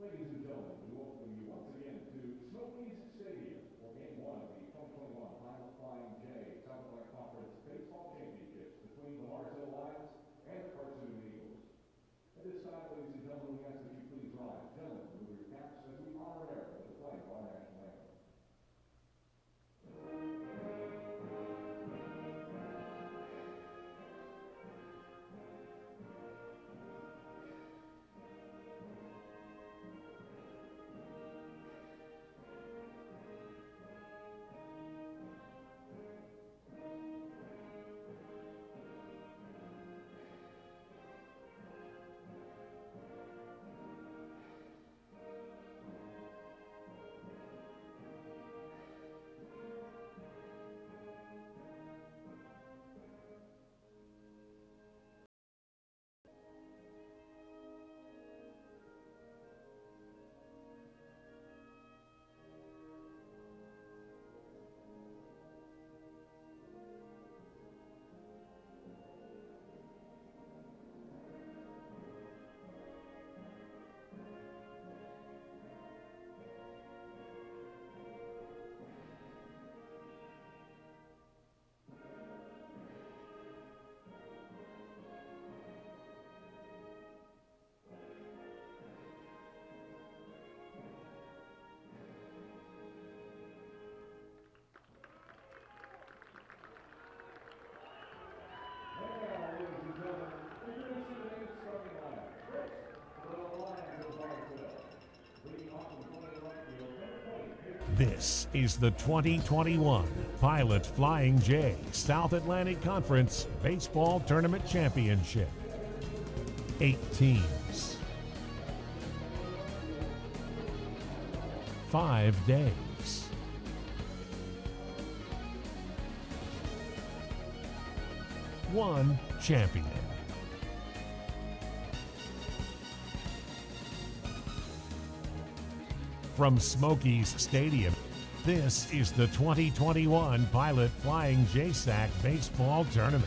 Ladies and gentlemen, we welcome you once again to Smokies Stadium for Game 1 of the 2021 Pilot Flying J Southwest Conference Baseball Championships between the Mars Hill Lions and the Carson-Newman Eagles. At this time, ladies and gentlemen, we ask that you please rise. Gentlemen, remove your caps as we honor America with the flag of our national anthem. This is the 2021 Pilot Flying J South Atlantic Conference Baseball Tournament Championship. 8 teams. 5 days. One champion. From Smokies Stadium, this is the 2021 Pilot Flying JSAC Baseball Tournament.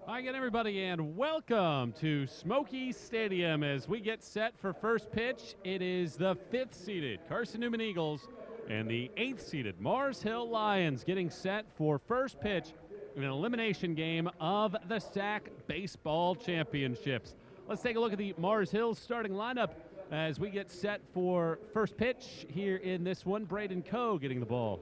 Hi again, everybody, and welcome to Smokies Stadium as we get set for first pitch. It is the 5th-seeded Carson-Newman Eagles and the 8th-seeded Mars Hill Lions getting set for first pitch in an elimination game of the SAC Baseball Championships. Let's take a look at the Mars Hill starting lineup as we get set for first pitch here in this one. Brayden Coe getting the ball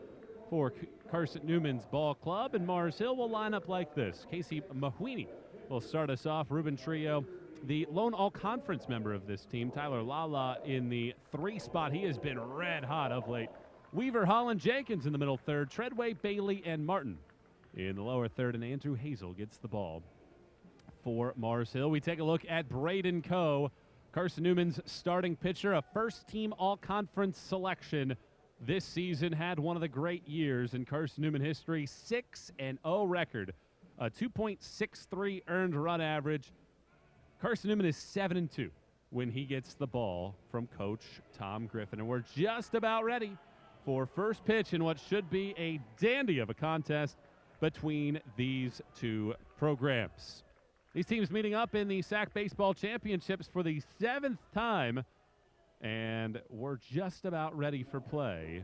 for Carson-Newman's ball club, and Mars Hill will line up like this. Casey Mahwini will start us off. Ruben Trio, the lone all-conference member of this team. Tyler Lala in the 3 spot. He has been red hot of late. Weaver, Holland, Jenkins in the middle third. Treadway, Bailey, and Martin in the lower third, and Andrew Hazel gets the ball for Mars Hill. We take a look at Brayden Coe, Carson-Newman's starting pitcher, a first-team all-conference selection this season, had one of the great years in Carson-Newman history, 6-0 record, a 2.63 earned run average. Carson-Newman is 7-2 when he gets the ball from Coach Tom Griffin, and we're just about ready for first pitch in what should be a dandy of a contest between these two programs. These teams meeting up in the SAC Baseball Championships for the 7th time, and we're just about ready for play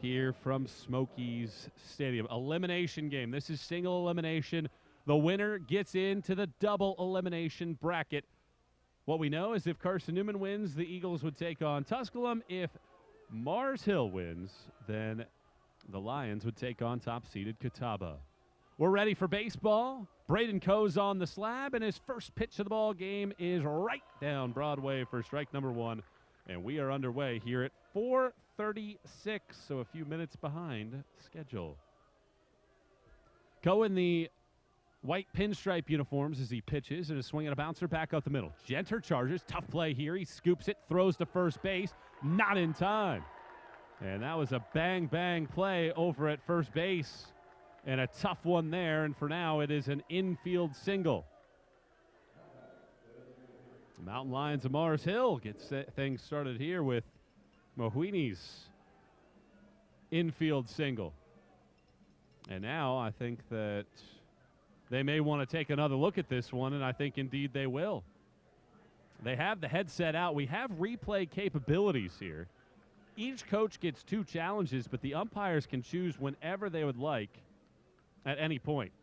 here from Smokies Stadium. Elimination game. This is single elimination. The winner gets into the double elimination bracket. What we know is if Carson-Newman wins, the Eagles would take on Tusculum. If Mars Hill wins, then the Lions would take on top-seeded Catawba. We're ready for baseball. Brayden Coe's on the slab, and his first pitch of the ball game is right down Broadway for strike number 1. And we are underway here at 4:36, so a few minutes behind schedule. Coe in the white pinstripe uniforms as he pitches, and a swing and a bouncer back up the middle. Genter charges, tough play here. He scoops it, throws to first base, not in time. And that was a bang-bang play over at first base. And a tough one there, and for now it is an infield single. Mountain Lions of Mars Hill gets things started here with Mahwini's infield single. And now I think that they may want to take another look at this one, and I think indeed they will. They have the headset out. We have replay capabilities here. Each coach gets 2 challenges, but the umpires can choose whenever they would like at any point.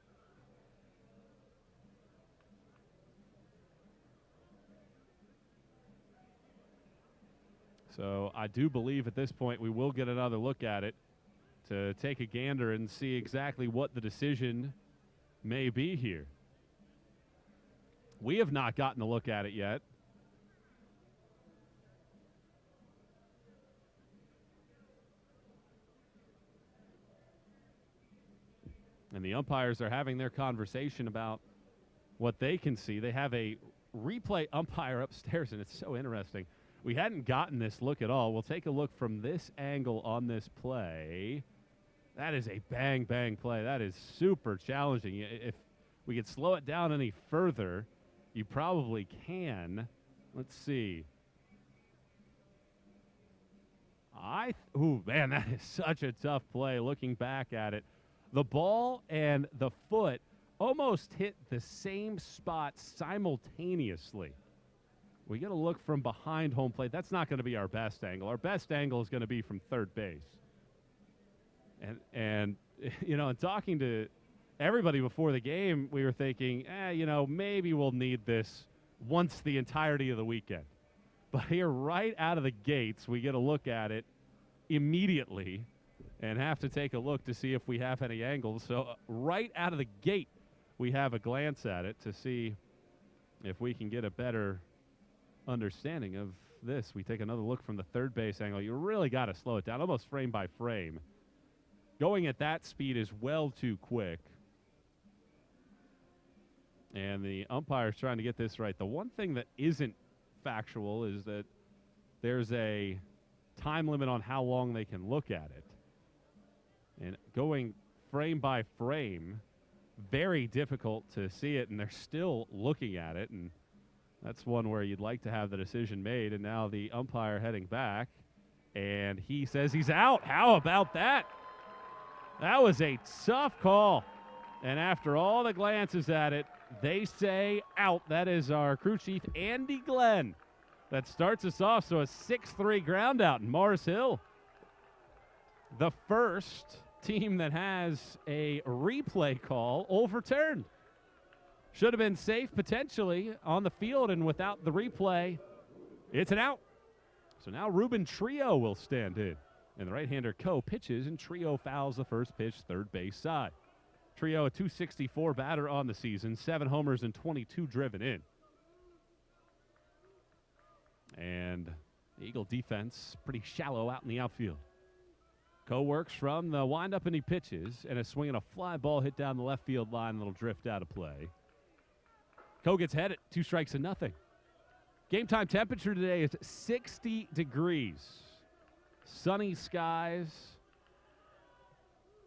So I do believe at this point we will get another look at it to take a gander and see exactly what the decision may be here. We have not gotten a look at it yet. And the umpires are having their conversation about what they can see. They have a replay umpire upstairs, and it's so interesting. We hadn't gotten this look at all. We'll take a look from this angle on this play. That is a bang, bang play. That is super challenging. If we could slow it down any further, you probably can. Let's see. Ooh, man, that is such a tough play looking back at it. The ball and the foot almost hit the same spot simultaneously. We got to look from behind home plate. That's not going to be our best angle. Our best angle is going to be from third base. And you know, in talking to everybody before the game, we were thinking, you know, maybe we'll need this once the entirety of the weekend. But here, right out of the gates, we get a look at it immediately and have to take a look to see if we have any angles. So right out of the gate, we have a glance at it to see if we can get a better understanding of this. We take another look from the third base angle. You really got to slow it down, almost frame by frame. Going at that speed is well too quick. And the umpire's trying to get this right. The one thing that isn't factual is that there's a time limit on how long they can look at it. And going frame by frame, very difficult to see it, and they're still looking at it, and that's one where you'd like to have the decision made. And now the umpire heading back, and he says he's out. How about that? That was a tough call. And after all the glances at it, they say out. That is our crew chief, Andy Glenn, that starts us off. So a 6-3 ground out in Mars Hill. The first team that has a replay call overturned. Should have been safe potentially on the field, and without the replay, it's an out. So now Ruben Trio will stand in. And the right-hander Coe pitches, and Trio fouls the first pitch, third base side. Trio, a .264 batter on the season, 7 homers and 22 driven in. And the Eagle defense pretty shallow out in the outfield. Coe works from the windup, and he pitches, and a swing and a fly ball hit down the left field line that'll drift out of play. Coe gets headed, 2 strikes and nothing. Game time temperature today is 60 degrees. Sunny skies.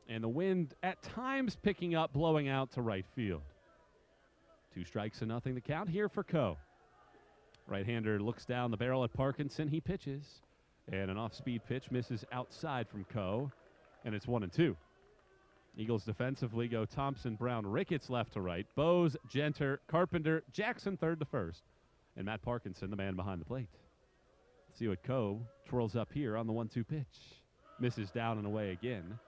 And the wind at times picking up, blowing out to right field. 2 strikes and nothing to count here for Coe. Right-hander looks down the barrel at Parkinson. He pitches. And an off-speed pitch misses outside from Coe. And it's 1-2. Eagles defensively go Thompson, Brown, Ricketts left to right. Bose, Genter, Carpenter, Jackson third to first. And Matt Parkinson, the man behind the plate. Let's see what Coe twirls up here on the 1-2 pitch. Misses down and away again.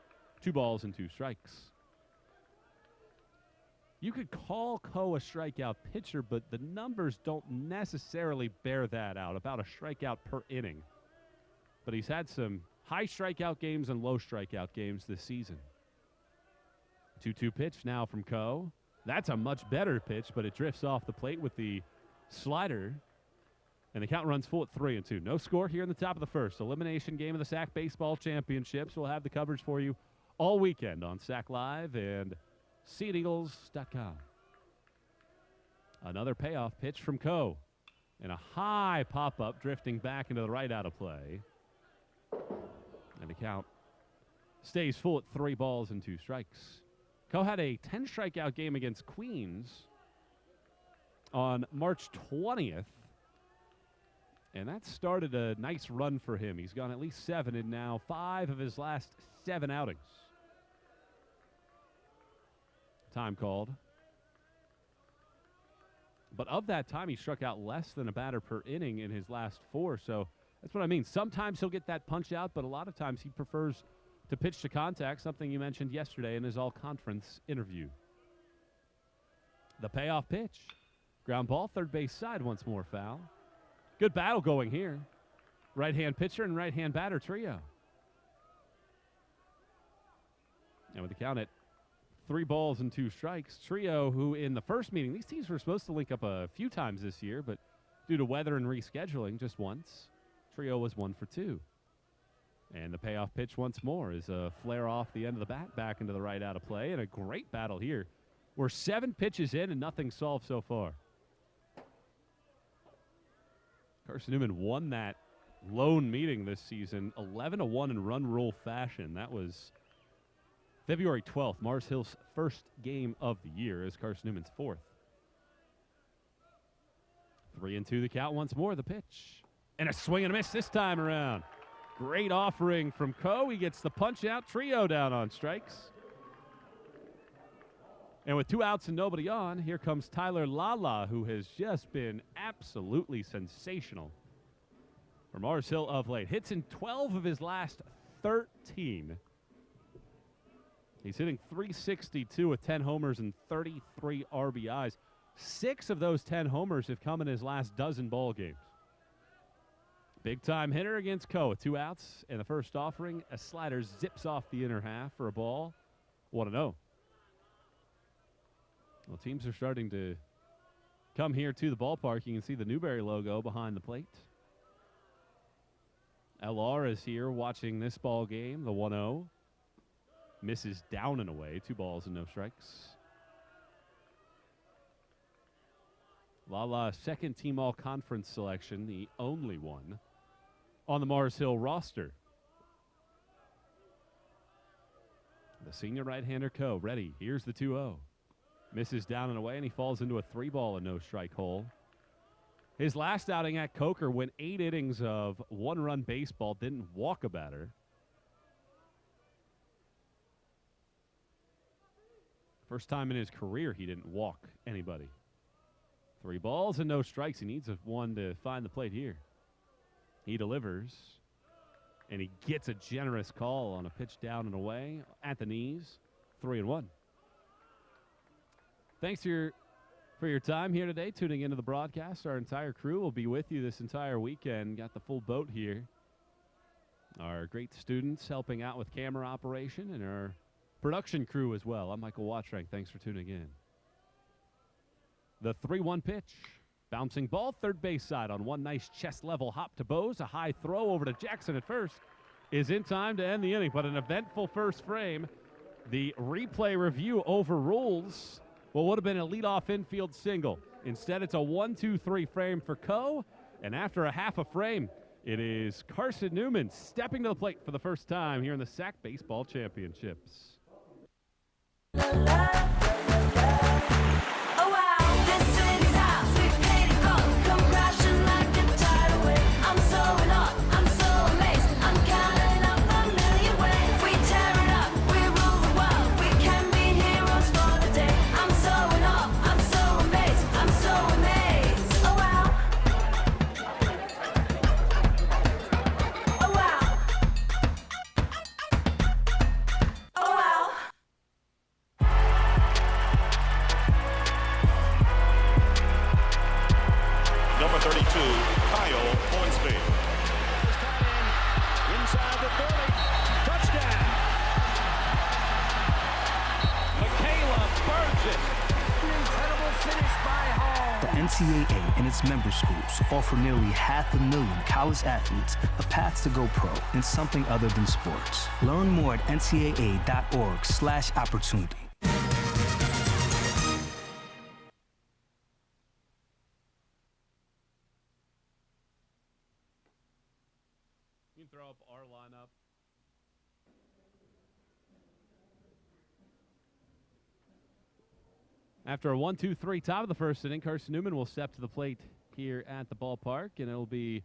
2 balls and 2 strikes. You could call Coe a strikeout pitcher, but the numbers don't necessarily bear that out, about a strikeout per inning. But he's had some high strikeout games and low strikeout games this season. 2-2 pitch now from Coe. That's a much better pitch, but it drifts off the plate with the slider. And the count runs full at 3-2. No score here in the top of the first. Elimination game of the SAC Baseball Championships. We'll have the coverage for you all weekend on SAC Live and SeaEagles.com. Another payoff pitch from Coe. And a high pop-up drifting back into the right out of play. And the count stays full at 3 balls and 2 strikes. Coe had a 10-strikeout game against Queens on March 20th. And that started a nice run for him. He's gone at least 7 in now 5 of his last 7 outings. Time called. But of that time, he struck out less than a batter per inning in his last 4. So that's what I mean. Sometimes he'll get that punch out, but a lot of times he prefers to pitch to contact, something you mentioned yesterday in his all-conference interview. The payoff pitch. Ground ball, third base side, once more foul. Good battle going here. Right-hand pitcher and right-hand batter trio. And with the count at 3 balls and 2 strikes, trio who in the first meeting, these teams were supposed to link up a few times this year, but due to weather and rescheduling, just once. Trio was 1 for 2. And the payoff pitch once more is a flare off the end of the bat, back into the right out of play, and a great battle here. We're 7 pitches in and nothing solved so far. Carson-Newman won that lone meeting this season, 11-1 in run rule fashion. That was February 12th, Mars Hill's first game of the year, as Carson-Newman's 4th. 3-2 the count once more, the pitch. And a swing and a miss this time around. Great offering from Coe. He gets the punch out, trio down on strikes. And with 2 outs and nobody on, here comes Tyler Lala, who has just been absolutely sensational for Mars Hill of late. Hits in 12 of his last 13. He's hitting .362 with 10 homers and 33 RBIs. 6 of those 10 homers have come in his last dozen ball games. Big-time hitter against Coe with 2 outs, and the first offering, a slider zips off the inner half for a ball. 1-0. Well, teams are starting to come here to the ballpark. You can see the Newberry logo behind the plate. LR is here watching this ball game, the 1-0. Misses down and away, 2 balls and no strikes. Lala, second team all-conference selection, the only one on the Mars Hill roster. The senior right-hander Coe, ready. Here's the 2-0. Misses down and away, and he falls into a 3-ball and no-strike hole. His last outing at Coker went 8 innings of 1-run baseball, didn't walk a batter. First time in his career he didn't walk anybody. 3 balls and no strikes. He needs one to find the plate here. He delivers, and he gets a generous call on a pitch down and away at the knees. 3-1. Thanks for your time here today, tuning into the broadcast. Our entire crew will be with you this entire weekend. Got the full boat here. Our great students helping out with camera operation, and our production crew as well. I'm Michael Watrank. Thanks for tuning in. The 3-1 pitch. Bouncing ball, third base side on one nice chest level hop to Bose. A high throw over to Jackson at first is in time to end the inning, but an eventful first frame. The replay review overrules what would have been a leadoff infield single. Instead, it's a 1-2-3 frame for Coe, and after a half a frame, it is Carson-Newman stepping to the plate for the first time here in the SAC Baseball Championships. NCAA and its member schools offer nearly 500,000 college athletes a path to go pro in something other than sports. Learn more at ncaa.org/opportunity. You can throw up our lineup. After a 1-2-3 top of the first inning, Carson-Newman will step to the plate here at the ballpark, and it'll be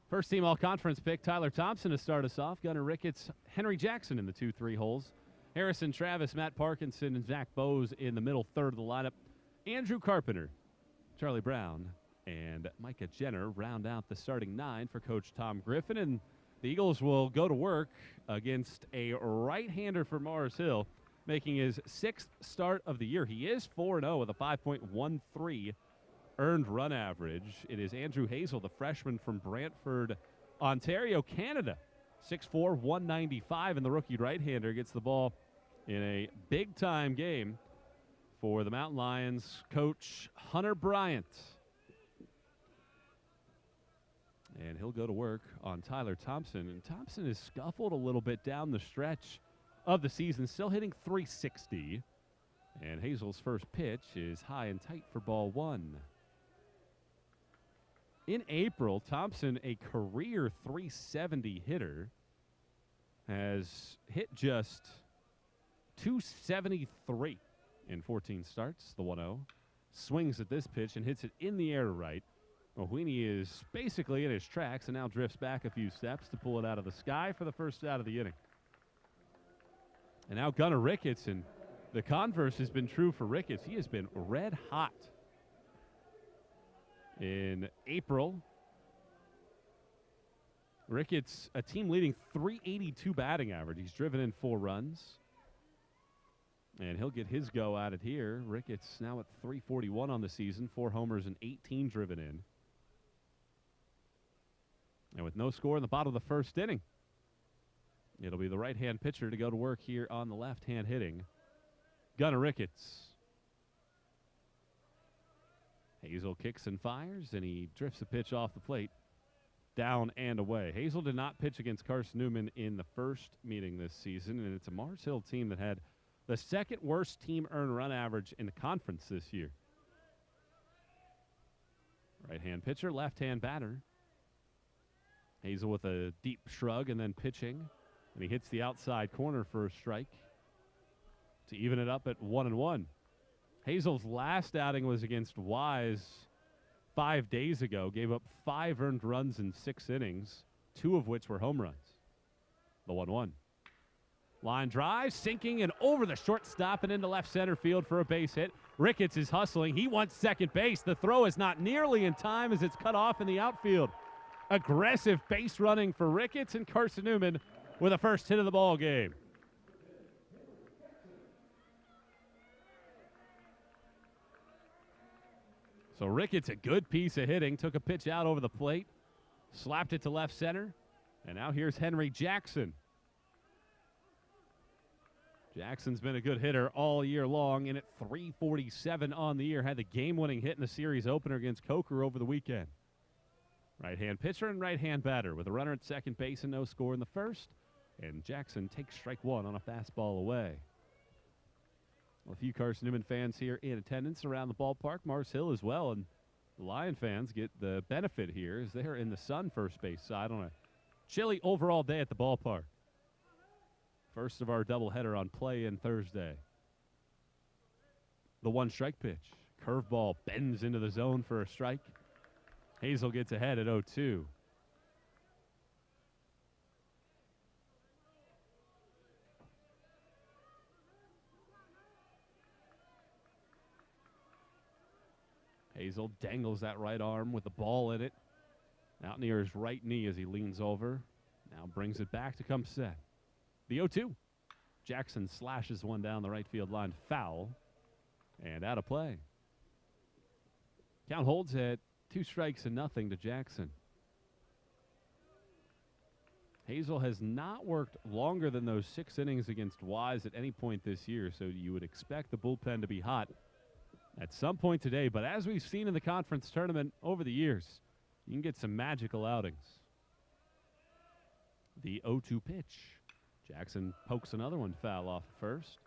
first team all-conference pick Tyler Thompson to start us off. Gunnar Ricketts, Henry Jackson in the 2-3 holes. Harrison Travis, Matt Parkinson, and Zach Bose in the middle third of the lineup. Andrew Carpenter, Charlie Brown and Micah Jenner round out the starting 9 for Coach Tom Griffin. And the Eagles will go to work against a right-hander for Mars Hill, making his 6th start of the year. He is 4-0 with a 5.13 earned run average. It is Andrew Hazel, the freshman from Brantford, Ontario, Canada. 6'4", 195, and the rookie right-hander gets the ball in a big-time game for the Mountain Lions coach Hunter Bryant. And he'll go to work on Tyler Thompson. And Thompson has scuffled a little bit down the stretch of the season, still hitting .360. And Hazel's first pitch is high and tight for ball 1. In April, Thompson, a career .370 hitter, has hit just .273 in 14 starts, the 1-0. Swings at this pitch and hits it in the air to right. Mahwini is basically in his tracks and now drifts back a few steps to pull it out of the sky for the first out of the inning. And now Gunnar Ricketts, and the converse has been true for Ricketts. He has been red hot. In April, Ricketts, a team-leading .382 batting average. He's driven in 4 runs. And he'll get his go at it here. Ricketts now at .341 on the season, 4 homers and 18 driven in. And with no score in the bottom of the first inning, it'll be the right-hand pitcher to go to work here on the left-hand hitting, Gunnar Ricketts. Hazel kicks and fires, and he drifts a pitch off the plate, down and away. Hazel did not pitch against Carson-Newman in the first meeting this season, and it's a Mars Hill team that had the 2nd worst team earned run average in the conference this year. Right-hand pitcher, left-hand batter. Hazel with a deep shrug and then pitching, and he hits the outside corner for a strike to even it up at 1-1. Hazel's last outing was against Wise 5 days ago. Gave up 5 earned runs in 6 innings, 2 of which were home runs. The 1-1. Line drive, sinking and over the shortstop and into left center field for a base hit. Ricketts is hustling. He wants second base. The throw is not nearly in time as it's cut off in the outfield. Aggressive base running for Ricketts, and Carson-Newman with a first hit of the ball game. So Ricketts, a good piece of hitting, took a pitch out over the plate, slapped it to left center, and now here's Henry Jackson. Jackson's been a good hitter all year long, and at .347 on the year, had the game-winning hit in the series opener against Coker over the weekend. Right-hand pitcher and right-hand batter with a runner at second base and no score in the first, and Jackson takes strike 1 on a fastball away. Well, a few Carson-Newman fans here in attendance around the ballpark, Mars Hill as well, and the Lion fans get the benefit here as they're in the sun first base side on a chilly overall day at the ballpark. First of our doubleheader on play-in Thursday. The 1-strike pitch. Curveball bends into the zone for a strike. Hazel gets ahead at 0-2. Hazel dangles that right arm with the ball in it. Out near his right knee as he leans over. Now brings it back to come set. The 0-2. Jackson slashes one down the right field line, foul, and out of play. Count holds at 2 strikes and nothing to Jackson. Hazel has not worked longer than those 6 innings against Wise at any point this year, so you would expect the bullpen to be hot at some point today. But as we've seen in the conference tournament over the years, you can get some magical outings. The 0-2 pitch. Jackson pokes another one foul off first.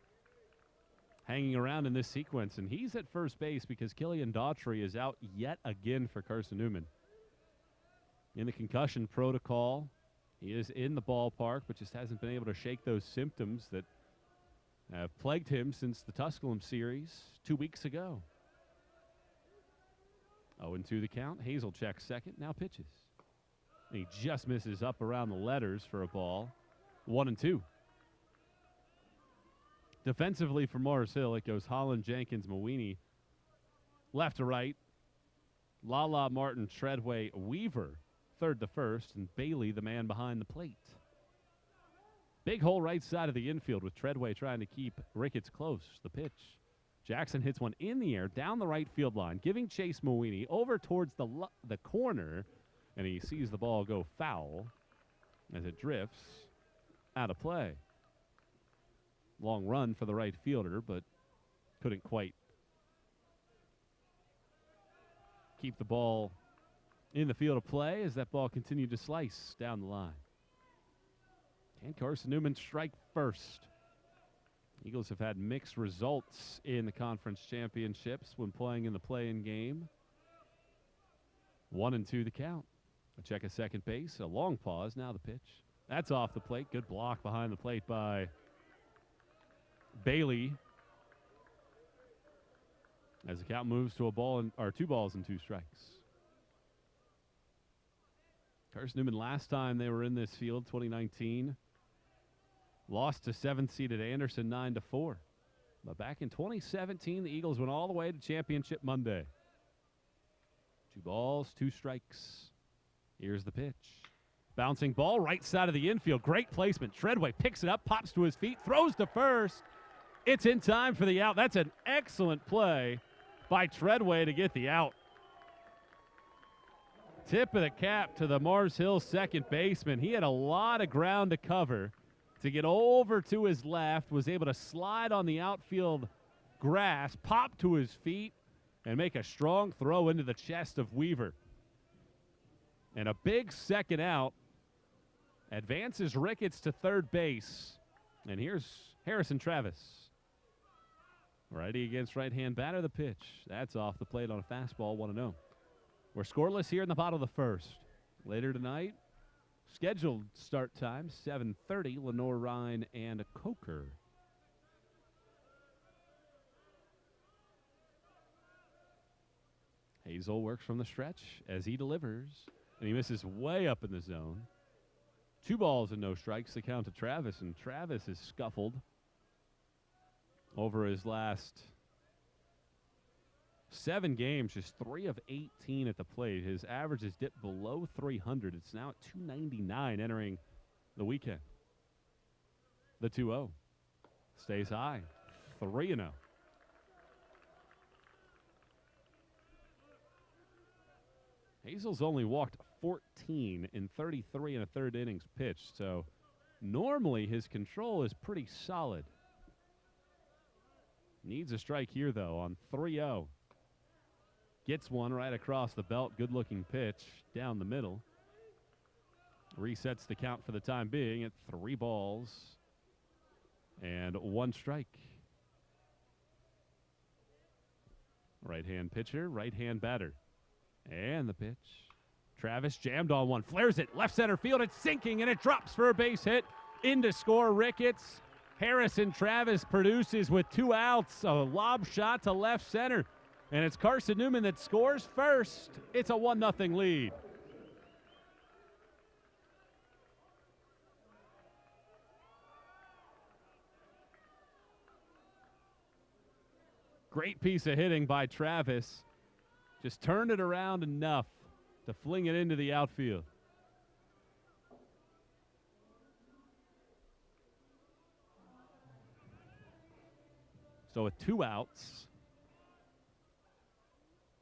Hanging around in this sequence, and he's at first base because Killian Daughtry is out yet again for Carson-Newman. In the concussion protocol, he is in the ballpark, but just hasn't been able to shake those symptoms that have plagued him since the Tusculum series 2 weeks ago. 0-2 the count. Hazel checks second, now pitches. And he just misses up around the letters for a ball. 1-2. Defensively for Mars Hill, it goes Holland, Jenkins, Mahwini, left to right. Lala, Martin, Treadway, Weaver, third to first, and Bailey, the man behind the plate. Big hole right side of the infield with Treadway trying to keep Ricketts close. The pitch. Jackson hits one in the air down the right field line, giving Chase Moini over towards the corner, and he sees the ball go foul as it drifts out of play. Long run for the right fielder, but couldn't quite keep the ball in the field of play as that ball continued to slice down the line. And Carson-Newman strike first. Eagles have had mixed results in the conference championships when playing in the play-in game. 1-2 the count. A check of second base, a long pause, now the pitch. That's off the plate. Good block behind the plate by Bailey. As the count moves to 2 balls and 2 strikes. Carson-Newman last time they were in this field, 2019, lost to 7th-seeded Anderson 9-4. But back in 2017, the Eagles went all the way to Championship Monday. 2 balls, 2 strikes. Here's the pitch. Bouncing ball, right side of the infield. Great placement. Treadway picks it up, pops to his feet, throws to first. It's in time for the out. That's an excellent play by Treadway to get the out. Tip of the cap to the Mars Hill second baseman. He had a lot of ground to cover to get over to his left, was able to slide on the outfield grass, pop to his feet, and make a strong throw into the chest of Weaver. And a big second out advances Ricketts to third base. And here's Harrison Travis. Righty against right-hand batter, the pitch. That's off the plate on a fastball, 1-0. We're scoreless here in the bottom of the first. Later tonight, scheduled start time, 7:30, Lenore Rhine and Coker. Hazel works from the stretch as he delivers, and he misses way up in the zone. 2 balls and no strikes, the count to Travis, and Travis is scuffled over his last 7 games, just 3 of 18 at the plate. His average has dipped below 300. It's now at 299 entering the weekend. The 2-0 stays high, 3-0. Hazel's only walked 14 in 33 and a third innings pitched, so normally his control is pretty solid. Needs a strike here, though, on 3-0. Gets one right across the belt. Good-looking pitch down the middle. Resets the count for the time being at 3 balls and 1 strike. Right-hand pitcher, right-hand batter. And the pitch. Travis jammed on one, flares it, left center field. It's sinking, and it drops for a base hit. In to score Ricketts. Harrison Travis produces with 2 outs. A lob shot to left center. And it's Carson-Newman that scores first. It's a 1-0 lead. Great piece of hitting by Travis. Just turned it around enough to fling it into the outfield. So with 2 outs,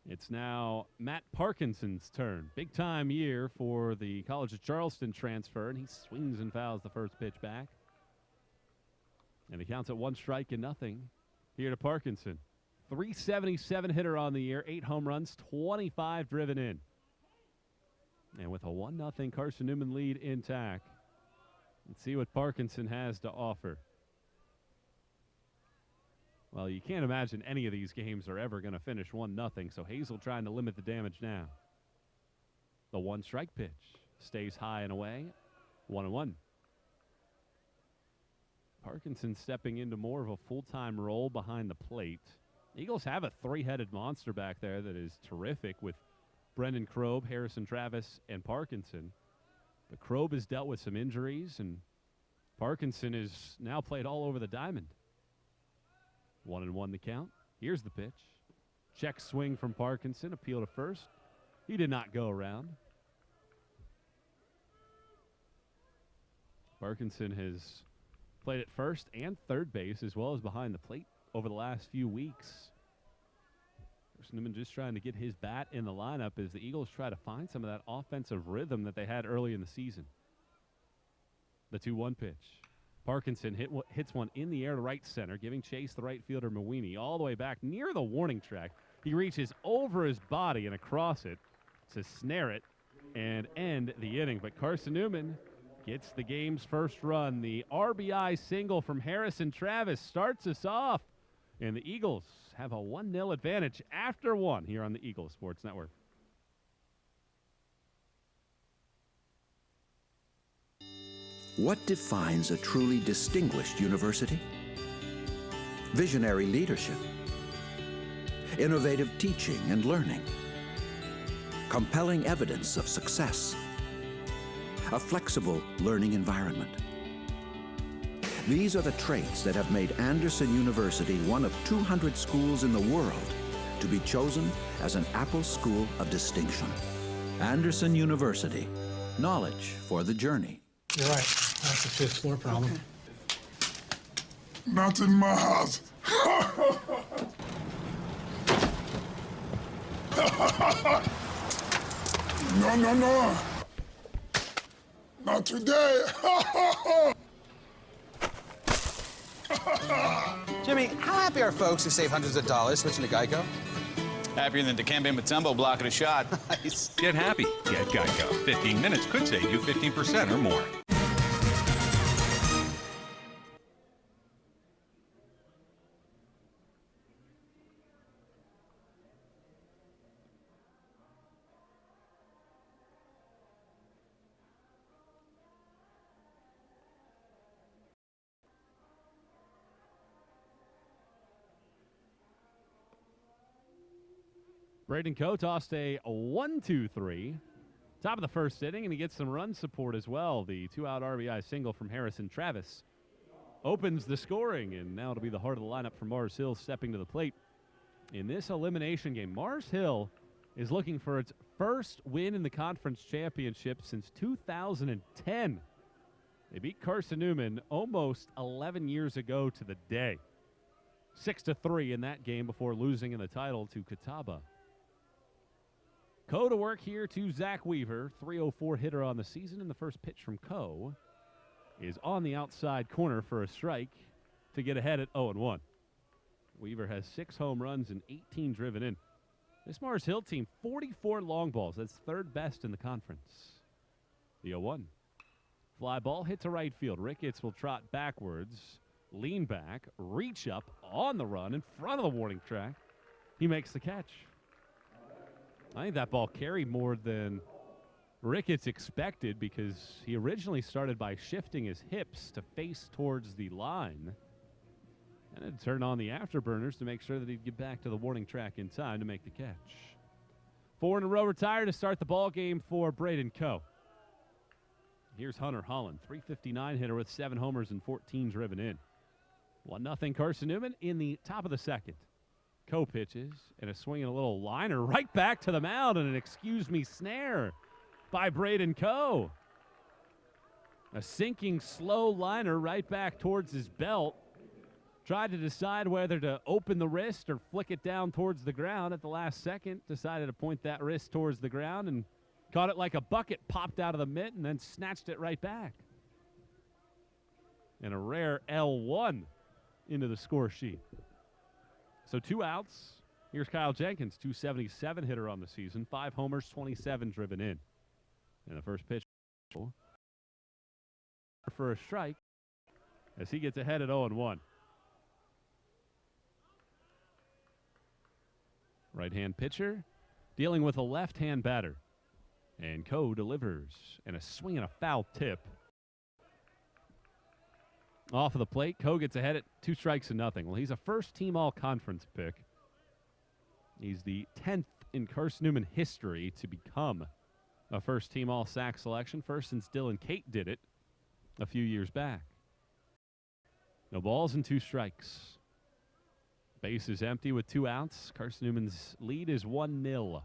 it's now Matt Parkinson's turn. Big time year for the College of Charleston transfer, and he swings and fouls the first pitch back. And it counts at 1-0 here to Parkinson. 377 hitter on the year, 8 home runs, 25 driven in. And with a 1-0 Carson-Newman lead intact, let's see what Parkinson has to offer. Well, you can't imagine any of these games are ever going to finish 1-0, so Hazel trying to limit the damage now. The 1-strike pitch stays high and away, 1-1. Parkinson stepping into more of a full-time role behind the plate. Eagles have a 3-headed monster back there that is terrific with Brendan Kroeb, Harrison Travis, and Parkinson. But Kroeb has dealt with some injuries, and Parkinson is now played all over the diamond. 1-1 the count. Here's the pitch. Check swing from Parkinson. Appeal to first. He did not go around. Parkinson has played at first and third base as well as behind the plate over the last few weeks. Carson-Newman just trying to get his bat in the lineup as the Eagles try to find some of that offensive rhythm that they had early in the season. The 2-1 pitch. Parkinson hits one in the air to right center, giving chase the right fielder Mawini all the way back near the warning track. He reaches over his body and across it to snare it and end the inning. But Carson-Newman gets the game's first run. The RBI single from Harrison Travis starts us off, and the Eagles have a 1-0 advantage after one here on the Eagles Sports Network. What defines a truly distinguished university? Visionary leadership, innovative teaching and learning, compelling evidence of success, a flexible learning environment. These are the traits that have made Anderson University one of 200 schools in the world to be chosen as an Apple School of Distinction. Anderson University, knowledge for the journey. You're right. That's a fifth floor problem. Not in my house. No, no, no. Not today. Jimmy, how happy are folks who save hundreds of dollars switching to Geico? Happier than Dikembe Mutombo blocking a shot. Nice. Get happy. Get Geico. 15 minutes could save you 15% or more. Brayden Coe tossed a 1-2-3. Top of the first inning, and he gets some run support as well. The 2-out RBI single from Harrison Travis opens the scoring, and now it'll be the heart of the lineup for Mars Hill stepping to the plate. In this elimination game, Mars Hill is looking for its first win in the conference championship since 2010. They beat Carson-Newman almost 11 years ago to the day. 6-3 in that game before losing in the title to Catawba. Coe to work here to Zach Weaver, 304 hitter on the season, and the first pitch from Coe is on the outside corner for a strike to get ahead at 0-1. Weaver has 6 home runs and 18 driven in. This Mars Hill team, 44 long balls. That's third best in the conference. The 0-1. Fly ball hit to right field. Ricketts will trot backwards, lean back, reach up on the run in front of the warning track. He makes the catch. I think that ball carried more than Ricketts expected because he originally started by shifting his hips to face towards the line and then turn on the afterburners to make sure that he'd get back to the warning track in time to make the catch. 4 in a row retired to start the ball game for Brayden Coe. Here's Hunter Holland, 359 hitter with 7 homers and 14 driven in. 1-0 Carson-Newman in the top of the second. Coe pitches, and a swing and a little liner right back to the mound, and an excuse-me snare by Brayden Coe. A sinking, slow liner right back towards his belt. Tried to decide whether to open the wrist or flick it down towards the ground at the last second. Decided to point that wrist towards the ground and caught it like a bucket, popped out of the mitt, and then snatched it right back. And a rare L1 into the score sheet. So 2 outs. Here's Kyle Jenkins, 277 hitter on the season, 5 homers, 27 driven in. And the first pitch for a strike as he gets ahead at 0-1. Right-hand pitcher dealing with a left-hand batter. And Coe delivers, and a swing and a foul tip. Off of the plate, Coe gets ahead at 2 strikes and nothing. Well, he's a first-team all-conference pick. He's the 10th in Carson-Newman history to become a first-team all-SAC selection, first since Dylan Cate did it a few years back. No balls and 2 strikes. Base is empty with 2 outs. Carson-Newman's lead is 1-0.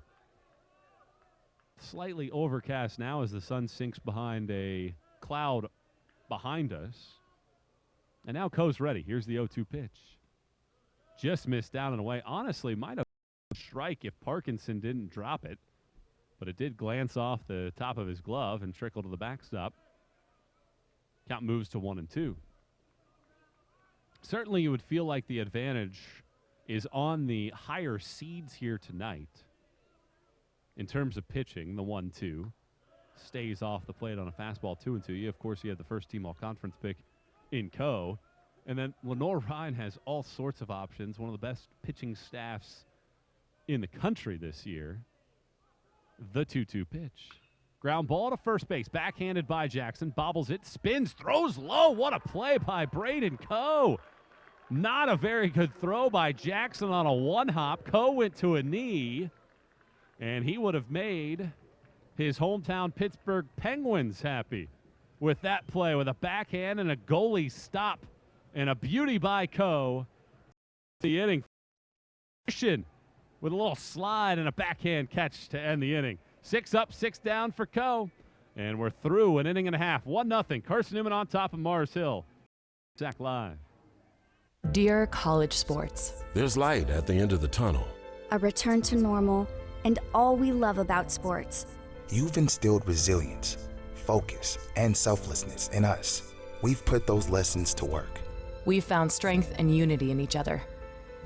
Slightly overcast now as the sun sinks behind a cloud behind us. And now Coe's ready. Here's the 0-2 pitch. Just missed down and away. Honestly, might have been a strike if Parkinson didn't drop it. But it did glance off the top of his glove and trickle to the backstop. Count moves to 1-2. Certainly you would feel like the advantage is on the higher seeds here tonight. In terms of pitching, the 1-2 stays off the plate on a fastball 2-2. Of course, you have the first team all-conference pick in Coe. And then Lenore Ryan has all sorts of options, one of the best pitching staffs in the country this year. The 2-2 pitch. Ground ball to first base, backhanded by Jackson, bobbles it, spins, throws low. What a play by Brayden Coe. Not a very good throw by Jackson on a one-hop. Coe went to a knee, and he would have made his hometown Pittsburgh Penguins happy with that play, with a backhand and a goalie stop, and a beauty by Coe. The inning with a little slide and a backhand catch to end the inning. 6 up, 6 down for Coe, and we're through an inning and a half. 1-0. Carson-Newman on top of Mars Hill. Zach Live. Dear college sports, there's light at the end of the tunnel. A return to normal, and all we love about sports. You've instilled resilience, focus, and selflessness in us. We've put those lessons to work. We've found strength and unity in each other.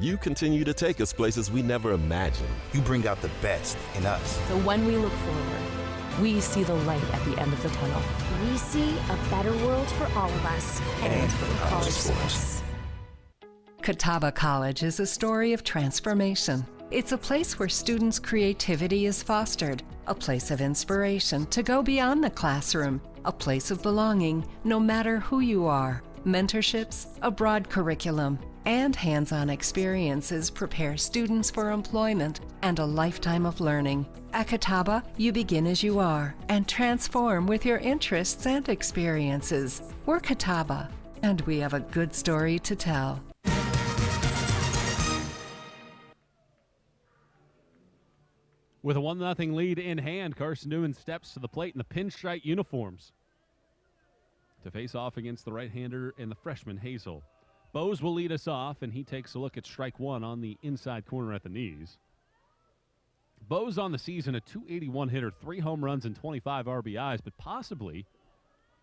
You continue to take us places we never imagined. You bring out the best in us. So when we look forward, we see the light at the end of the tunnel. We see a better world for all of us and for college sports. Catawba College is a story of transformation. It's a place where students' creativity is fostered, a place of inspiration to go beyond the classroom, a place of belonging no matter who you are. Mentorships, a broad curriculum, and hands-on experiences prepare students for employment and a lifetime of learning. At Catawba, you begin as you are and transform with your interests and experiences. We're Catawba, and we have a good story to tell. With a 1-0 lead in hand, Carson-Newman steps to the plate in the pinstripe uniforms to face off against the right-hander and the freshman Hazel. Bose will lead us off, and he takes a look at strike one on the inside corner at the knees. Bose on the season, a .281 hitter, 3 home runs and 25 RBIs, but possibly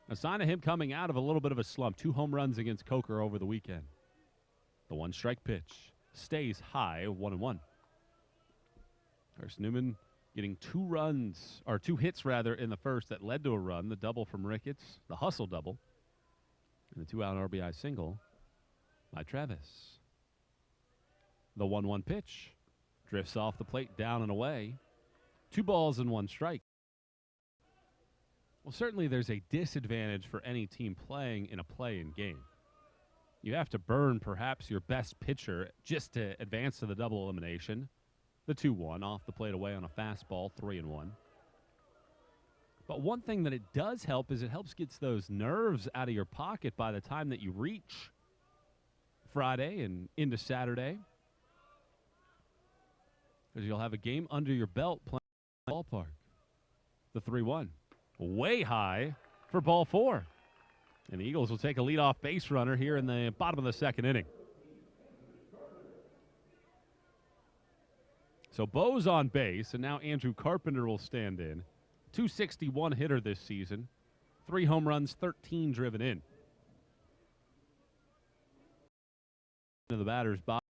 a sign of him coming out of a little bit of a slump. 2 home runs against Coker over the weekend. The 1-strike pitch stays high, 1-1. Carson-Newman getting 2 hits in the first that led to a run. The double from Ricketts, the hustle double, and the 2-out RBI single by Travis. The 1-1 pitch drifts off the plate, down and away. 2 balls and 1 strike. Well, certainly there's a disadvantage for any team playing in a play-in game. You have to burn perhaps your best pitcher just to advance to the double elimination. The 2-1 off the plate away on a fastball, 3-1. But one thing that it does help is it helps get those nerves out of your pocket by the time that you reach Friday and into Saturday, because you'll have a game under your belt playing in the ballpark. The 3-1, way high for ball 4. And the Eagles will take a leadoff base runner here in the bottom of the second inning. So Bose on base, and now Andrew Carpenter will stand in. .261 hitter this season. 3 home runs, 13 driven in. The batter's box.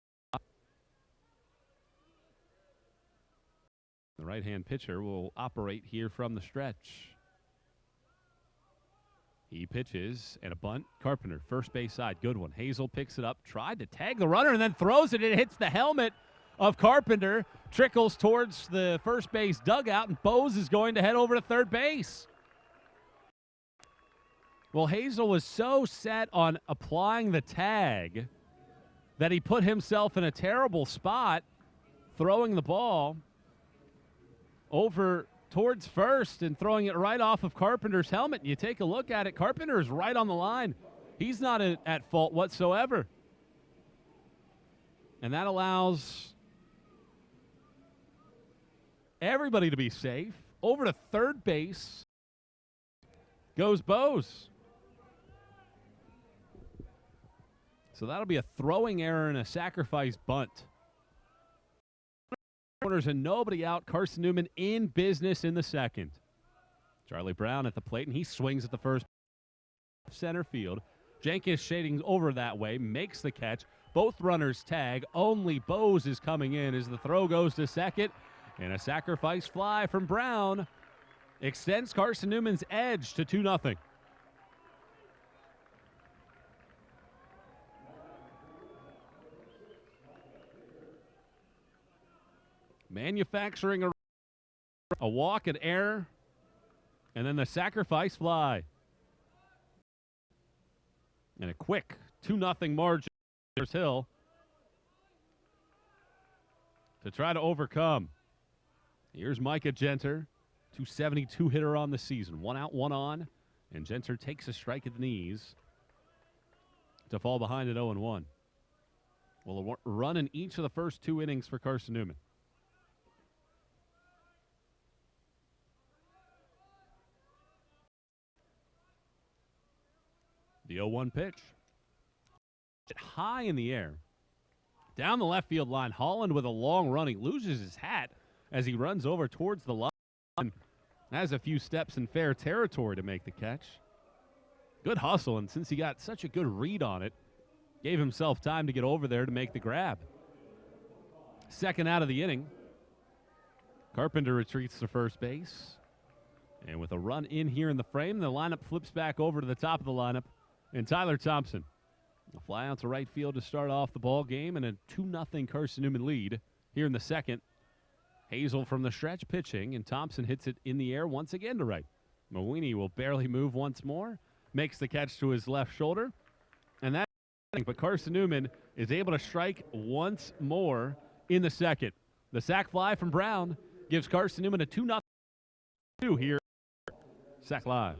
The right-hand pitcher will operate here from the stretch. He pitches, and a bunt. Carpenter, first base side, good one. Hazel picks it up, tried to tag the runner, and then throws it. It hits the helmet of Carpenter, trickles towards the first base dugout, and Bose is going to head over to third base. Well, Hazel was so set on applying the tag that he put himself in a terrible spot, throwing the ball over towards first and throwing it right off of Carpenter's helmet. And you take a look at it, Carpenter is right on the line. He's not at fault whatsoever. And that allows everybody to be safe, Over to third base goes Bose. So that'll be a throwing error and a sacrifice bunt. Corners and nobody out. Carson-Newman in business in the second. Charlie Brown at the plate, and he swings at the first center field. Jenkins shading over that way, makes the catch. Both runners tag. Only Bose is coming in as the throw goes to second. And a sacrifice fly from Brown extends Carson-Newman's edge to 2-0. Manufacturing a walk, an error, and then the sacrifice fly. And a quick 2-0 margin. There's Hill to try to overcome. Here's Micah Genter, 272 hitter on the season. 1 out, 1 on, and Genter takes a strike at the knees to fall behind at 0-1. Well, a run in each of the first 2 innings for Carson-Newman. The 0-1 pitch. High in the air. Down the left field line, Holland with a long run. He loses his hat as he runs over towards the line and has a few steps in fair territory to make the catch. Good hustle, and since he got such a good read on it, gave himself time to get over there to make the grab. Second out of the inning. Carpenter retreats to first base. And with a run in here in the frame, the lineup flips back over to the top of the lineup. And Tyler Thompson, a fly out to right field to start off the ball game, and a 2-0 Carson-Newman lead here in the second. Hazel from the stretch pitching, and Thompson hits it in the air once again to right. Mawini will barely move once more, makes the catch to his left shoulder, and that's but Carson-Newman is able to strike once more in the second. The sac fly from Brown gives Carson-Newman a 2-0 here. Sac Live.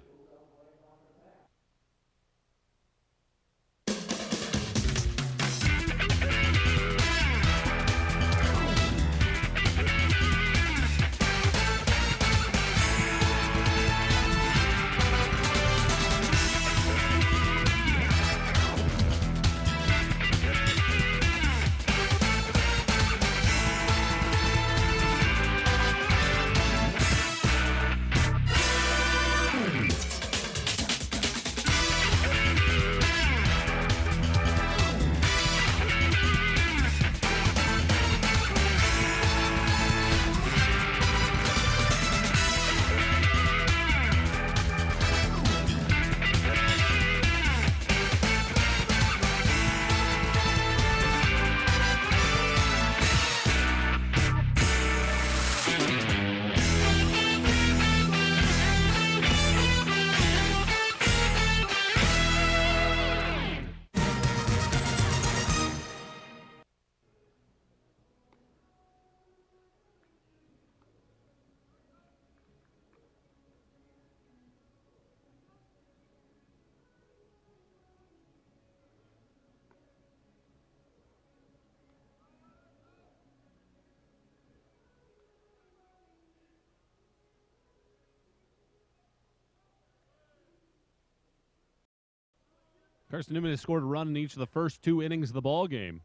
Carson-Newman has scored a run in each of the first 2 innings of the ball game.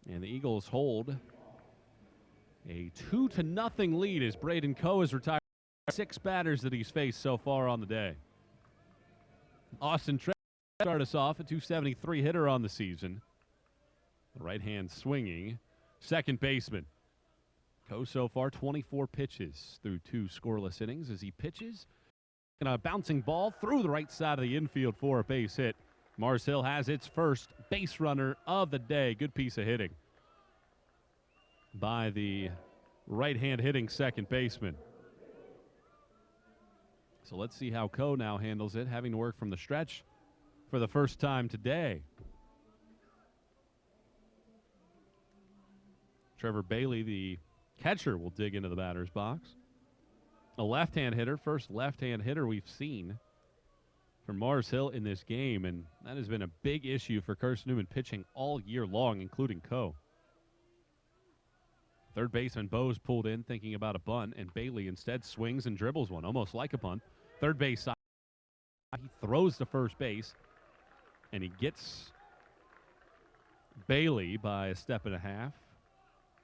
And the Eagles hold a 2-0 lead as Brayden Coe has retired 6 batters that he's faced so far on the day. Austin Trey start us off, a 273 hitter on the season. The right hand swinging second baseman. Coe so far 24 pitches through 2 scoreless innings as he pitches. And a bouncing ball through the right side of the infield for a base hit. Mars Hill has its first base runner of the day. Good piece of hitting by the right-hand hitting second baseman. So let's see how Coe now handles it, having to work from the stretch for the first time today. Trevor Bailey, the catcher, will dig into the batter's box. A left-hand hitter, first left-hand hitter we've seen for Mars Hill in this game, and that has been a big issue for Carson-Newman pitching all year long, including Coe. Third baseman Bose pulled in thinking about a bunt, and Bailey instead swings and dribbles one, almost like a bunt. Third base side, he throws to first base, and he gets Bailey by a step and a half.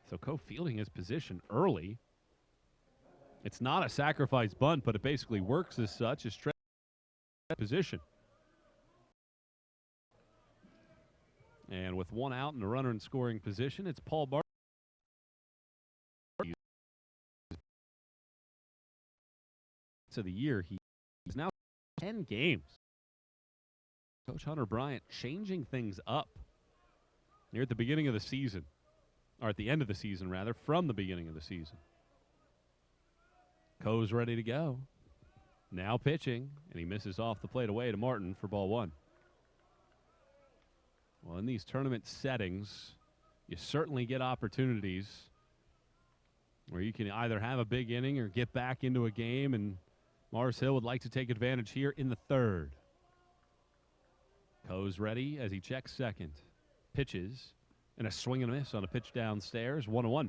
So Coe fielding his position early. It's not a sacrifice bunt, but it basically works as such as position. And with one out and a runner in scoring position, it's Paul Barton. Of the year, he's now 10 games. Coach Hunter Bryant changing things up near at the beginning of the season, or at the end of the season rather, from the beginning of the season. Coe's ready to go. Now pitching, and he misses off the plate away to Martin for ball one. Well, in these tournament settings, you certainly get opportunities where you can either have a big inning or get back into a game, and Mars Hill would like to take advantage here in the third. Coe's ready as he checks second. Pitches, and a swing and a miss on a pitch downstairs, 1-1.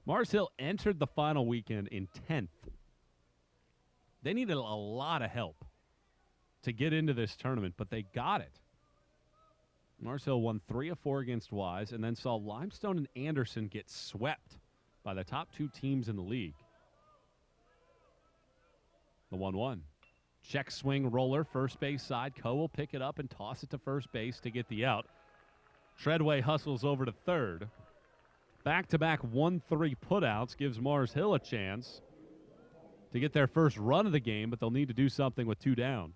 Mars Hill entered the final weekend in 10th. They needed a lot of help to get into this tournament, but they got it. Mars Hill won 3 of 4 against Wise, and then saw Limestone and Anderson get swept by the top 2 teams in the league. The 1-1. Check swing roller, first base side. Coe will pick it up and toss it to first base to get the out. Treadway hustles over to third. Back-to-back 1-3 putouts gives Mars Hill a chance to get their first run of the game, but they'll need to do something with 2 down.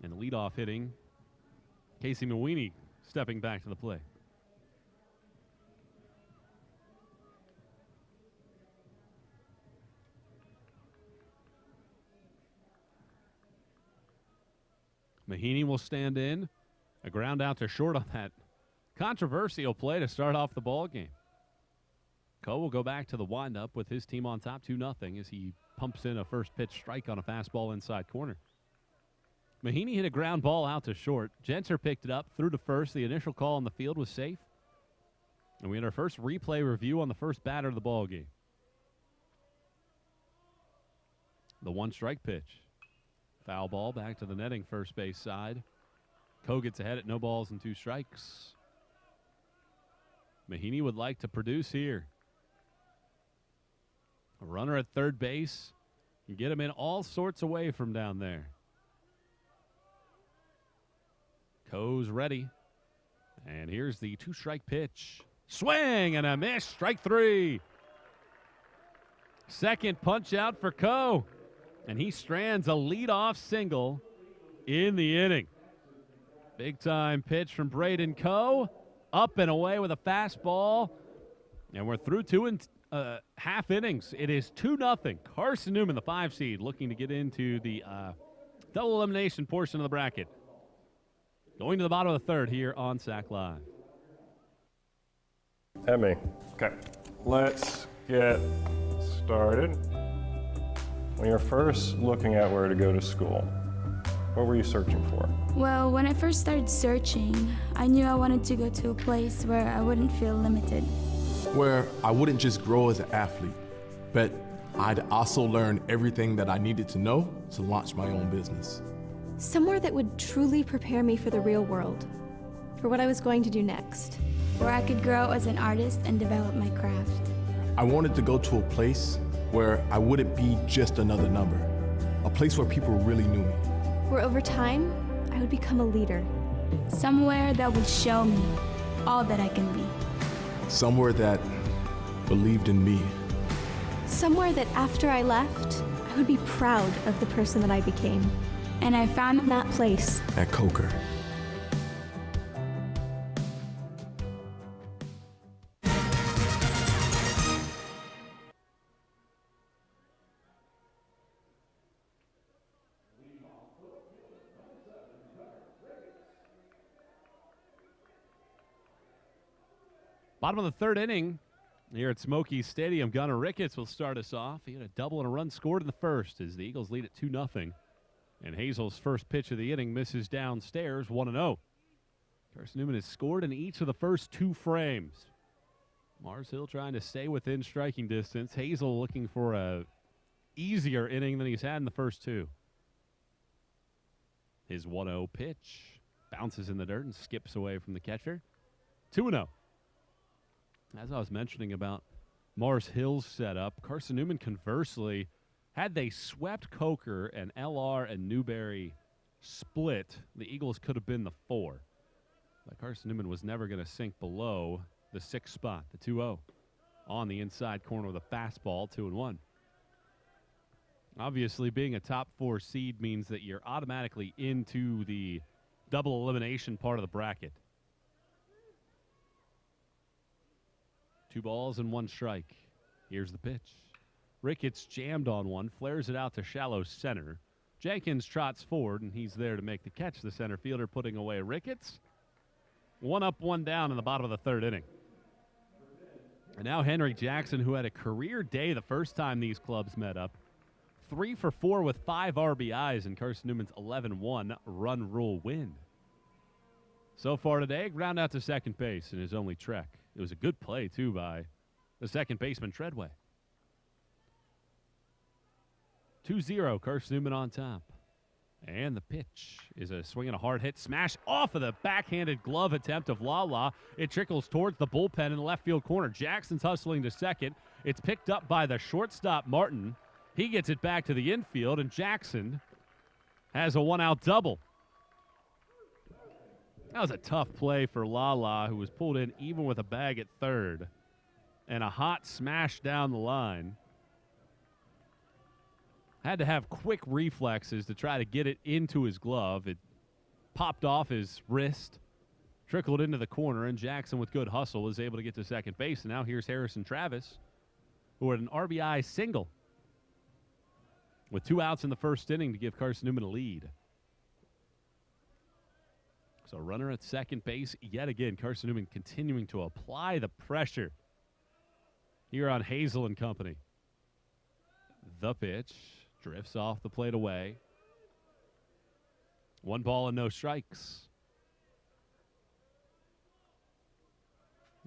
And the leadoff hitting, Casey Mawini stepping back to the plate. Mahaney will stand in. A ground out to short on that controversial play to start off the ball game. Coe will go back to the windup with his team on top 2-0 as he pumps in a first pitch strike on a fastball inside corner. Mahaney hit a ground ball out to short. Genter picked it up, threw to first. The initial call on the field was safe. And we had our first replay review on the first batter of the ball game. The 1-strike pitch. Foul ball back to the netting first base side. Coe gets ahead at no balls and 2 strikes. Mahaney would like to produce here. A runner at third base. You get him in all sorts of way from down there. Coe's ready. And here's the 2-strike pitch. Swing and a miss. Strike 3. Second punch out for Coe. And he strands a leadoff single in the inning. Big-time pitch from Brayden Coe. Up and away with a fastball. And we're through 2.5 innings. It is 2-0. Carson-Newman, the 5 seed, looking to get into the double elimination portion of the bracket. Going to the bottom of the third here on SAC Live. At me. Okay. Let's get started. When you're first looking at where to go to school, what were you searching for? Well, when I first started searching, I knew I wanted to go to a place where I wouldn't feel limited. Where I wouldn't just grow as an athlete, but I'd also learn everything that I needed to know to launch my own business. Somewhere that would truly prepare me for the real world, for what I was going to do next. Where I could grow as an artist and develop my craft. I wanted to go to a place where I wouldn't be just another number, a place where people really knew me. Where over time, I would become a leader. Somewhere that would show me all that I can be. Somewhere that believed in me. Somewhere that after I left, I would be proud of the person that I became. And I found that place at Coker. Bottom of the third inning here at Smoky Stadium. Gunnar Ricketts will start us off. He had a double and a run scored in the first as the Eagles lead at 2-0. And Hazel's first pitch of the inning misses downstairs, 1-0. Carson-Newman has scored in each of the first 2 frames. Mars Hill trying to stay within striking distance. Hazel looking for a easier inning than he's had in the first two. His 1-0 pitch bounces in the dirt and skips away from the catcher. 2-0. As I was mentioning about Mars Hill's setup, Carson-Newman conversely, had they swept Coker and LR and Newberry split, the Eagles could have been the 4. But Carson-Newman was never going to sink below the 6th spot, the 2-0. On the inside corner with a fastball, 2-1. Obviously, being a top 4 seed means that you're automatically into the double elimination part of the bracket. 2 balls and 1 strike. Here's the pitch. Ricketts jammed on one, flares it out to shallow center. Jenkins trots forward, and he's there to make the catch. The center fielder putting away Ricketts. 1 up, 1 down in the bottom of the 3rd inning. And now Henry Jackson, who had a career day the first time these clubs met up. 3 for 4 with 5 RBIs in Carson-Newman's 11-1 run rule win. So far today, ground out to second base in his only trek. It was a good play, too, by the second baseman, Treadway. 2-0, Carson-Newman on top. And the pitch is a swing and a hard hit smash off of the backhanded glove attempt of Lala. It trickles towards the bullpen in the left field corner. Jackson's hustling to second. It's picked up by the shortstop, Martin. He gets it back to the infield, and Jackson has a 1-out double. That was a tough play for Lala, who was pulled in even with a bag at third. And a hot smash down the line. Had to have quick reflexes to try to get it into his glove. It popped off his wrist, trickled into the corner, and Jackson, with good hustle, is able to get to second base. And now here's Harrison Travis, who had an RBI single with 2 outs in the first inning to give Carson-Newman a lead. So runner at second base yet again. Carson-Newman continuing to apply the pressure here on Hazel and company. The pitch drifts off the plate away. 1 ball and no strikes.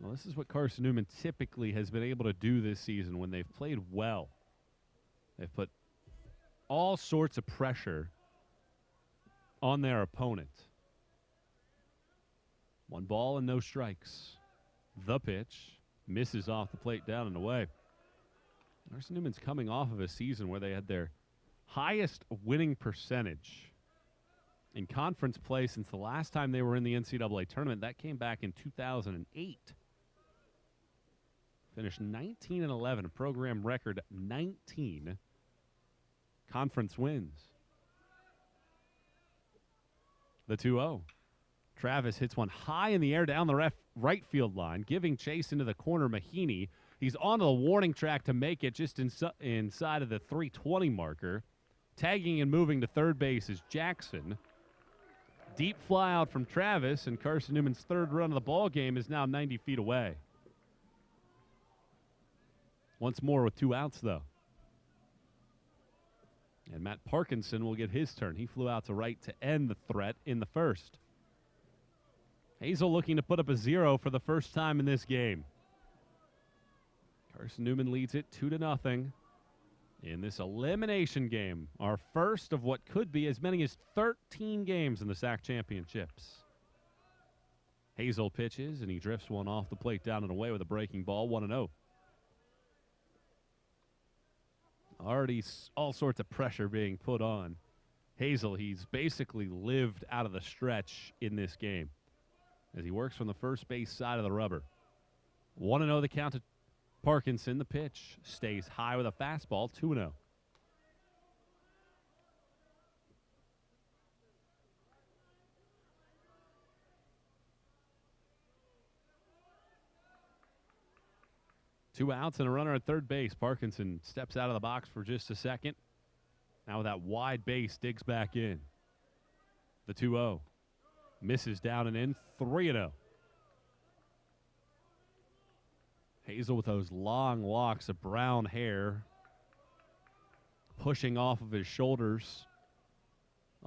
Well, this is what Carson-Newman typically has been able to do this season when they've played well. They've put all sorts of pressure on their opponent. 1 ball and no strikes. The pitch misses off the plate, down and away. Carson-Newman's coming off of a season where they had their highest winning percentage in conference play since the last time they were in the NCAA tournament. That came back in 2008. Finished 19-11, a program record 19 conference wins. The 2-0. Travis hits one high in the air down the right field line, giving chase into the corner. Mahaney, he's on the warning track to make it just inside of the 320 marker. Tagging and moving to third base is Jackson. Deep fly out from Travis, and Carson-Newman's 3rd run of the ball game is now 90 feet away. Once more with 2 outs, though. And Matt Parkinson will get his turn. He flew out to right to end the threat in the first. Hazel looking to put up a 0 for the first time in this game. Carson-Newman leads it 2-0 in this elimination game. Our first of what could be as many as 13 games in the SAC championships. Hazel pitches, and he drifts one off the plate down and away with a breaking ball, 1-0. Already all sorts of pressure being put on Hazel. He's basically lived out of the stretch in this game as he works from the first base side of the rubber. 1-0 the count to Parkinson. The pitch stays high with a fastball, 2-0. Two outs and a runner at third base. Parkinson steps out of the box for just a second. Now with that wide base, digs back in. The 2-0. Misses down and in, 3-0. Hazel with those long locks of brown hair pushing off of his shoulders.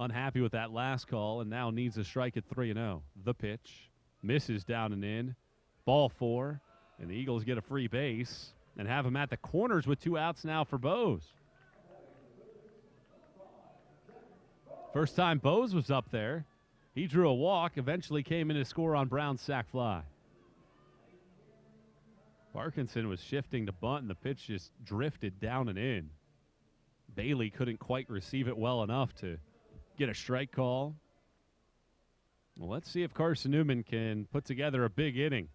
Unhappy with that last call and now needs a strike at 3-0. The pitch misses down and in. Ball 4. And the Eagles get a free base and have him at the corners with 2 outs now for Bose. First time Bose was up there, he drew a walk, eventually came in to score on Brown's sac fly. Parkinson was shifting to bunt, and the pitch just drifted down and in. Bailey couldn't quite receive it well enough to get a strike call. Well, let's see if Carson-Newman can put together a big inning.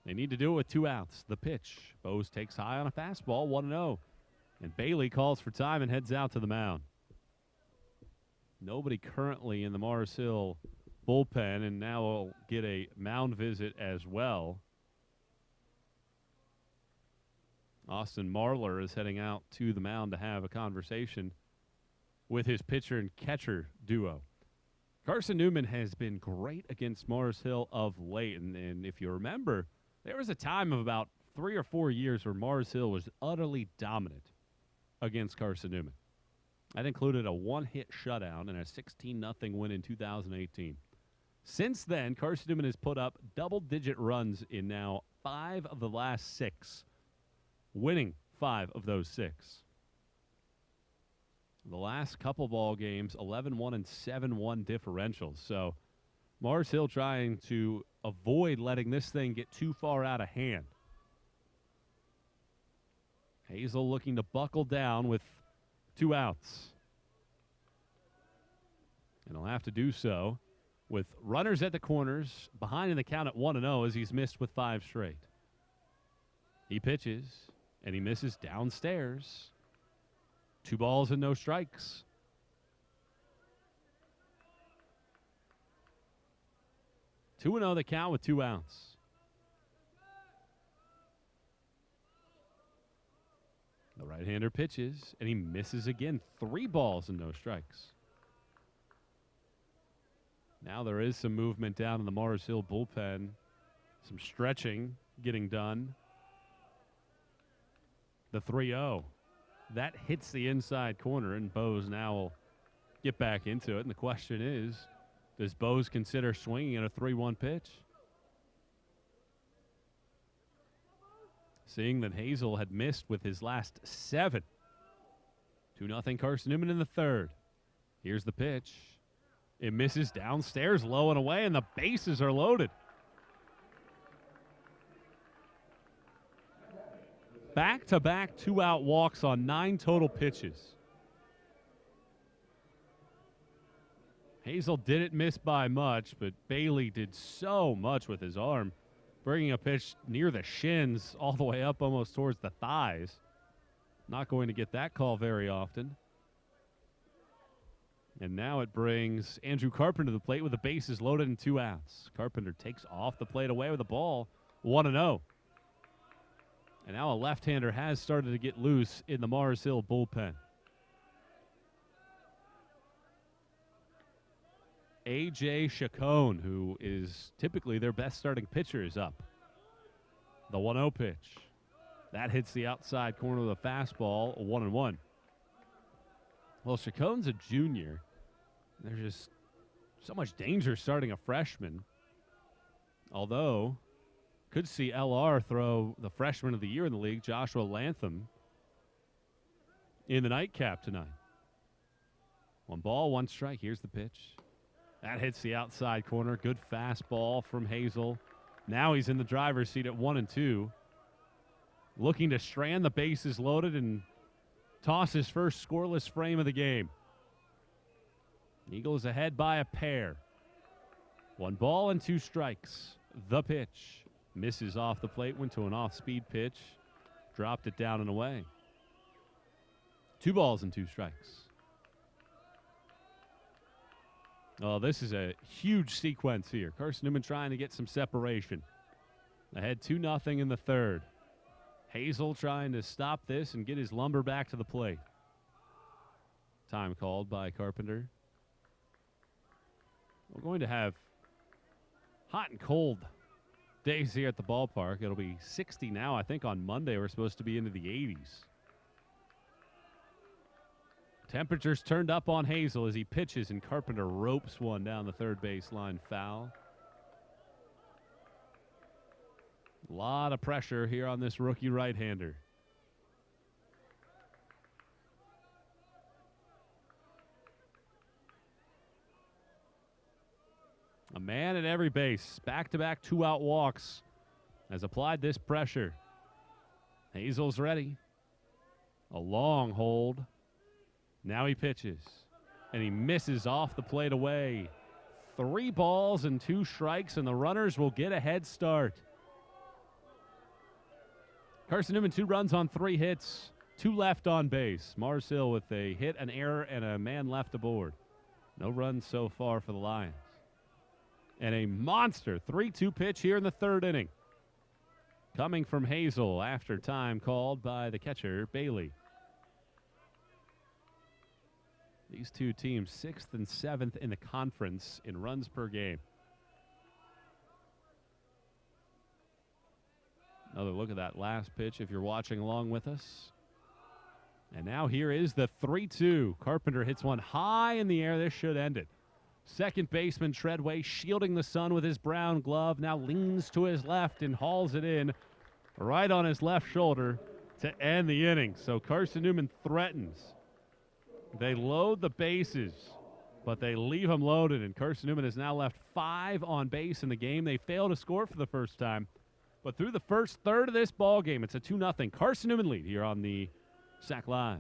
They need to do it with 2 outs. The pitch. Bose takes high on a fastball, 1-0. And Bailey calls for time and heads out to the mound. Nobody currently in the Mars Hill bullpen, and now we'll get a mound visit as well. Austin Marlar is heading out to the mound to have a conversation with his pitcher and catcher duo. Carson-Newman has been great against Mars Hill of late, and if you remember, there was a time of about 3 or 4 years where Mars Hill was utterly dominant against Carson-Newman. That included a 1-hit shutout and a 16-0 win in 2018. Since then, Carson-Newman has put up double-digit runs in now 5 of the last 6, winning 5 of those 6. The last couple ball games, 11-1 and 7-1 differentials. So Mars Hill trying to avoid letting this thing get too far out of hand. Hazel looking to buckle down with 2 outs. And he'll have to do so with runners at the corners, behind in the count at 1-0 as he's missed with 5 straight. He pitches, and he misses downstairs. 2 balls and no strikes. Two 2-0 the count with 2 outs. The right-hander pitches, and he misses again. 3 balls and no strikes. Now there is some movement down in the Mars Hill bullpen. Some stretching getting done. The 3-0. That hits the inside corner, and Bose now will get back into it. And the question is, does Bose consider swinging at a 3-1 pitch? Seeing that Hazel had missed with his last 7. 2-0 Carson-Newman in the 3rd. Here's the pitch. It misses downstairs, low and away, and the bases are loaded. Back-to-back 2-out walks on 9 total pitches. Hazel didn't miss by much, but Bailey did so much with his arm, bringing a pitch near the shins all the way up almost towards the thighs. Not going to get that call very often. And now it brings Andrew Carpenter to the plate with the bases loaded and 2 outs. Carpenter takes off the plate away with the ball, 1-0. And now a left-hander has started to get loose in the Mars Hill bullpen. A.J. Chacon, who is typically their best starting pitcher, is up. The 1-0 pitch. That hits the outside corner of the fastball, 1-1. Well, Chacon's a junior. There's just so much danger starting a freshman. Although, could see LR throw the freshman of the year in the league, Joshua Lantham, in the nightcap tonight. 1 ball, 1 strike. Here's the pitch. That hits the outside corner. Good fastball from Hazel. Now he's in the driver's seat at 1-2. Looking to strand the bases loaded and toss his first scoreless frame of the game. Eagles ahead by a pair. 1 ball and 2 strikes. The pitch. Misses off the plate, went to an off-speed pitch. Dropped it down and away. 2 balls and 2 strikes. Oh, this is a huge sequence here. Carson-Newman trying to get some separation. Ahead 2-0 in the 3rd. Hazel trying to stop this and get his lumber back to the plate. Time called by Carpenter. We're going to have hot and cold days here at the ballpark. It'll be 60 now. I think on Monday we're supposed to be into the 80s. Temperatures turned up on Hazel as he pitches, and Carpenter ropes one down the third baseline foul. A lot of pressure here on this rookie right-hander. A man at every base. Back-to-back two-out walks has applied this pressure. Hazel's ready. A long hold. Now he pitches. And he misses off the plate away. 3 balls and 2 strikes, and the runners will get a head start. Carson-Newman 2 runs on 3 hits. 2 left on base. Mars Hill with a hit, an error, and a man left aboard. No runs so far for the Lions. And a monster 3-2 pitch here in the 3rd inning. Coming from Hazel after time called by the catcher, Bailey. These two teams 6th and 7th in the conference in runs per game. Another look at that last pitch if you're watching along with us. And now here is the 3-2. Carpenter hits one high in the air. This should end it. Second baseman Treadway shielding the sun with his brown glove. Now leans to his left and hauls it in right on his left shoulder to end the inning. So Carson-Newman threatens. They load the bases, but they leave them loaded, and Carson-Newman has now left 5 on base in the game. They fail to score for the first time, but through the first third of this ball game, it's a 2-0 Carson-Newman lead here on the SAC Live.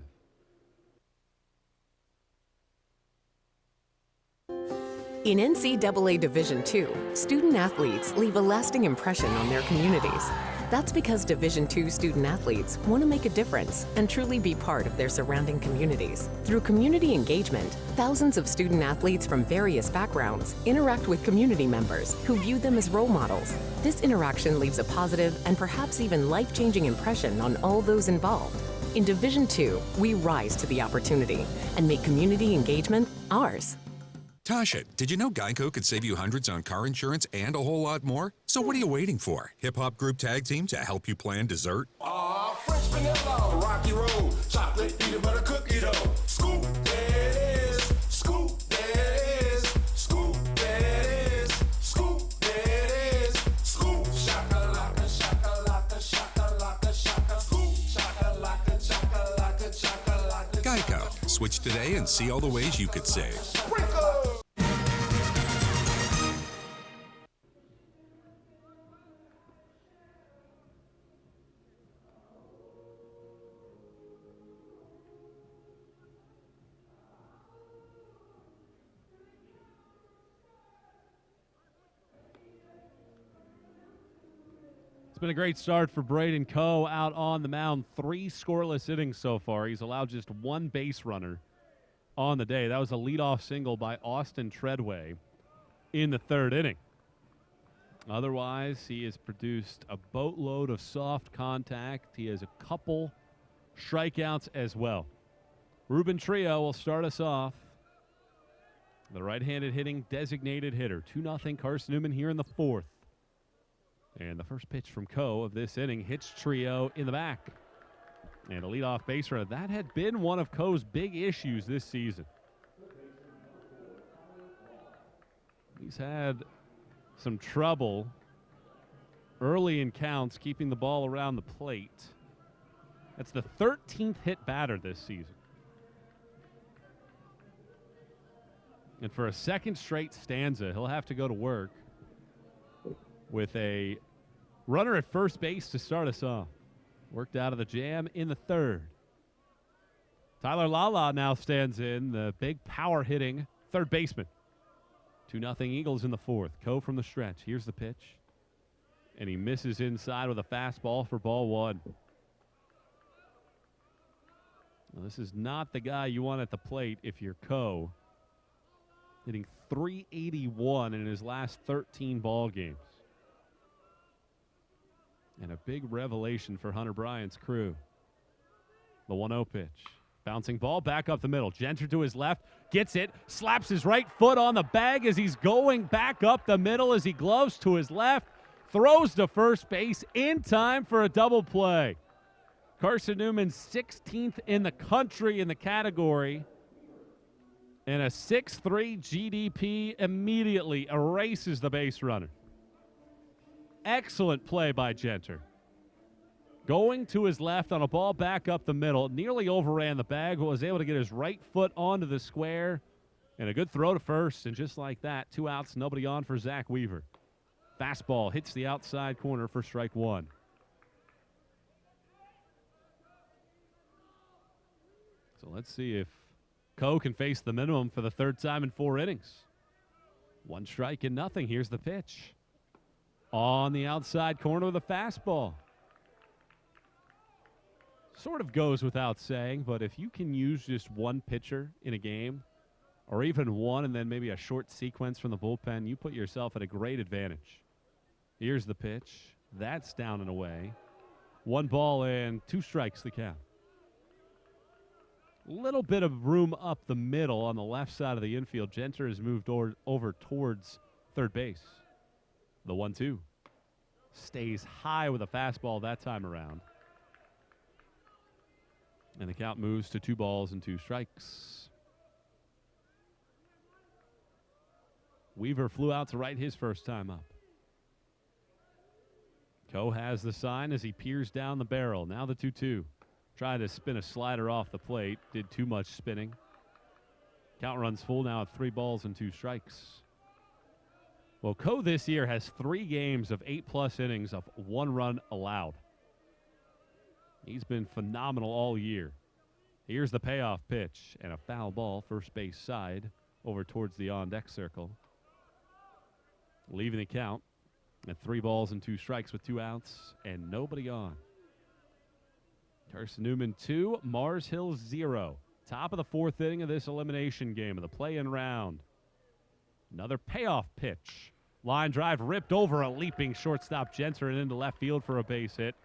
In NCAA Division II, student athletes leave a lasting impression on their communities. That's because Division II student athletes want to make a difference and truly be part of their surrounding communities. Through community engagement, thousands of student athletes from various backgrounds interact with community members who view them as role models. This interaction leaves a positive and perhaps even life-changing impression on all those involved. In Division II, we rise to the opportunity and make community engagement ours. Tasha, did you know Geico could save you hundreds on car insurance and a whole lot more? So what are you waiting for? Hip-hop group tag team to help you plan dessert? Fresh vanilla, rocky road, chocolate peanut butter cookie dough. Scoop, that is, scoop, that is, scoop, that is, scoop, that is, scoop, shakalaka, shakalaka, shakalaka, shaka, scoop, shakalaka, shakalaka, shakalaka. Geico. Switch today and see all the ways you could save. Been a great start for Brayden Coe out on the mound. 3 scoreless innings so far. He's allowed just 1 base runner on the day. That was a leadoff single by Austin Treadway in the 3rd inning. Otherwise, he has produced a boatload of soft contact. He has a couple strikeouts as well. Ruben Trio will start us off. The right-handed hitting designated hitter. 2-0 Carson-Newman here in the 4th. And the first pitch from Coe of this inning hits Trio in the back. And a leadoff base runner. That had been one of Coe's big issues this season. He's had some trouble early in counts keeping the ball around the plate. That's the 13th hit batter this season. And for a second straight stanza, he'll have to go to work with a runner at first base to start us off. Worked out of the jam in the 3rd. Tyler Lala now stands in, the big power hitting 3rd baseman. 2-0 Eagles in the 4th. Coe from the stretch. Here's the pitch. And he misses inside with a fastball for ball 1. Now, this is not the guy you want at the plate if you're Coe. Hitting .381 in his last 13 ball games. And a big revelation for Hunter Bryant's crew. The 1-0 pitch. Bouncing ball back up the middle. Genter to his left. Gets it. Slaps his right foot on the bag as he's going back up the middle as he gloves to his left. Throws to first base in time for a double play. Carson-Newman 16th in the country in the category. And a 6.3 GDP immediately erases the base runner. Excellent play by Genter. Going to his left on a ball back up the middle. Nearly overran the bag, but was able to get his right foot onto the square. And a good throw to first. And just like that, 2 outs, nobody on for Zach Weaver. Fastball hits the outside corner for strike 1. So let's see if Coe can face the minimum for the 3rd time in 4 innings. 1 strike and nothing. Here's the pitch. On the outside corner with a fastball. Sort of goes without saying, but if you can use just 1 pitcher in a game, or even 1 and then maybe a short sequence from the bullpen, you put yourself at a great advantage. Here's the pitch. That's down and away. 1 ball and 2 strikes the count. Little bit of room up the middle on the left side of the infield. Genter has moved over towards third base. The 1-2. Stays high with a fastball that time around. And the count moves to 2 balls and 2 strikes. Weaver flew out to right his first time up. Coe has the sign as he peers down the barrel. Now the 2-2. Tried to spin a slider off the plate. Did too much spinning. Count runs full now at 3 balls and 2 strikes. Well, Coe this year has 3 games of 8+ innings of 1 run allowed. He's been phenomenal all year. Here's the payoff pitch and a foul ball first base side over towards the on-deck circle. Leaving the count at 3 balls and 2 strikes with 2 outs and nobody on. Carson-Newman 2, Mars Hill 0. Top of the 4th inning of this elimination game of the play-in round. Another payoff pitch. Line drive ripped over a leaping shortstop Genter and into left field for a base hit.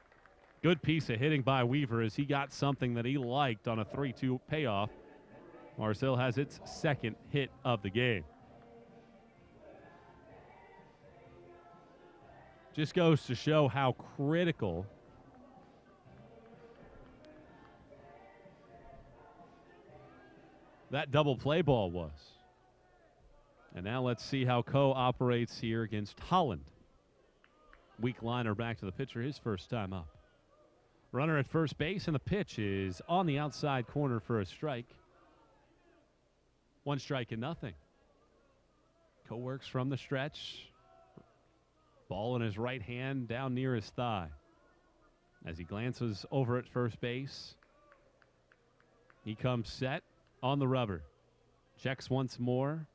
Good piece of hitting by Weaver as he got something that he liked on a 3-2 payoff. Mars Hill has its 2nd hit of the game. Just goes to show how critical that double play ball was. And now let's see how Coe operates here against Holland. Weak liner back to the pitcher, his first time up. Runner at first base, and the pitch is on the outside corner for a strike. 1 strike and nothing. Coe works from the stretch. Ball in his right hand down near his thigh. As he glances over at first base, he comes set on the rubber. Checks once more.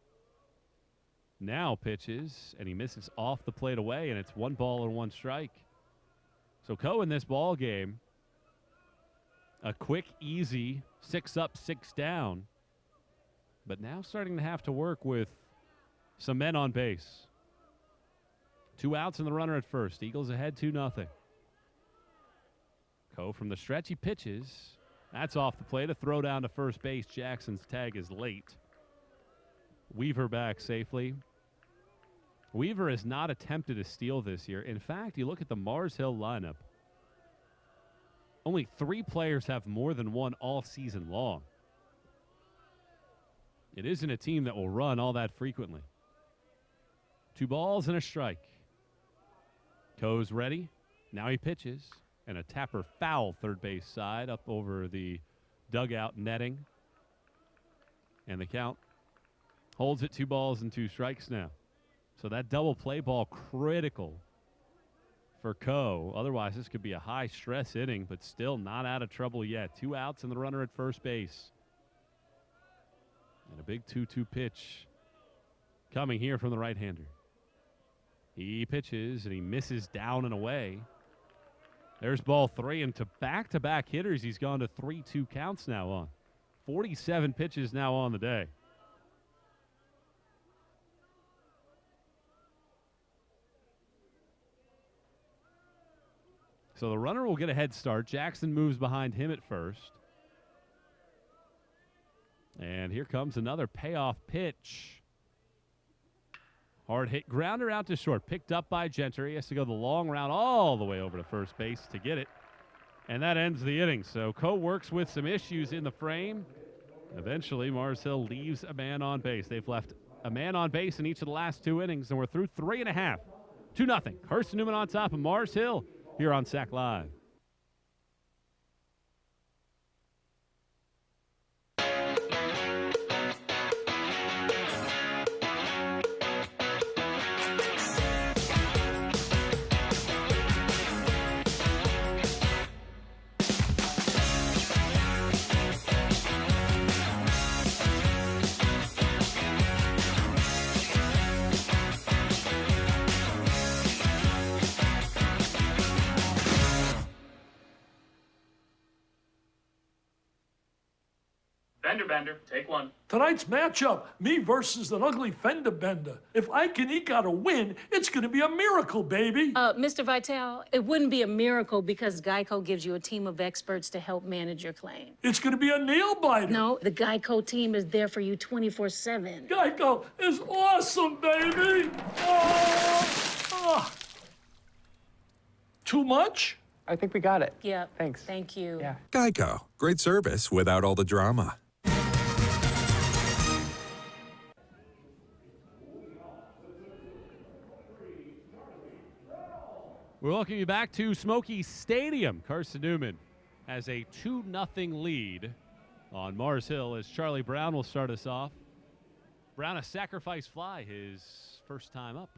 Now pitches, and he misses off the plate away, and it's 1 ball and 1 strike. So Coe in this ball game, a quick, easy 6 up, 6 down, but now starting to have to work with some men on base. 2 outs and the runner at first. Eagles ahead 2-0. Coe from the stretch, he pitches. That's off the plate. A throw down to first base. Jackson's tag is late. Weaver back safely. Weaver has not attempted a steal this year. In fact, you look at the Mars Hill lineup. Only 3 players have more than 1 all season long. It isn't a team that will run all that frequently. 2 balls and a strike. Coe's ready. Now he pitches. And a tapper foul third base side up over the dugout netting. And the count holds it 2 balls and 2 strikes now. So that double play ball critical for Coe. Otherwise, this could be a high-stress inning, but still not out of trouble yet. 2 outs and the runner at first base. And a big 2-2 pitch coming here from the right-hander. He pitches, and he misses down and away. There's ball 3, and to back-to-back hitters, he's gone to 3-2 counts now on. 47 pitches now on the day. So the runner will get a head start. Jackson moves behind him at first. And here comes another payoff pitch. Hard hit grounder out to short. Picked up by Genter. He has to go the long route all the way over to first base to get it. And that ends the inning. So Coe works with some issues in the frame. Eventually, Mars Hill leaves a man on base. They've left a man on base in each of the last 2 innings, and we're through 3 1/2 2-0. Carson-Newman on top of Mars Hill here on SAC Live. Fender bender, take one. Tonight's matchup, me versus an ugly fender bender. If I can eke out a win, it's going to be a miracle, baby. Mr. Vitale, it wouldn't be a miracle because Geico gives you a team of experts to help manage your claim. It's going to be a nail-biter. No, the Geico team is there for you 24/7. Geico is awesome, baby. Too much? I think we got it. Yep. Thanks. Thank you. Yeah. Geico. Great service without all the drama. We're welcoming you back to Smoky Stadium. Carson-Newman has a 2-0 lead on Mars Hill as Charlie Brown will start us off. Brown, a sacrifice fly, his first time up.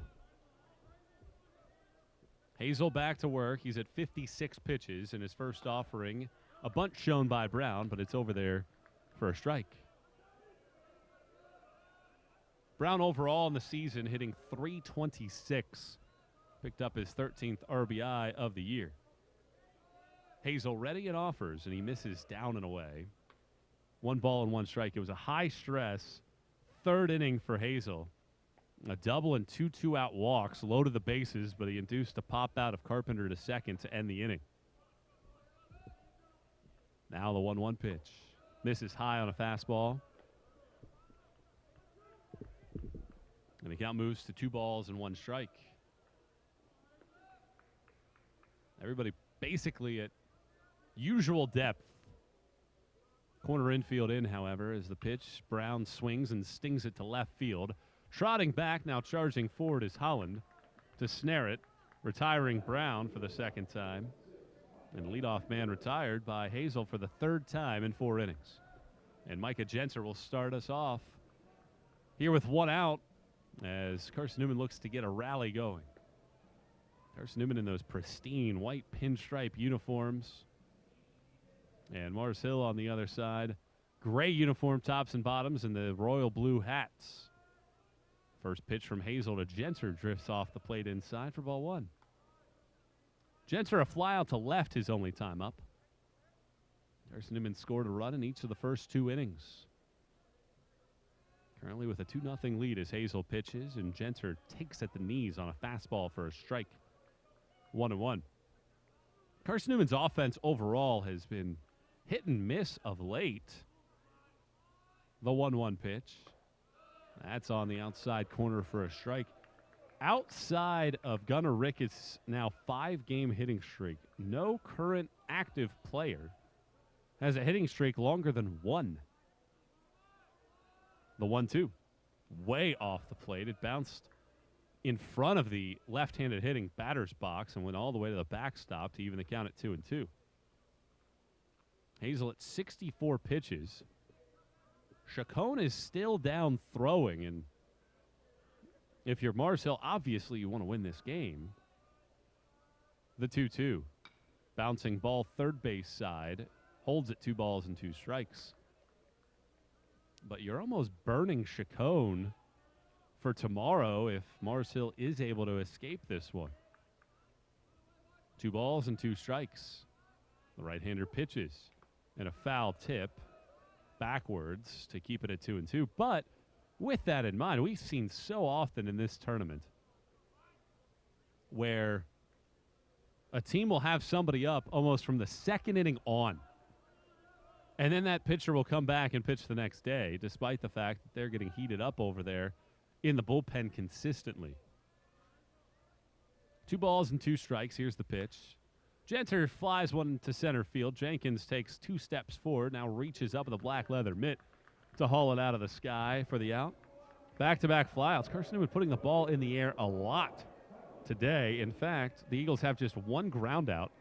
Hazel back to work. He's at 56 pitches in his first offering. A bunt shown by Brown, but it's over there for a strike. Brown overall in the season hitting .326. Picked up his 13th RBI of the year. Hazel ready and offers, and he misses down and away. 1 ball and 1 strike. It was a high-stress third inning for Hazel. A double and 2 2-out walks, loaded the bases, but he induced a pop out of Carpenter to second to end the inning. Now the 1-1 pitch. Misses high on a fastball. And the count moves to 2 balls and 1 strike. Everybody basically at usual depth. Corner infield in, however, as the pitch. Brown swings and stings it to left field. Trotting back, now charging forward is Holland to snare it, retiring Brown for the second time. And leadoff man retired by Hazel for the 3rd time in 4 innings. And Micah Genter will start us off here with 1 out as Carson-Newman looks to get a rally going. Carson-Newman in those pristine white pinstripe uniforms. And Mars Hill on the other side. Gray uniform tops and bottoms and the royal blue hats. First pitch from Hazel to Genter drifts off the plate inside for ball 1. Genter a fly out to left his only time up. Carson-Newman scored a run in each of the first 2 innings. Currently with a 2-0 lead as Hazel pitches, and Genter takes at the knees on a fastball for a strike. 1-1. Carson-Newman's offense overall has been hit and miss of late. The 1-1 pitch. That's on the outside corner for a strike. Outside of Gunnar Ricketts' now 5-game hitting streak, no current active player has a hitting streak longer than 1. The 1-2. Way off the plate. It bounced in front of the left-handed hitting batter's box and went all the way to the backstop to even the count at 2-2. Hazel at 64 pitches. Chacon is still down throwing, and if you're Mars Hill, obviously you want to win this game. The 2-2. Bouncing ball third base side. Holds it 2 balls and 2 strikes. But you're almost burning Chacon for tomorrow if Mars Hill is able to escape this one. 2 balls and 2 strikes. The right-hander pitches and a foul tip backwards to keep it at 2-2. But with that in mind, we've seen so often in this tournament where a team will have somebody up almost from the 2nd inning on. And then that pitcher will come back and pitch the next day, despite the fact that they're getting heated up over there in the bullpen consistently. 2 balls and 2 strikes. Here's the pitch. Genter flies one to center field. Jenkins takes 2 steps forward, now reaches up with a black leather mitt to haul it out of the sky for the out. Back-to-back flyouts. Carson-Newman putting the ball in the air a lot today. In fact, the Eagles have just one ground out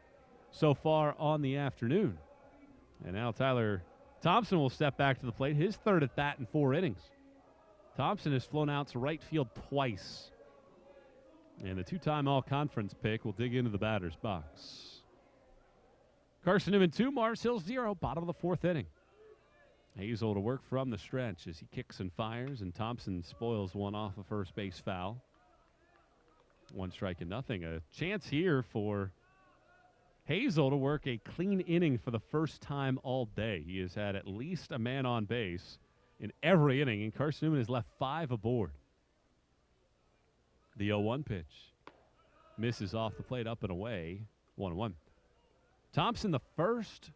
so far on the afternoon. And now Tyler Thompson will step back to the plate, his third at bat in 4 innings. Thompson has flown out to right field twice. And the 2-time all-conference pick will dig into the batter's box. Carson-Newman 2, Mars Hill 0, bottom of the 4th inning. Hazel to work from the stretch as he kicks and fires, and Thompson spoils one off a first base foul. 1 strike and nothing. A chance here for Hazel to work a clean inning for the first time all day. He has had at least a man on base in every inning, and Carson-Newman has left 5 aboard. The 0-1 pitch misses off the plate, up and away. 1-1. Thompson, the first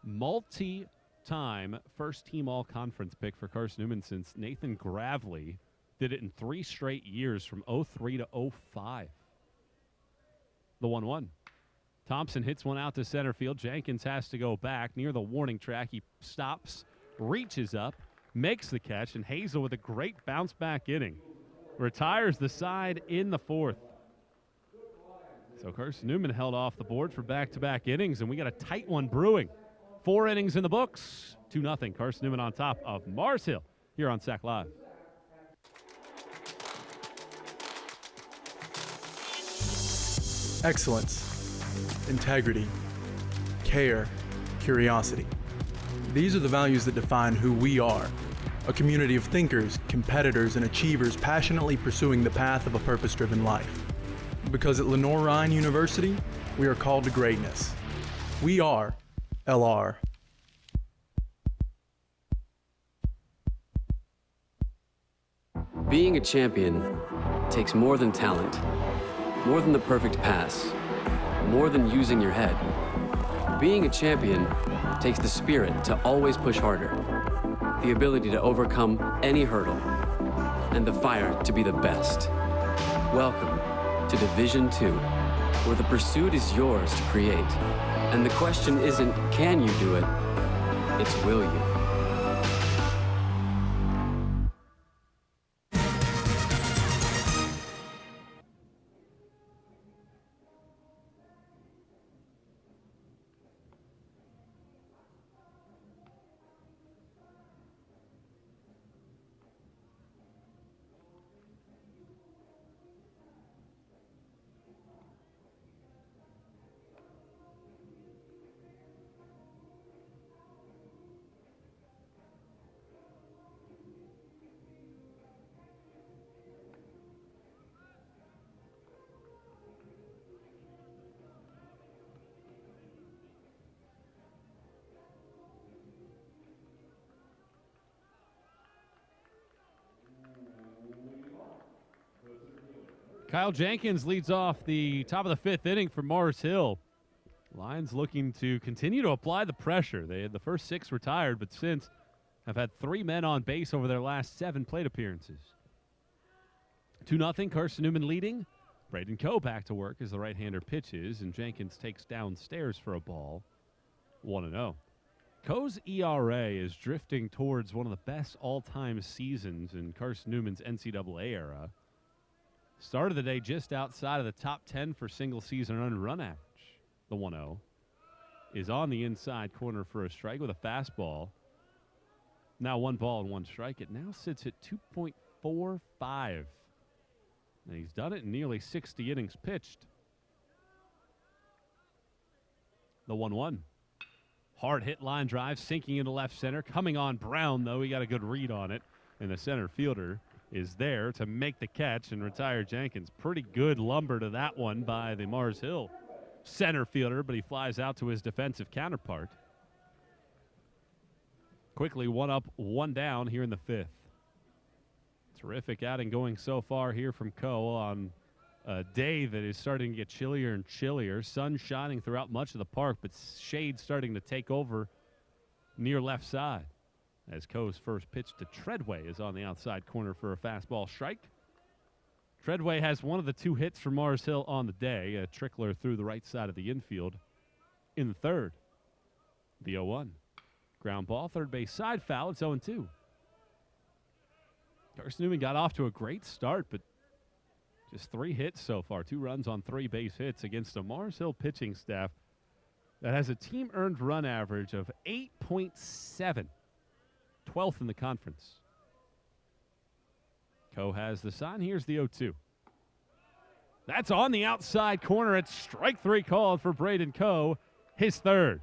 multi-time first-team all-conference pick for Carson-Newman since Nathan Gravely did it in 3 straight years from 03 to 05. The 1-1. Thompson hits one out to center field. Jenkins has to go back near the warning track. He stops, reaches up, makes the catch, and Hazel with a great bounce-back inning retires the side in the 4th. So Carson-Newman held off the board for back-to-back innings, and we got a tight one brewing. 4 innings in the books, 2-0. Carson-Newman on top of Mars Hill here on SAC Live. Excellence, integrity, care, curiosity. These are the values that define who we are. A community of thinkers, competitors, and achievers passionately pursuing the path of a purpose-driven life. Because at Lenore-Ryan University, we are called to greatness. We are LR. Being a champion takes more than talent, more than the perfect pass, more than using your head. Being a champion takes the spirit to always push harder, the ability to overcome any hurdle, and the fire to be the best. Welcome to Division II, where the pursuit is yours to create. And the question isn't, can you do it? It's, will you? Kyle Jenkins leads off the top of the 5th inning for Mars Hill. Lions looking to continue to apply the pressure. They had the first 6 retired, but since have had 3 men on base over their last 7 plate appearances. 2-0, Carson-Newman leading. Brayden Coe back to work as the right-hander pitches, and Jenkins takes downstairs for a ball. 1-0. Coe's ERA is drifting towards one of the best all-time seasons in Carson-Newman's NCAA era. Started the day just outside of the top 10 for single-season earned run average. The 1-0 is on the inside corner for a strike with a fastball. Now 1 ball and 1 strike. It now sits at 2.45. And he's done it in nearly 60 innings pitched. The 1-1. Hard hit line drive, sinking into left center. Coming on Brown, though. He got a good read on it. And the center fielder is there to make the catch and retire Jenkins. Pretty good lumber to that one by the Mars Hill center fielder, but he flies out to his defensive counterpart. Quickly 1 up, 1 down here in the 5th. Terrific outing going so far here from Coe on a day that is starting to get chillier and chillier. Sun shining throughout much of the park, but shade starting to take over near left side. As Coe's first pitch to Treadway is on the outside corner for a fastball strike. Treadway has one of the 2 hits for Mars Hill on the day, a trickler through the right side of the infield in the 3rd. The 0-1. Ground ball, third base side foul. It's 0-2. Carson-Newman got off to a great start, but Just 3 hits so far, 2 runs on 3 base hits against a Mars Hill pitching staff that has a team earned run average of 8.7, 12th in the conference. Coe has the sign. Here's the 0-2. That's on the outside corner. It's strike 3 called for Brayden Coe, his 3rd.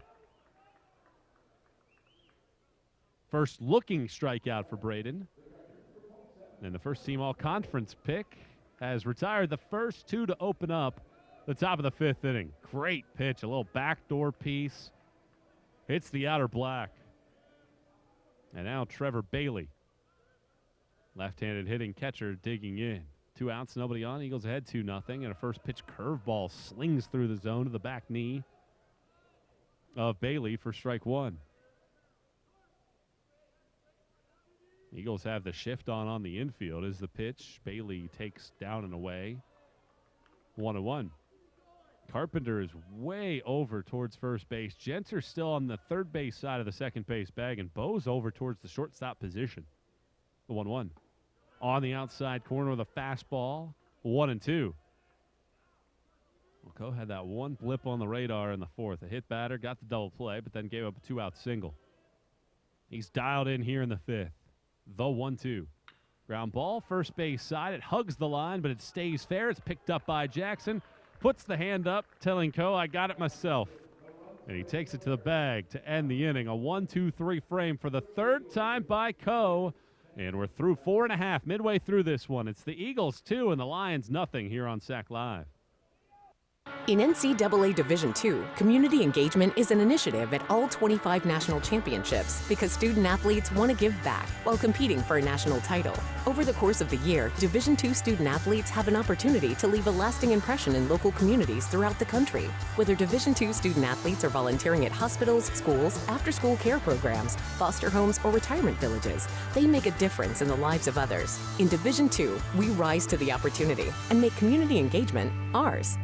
First looking strikeout for Brayden. And the first team all-conference pick has retired the first 2 to open up the top of the 5th inning. Great pitch, a little backdoor piece. Hits the outer black. And now Trevor Bailey, left-handed hitting catcher, digging in. 2 outs, nobody on. Eagles ahead 2-0. And a first pitch curveball slings through the zone to the back knee of Bailey for strike 1. Eagles have the shift on the infield as the pitch. Bailey takes down and away. 1-1. Carpenter is way over towards first base. Jenter's still on the third base side of the second base bag, and Bo's over towards the shortstop position. The 1-1. On the outside corner with a fastball. 1-2. Well, Coe had that one blip on the radar in the 4th. A hit batter, got the double play, but then gave up a 2-out single. He's dialed in here in the 5th. The 1-2. Ground ball, first base side. It hugs the line, but it stays fair. It's picked up by Jackson. Puts the hand up, telling Coe, I got it myself. And he takes it to the bag to end the inning. A 1-2-3 frame for the 3rd time by Coe. And we're through 4.5, midway through this one. It's the Eagles 2 and the Lions nothing here on SAC Live. In NCAA Division II, community engagement is an initiative at all 25 national championships because student athletes want to give back while competing for a national title. Over the course of the year, Division II student athletes have an opportunity to leave a lasting impression in local communities throughout the country. Whether Division II student athletes are volunteering at hospitals, schools, after-school care programs, foster homes, or retirement villages, they make a difference in the lives of others. In Division II, we rise to the opportunity and make community engagement ours.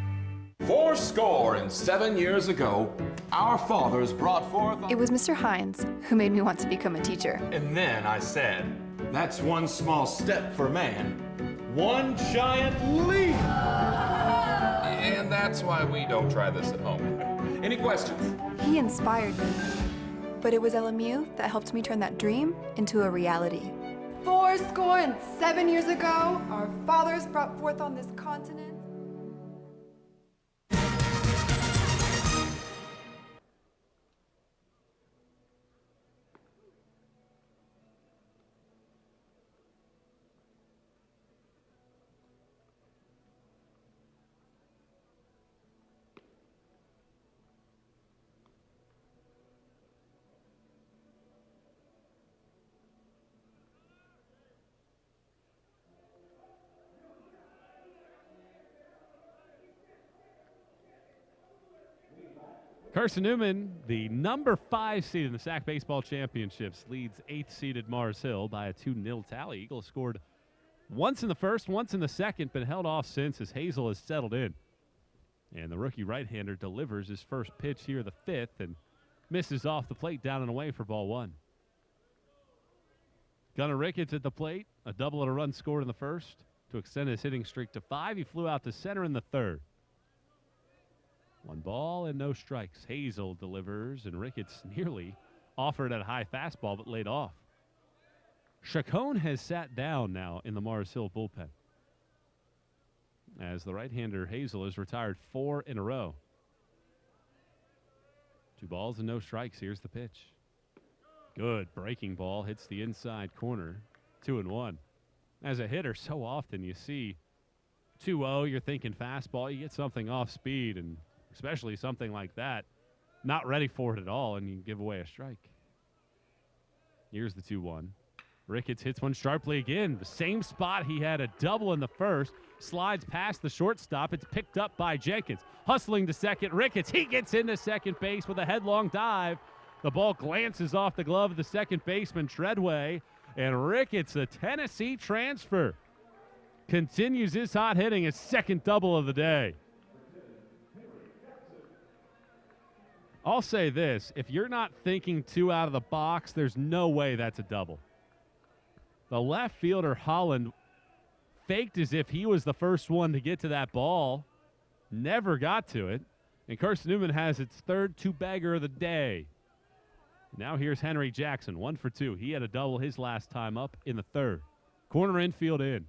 7 years ago, our fathers brought forth... It was Mr. Hines who made me want to become a teacher. And then I said, that's one small step for man, one giant leap! And that's why we don't try this at home. Any questions? He inspired me. But it was LMU that helped me turn that dream into a reality. 7 years ago, our fathers brought forth on this continent. Carson-Newman, the number 5 seed in the SAC Baseball Championships, leads 8th-seeded Mars Hill by a 2-0 tally. Eagles scored once in the first, once in the second, but held off since as Hazel has settled in. And the rookie right-hander delivers his first pitch here, the 5th, and misses off the plate down and away for ball 1. Gunnar Ricketts at the plate, a double and a run scored in the first to extend his hitting streak to 5. He flew out to center in the 3rd. 1 ball and no strikes. Hazel delivers, and Ricketts nearly offered at a high fastball but laid off. Chacon has sat down now in the Mars Hill bullpen, as the right-hander Hazel has retired 4 in a row. 2 balls and no strikes. Here's the pitch. Good breaking ball, hits the inside corner. 2-1. As a hitter, so often you see 2-0, you're thinking fastball, you get something off speed, and especially something like that, not ready for it at all, and you give away a strike. Here's the 2-1. Ricketts hits one sharply again. The same spot he had a double in the first. Slides past the shortstop. It's picked up by Jenkins. Hustling to second. Ricketts, he gets into second base with a headlong dive. The ball glances off the glove of the second baseman, Treadway. And Ricketts, a Tennessee transfer, continues his hot hitting, his second double of the day. I'll say this, if you're not thinking 2 out of the box, there's no way that's a double. The left fielder, Holland, faked as if he was the first one to get to that ball. Never got to it. And Carson-Newman has its third two-bagger of the day. Now here's Henry Jackson, 1 for 2. He had a double his last time up in the third. Corner infield in.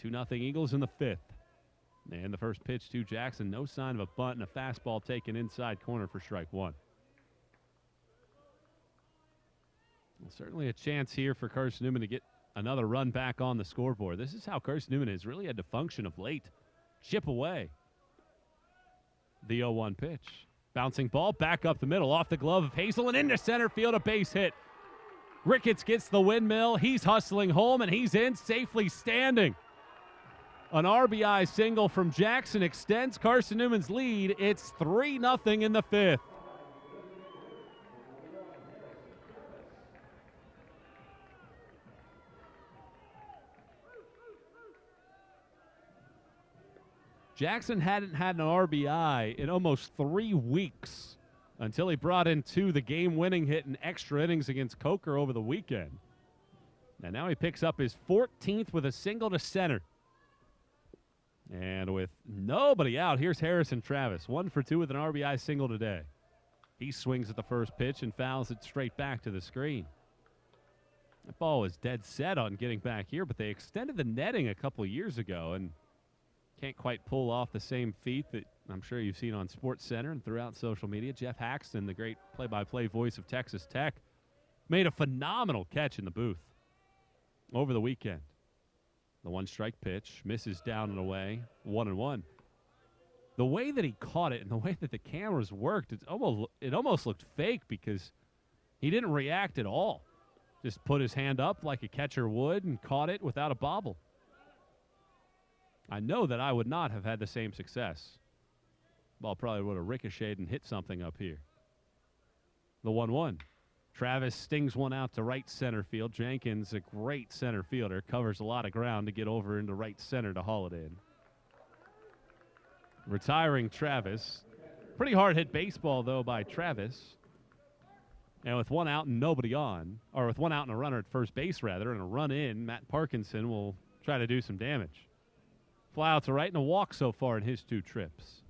2-0 Eagles in the fifth. And the first pitch to Jackson, no sign of a bunt, and a fastball taken inside corner for strike one. Well, certainly a chance here for Carson-Newman to get another run back on the scoreboard. This is how Carson-Newman has really had to function of late. Chip away. The 0-1 pitch. Bouncing ball back up the middle, off the glove of Hazel and into center field, a base hit. Ricketts gets the windmill. He's hustling home, and he's in, safely standing. An RBI single from Jackson extends Carson-Newman's lead. It's 3-0 in the fifth. Jackson hadn't had an RBI in almost 3 weeks until he brought in 2, the game-winning hit in extra innings against Coker over the weekend. And now he picks up his 14th with a single to center. And with nobody out, here's Harrison Travis, 1 for 2 with an RBI single today. He swings at the first pitch and fouls it straight back to the screen. That ball was dead set on getting back here, but they extended the netting a couple years ago and can't quite pull off the same feat that I'm sure you've seen on SportsCenter and throughout social media. Jeff Haxton, the great play-by-play voice of Texas Tech, made a phenomenal catch in the booth over the weekend. The 1-strike pitch misses down and away, 1-1. The way that he caught it and the way that the cameras worked, it almost looked fake because he didn't react at all. Just put his hand up like a catcher would and caught it without a bobble. I know that I would not have had the same success. Ball probably would have ricocheted and hit something up here. The 1-1. Travis stings one out to right center field. Jenkins, a great center fielder, covers a lot of ground to get over into right center to haul it in. Retiring Travis. Pretty hard hit baseball, though, by Travis. And with 1 out and nobody on, or with 1 out and a runner at first base, rather, and a run in, Matt Parkinson will try to do some damage. Fly out to right and a walk so far in his 2 trips.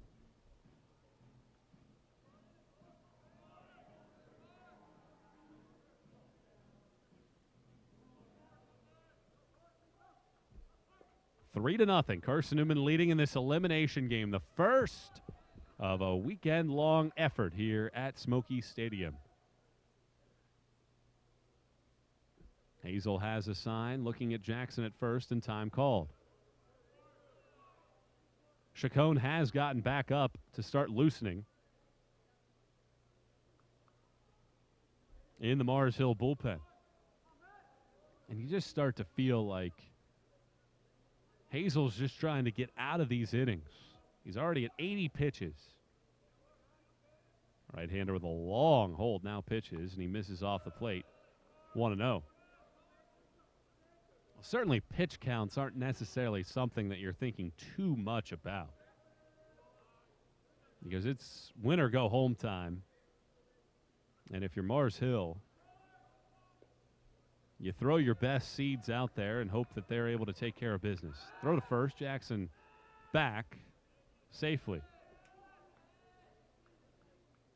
Three to nothing. Carson-Newman leading in this elimination game, the first of a weekend-long effort here at Smoky Stadium. Hazel has a sign, looking at Jackson at first, and time called. Chacon has gotten back up to start loosening in the Mars Hill bullpen. And you just start to feel like Hazel's just trying to get out of these innings. He's already at 80 pitches. Right-hander with a long hold now pitches, and he misses off the plate. 1-0. Certainly pitch counts aren't necessarily something that you're thinking too much about, because it's win or go home time. And if you're Mars Hill, you throw your best seeds out there and hope that they're able to take care of business. Throw to first, Jackson back safely.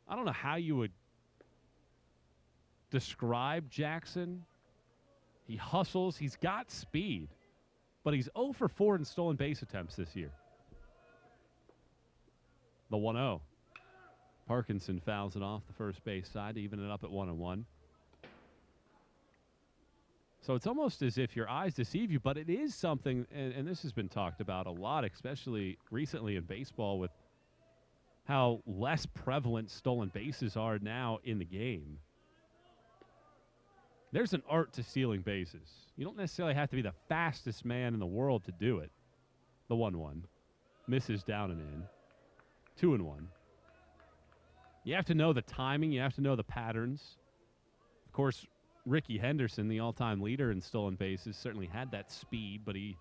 I don't know how you would describe Jackson. He hustles. He's got speed. But he's 0 for 4 in stolen base attempts this year. The 1-0. Parkinson fouls it off the first base side to even it up at 1-1. So it's almost as if your eyes deceive you, but it is something, and this has been talked about a lot, especially recently in baseball, with how less prevalent stolen bases are now in the game. There's an art to stealing bases. You don't necessarily have to be the fastest man in the world to do it. The 1-1. Misses down and in. 2-1. You have to know the timing. You have to know the patterns. Of course, Ricky Henderson, the all-time leader in stolen bases, certainly had that speed, but he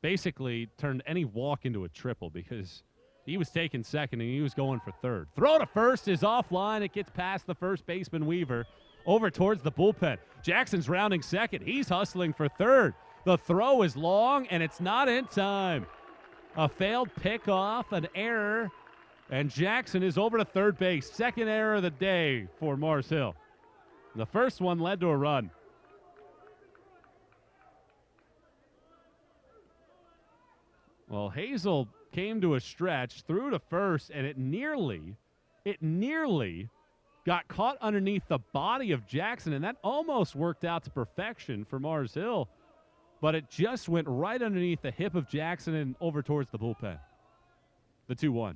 basically turned any walk into a triple because he was taking second and he was going for third. Throw to first is offline. It gets past the first baseman Weaver over towards the bullpen. Jackson's rounding second. He's hustling for third. The throw is long, and it's not in time. A failed pickoff, an error, and Jackson is over to third base. Second error of the day for Mars Hill. The first one led to a run. Well, Hazel came to a stretch, threw to first, and it nearly got caught underneath the body of Jackson, and that almost worked out to perfection for Mars Hill, but it just went right underneath the hip of Jackson and over towards the bullpen. The 2-1.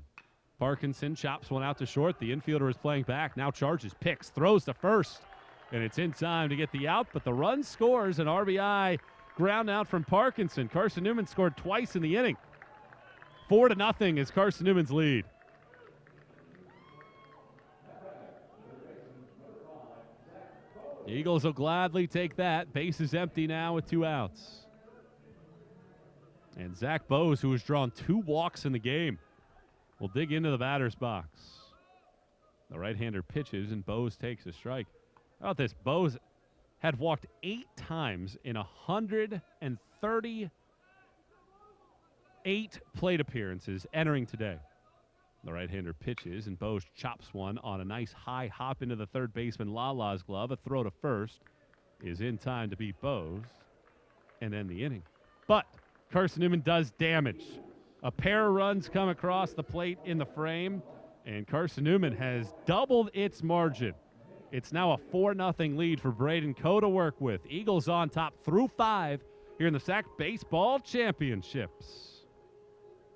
Parkinson chops one out to short. The infielder is playing back, now charges, picks, throws to first, and it's in time to get the out, but the run scores an RBI ground out from Parkinson. Carson-Newman scored twice in the inning. 4-0 is Carson-Newman's lead. The Eagles will gladly take that. Base is empty now with 2 outs. And Zach Bose, who has drawn 2 walks in the game, will dig into the batter's box. The right-hander pitches, and Bose takes a strike. How about this? Bose had walked 8 times in 138 plate appearances entering today. The right-hander pitches, and Bose chops one on a nice high hop into the third baseman Lala's glove. A throw to first is in time to beat Bose and end the inning. But Carson-Newman does damage. A pair of runs come across the plate in the frame, and Carson-Newman has doubled its margin. It's now a 4-0 lead for Brayden Coe to work with. Eagles on top through 5 here in the SAC Baseball Championships.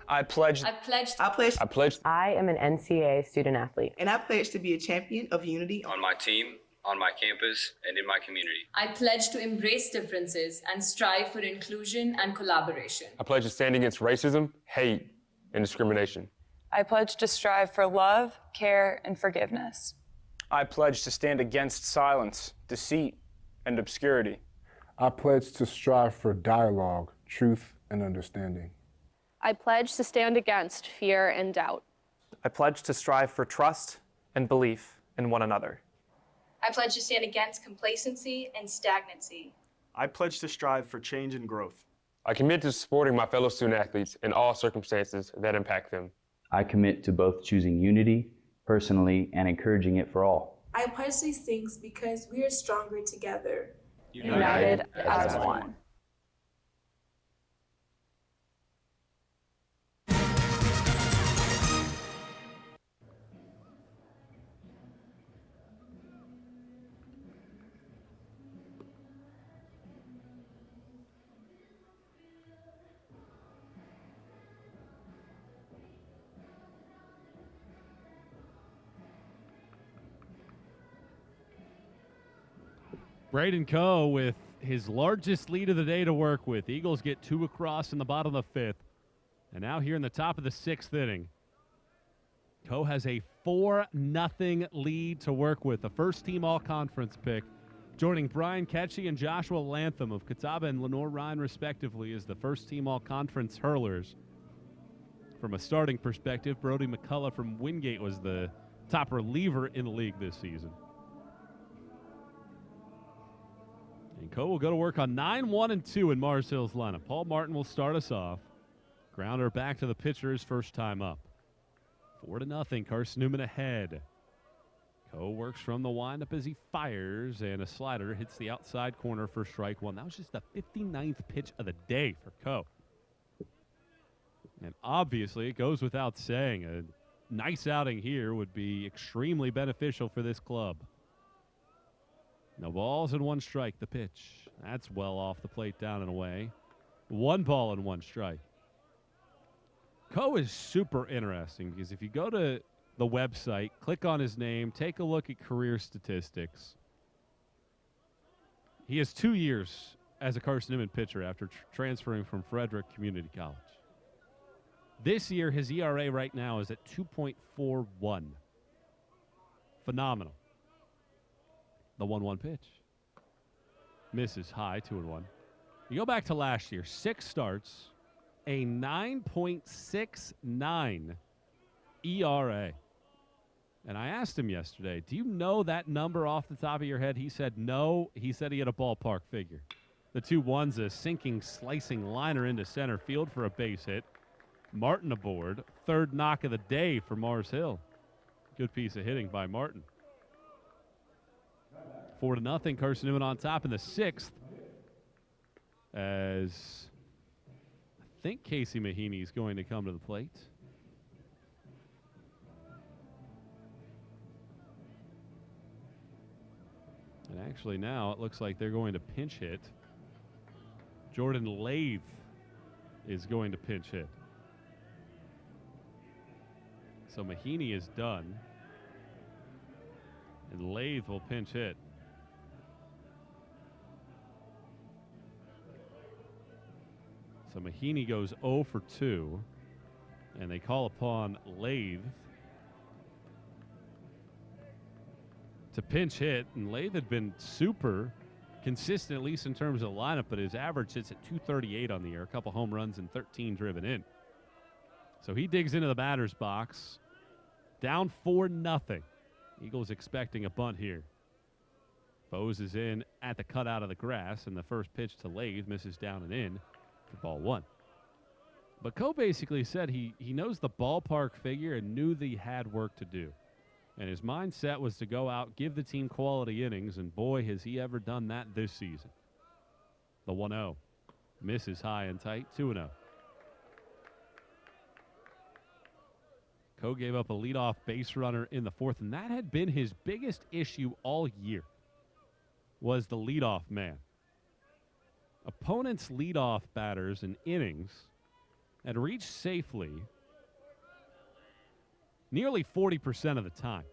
I pledge. I pledged. I pledge. I pledge. I am an NCAA student athlete. And I pledge to be a champion of unity on my team, on my campus, and in my community. I pledge to embrace differences and strive for inclusion and collaboration. I pledge to stand against racism, hate, and discrimination. I pledge to strive for love, care, and forgiveness. I pledge to stand against silence, deceit, and obscurity. I pledge to strive for dialogue, truth, and understanding. I pledge to stand against fear and doubt. I pledge to strive for trust and belief in one another. I pledge to stand against complacency and stagnancy. I pledge to strive for change and growth. I commit to supporting my fellow student athletes in all circumstances that impact them. I commit to both choosing unity personally and encouraging it for all. I pledge these things because we are stronger together. United as one. Brayden Coe with his largest lead of the day to work with. Eagles get 2 across in the bottom of the 5th. And now here in the top of the 6th inning, Coe has a 4-0 lead to work with. The first-team all-conference pick, joining Brian Ketchie and Joshua Lantham of Catawba and Lenore Ryan, respectively, as the first-team all-conference hurlers. From a starting perspective, Brody McCullough from Wingate was the top reliever in the league this season. And Coe will go to work on 9-1-2 in Mars Hill's lineup. Paul Martin will start us off. Grounder back to the pitcher his first time up. 4-0, Carson-Newman ahead. Coe works from the windup as he fires, and a slider hits the outside corner for strike one. That was just the 59th pitch of the day for Coe. And obviously, it goes without saying, a nice outing here would be extremely beneficial for this club. No balls and 1 strike, the pitch. That's well off the plate, down and away. 1 ball and 1 strike. Coe is super interesting because if you go to the website, click on his name, take a look at career statistics. He has 2 years as a Carson-Newman pitcher after transferring from Frederick Community College. This year, his ERA right now is at 2.41. Phenomenal. The 1-1 pitch. Misses high, 2-1. You go back to last year, 6 starts, a 9.69 ERA. And I asked him yesterday, do you know that number off the top of your head? He said no. He said he had a ballpark figure. The 2-1's a sinking, slicing liner into center field for a base hit. Martin aboard. Third knock of the day for Mars Hill. Good piece of hitting by Martin. 4-0, Carson-Newman on top in the 6th. As I think Casey Mahaney is going to come to the plate. And actually now it looks like they're going to pinch hit. Jordan Lathe is going to pinch hit. So Mahaney is done. And Lathe will pinch hit. So Mahaney goes 0 for 2. And they call upon Lathe to pinch hit. And Lathe had been super consistent, at least in terms of the lineup, but his average sits at 238 on the year, a couple home runs and 13 driven in. So he digs into the batter's box. Down 4-0. Eagles expecting a bunt here. Bose is in at the cutout of the grass, and the first pitch to Lathe misses down and in for ball 1. But Coe basically said he knows the ballpark figure and knew that he had work to do. And his mindset was to go out, give the team quality innings, and boy, has he ever done that this season. The 1-0. Misses high and tight, 2-0. Coe gave up a leadoff base runner in the 4th, and that had been his biggest issue all year, was the leadoff man. Opponents' leadoff batters in innings had reached safely nearly 40% of the time.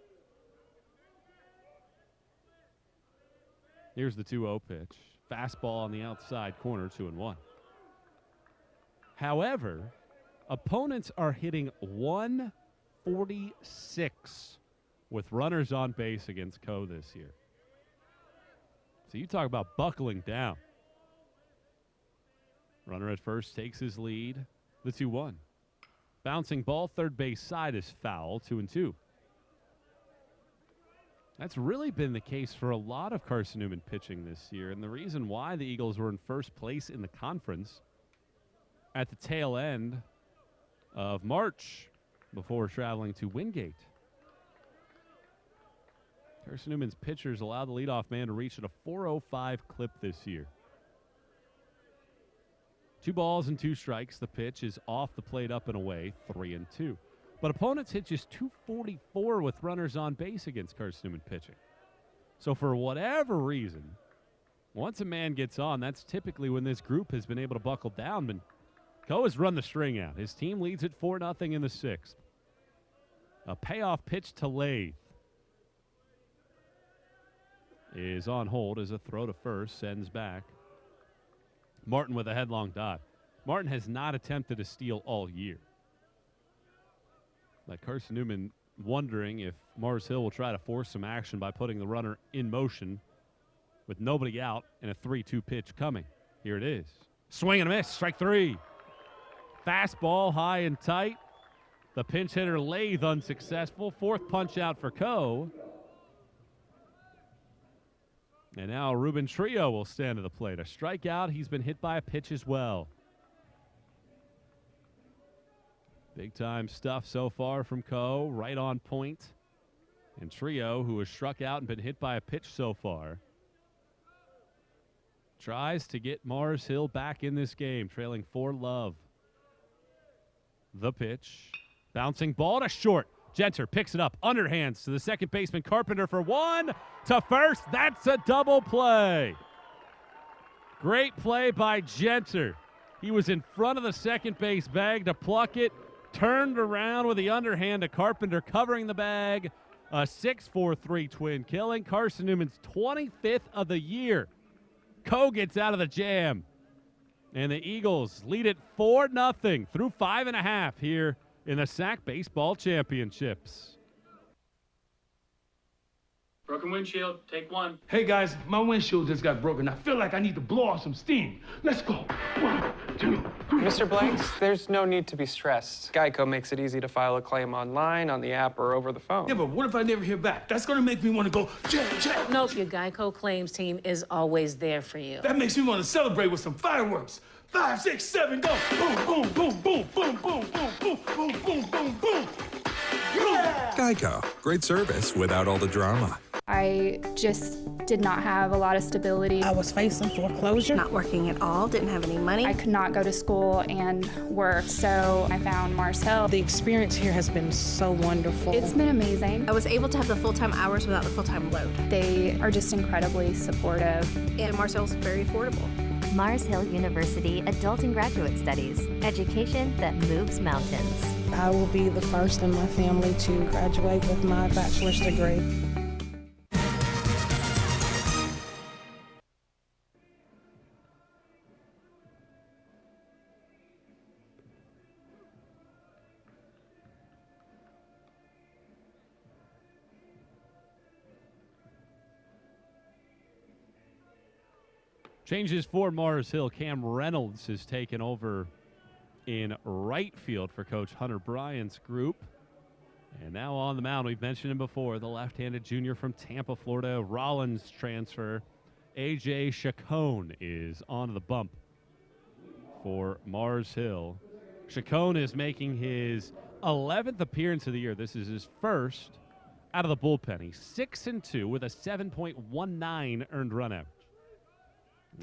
Here's the 2-0 pitch. Fastball on the outside corner, 2-1. However, opponents are hitting 146 with runners on base against Coe this year. So you talk about buckling down. Runner at first takes his lead. The 2-1. Bouncing ball, third base side is foul, 2-2. That's really been the case for a lot of Carson-Newman pitching this year, and the reason why the Eagles were in first place in the conference at the tail end of March before traveling to Wingate. Carson-Newman's pitchers allowed the leadoff man to reach at a 4.05 clip this year. 2 balls and 2 strikes. The pitch is off the plate, up and away, 3-2. But opponents hit just 244 with runners on base against Carson-Newman pitching. So for whatever reason, once a man gets on, that's typically when this group has been able to buckle down. But Coe has run the string out. His team leads at 4-0 in the 6th. A payoff pitch to Lathe is on hold as a throw to first sends back. Martin with a headlong dive. Martin has not attempted a steal all year. But Carson-Newman wondering if Mars Hill will try to force some action by putting the runner in motion with nobody out and a 3-2 pitch coming. Here it is. Swing and a miss. Strike 3. Fastball high and tight. The pinch hitter Lathe unsuccessful. 4th punch out for Coe. And now Ruben Trio will stand to the plate. A strikeout. He's been hit by a pitch as well. Big time stuff so far from Coe. Right on point. And Trio, who has struck out and been hit by a pitch so far, tries to get Mars Hill back in this game, trailing 4-0. The pitch. Bouncing ball to short. Genter picks it up, underhands to the second baseman Carpenter for 1 to first. That's a double play. Great play by Genter. He was in front of the second base bag to pluck it, turned around with the underhand to Carpenter covering the bag. A 6-4-3 twin killing. Carson-Newman's 25th of the year. Coe gets out of the jam. And the Eagles lead it 4-0 through 5.5 here in the SAC Baseball Championships. Broken windshield, take one. Hey guys, my windshield just got broken. I feel like I need to blow off some steam. Let's go. 1, 2, 3. Mr. Blanks, there's no need to be stressed. Geico makes it easy to file a claim online, on the app, or over the phone. Yeah, but what if I never hear back? That's gonna make me want to go, check. Nope, your Geico claims team is always there for you. That makes me want to celebrate with some fireworks. 5, 6, 7, go. Boom, boom, boom, boom, boom, boom, boom, boom, boom, boom, boom, boom. Yeah! Geico. Great service without all the drama. I just did not have a lot of stability. I was facing foreclosure, not working at all, didn't have any money. I could not go to school and work, so I found Mars Hill. The experience here has been so wonderful. It's been amazing. I was able to have the full-time hours without the full-time load. They are just incredibly supportive. And Mars Hill is very affordable. Mars Hill University Adult and Graduate Studies, education that moves mountains. I will be the first in my family to graduate with my bachelor's degree. Changes for Mars Hill. Cam Reynolds has taken over in right field for Coach Hunter Bryant's group. And now on the mound, we've mentioned him before, the left-handed junior from Tampa, Florida, Rollins transfer. A.J. Chacon is on the bump for Mars Hill. Chacon is making his 11th appearance of the year. This is his first out of the bullpen. He's 6-2 with a 7.19 earned run average.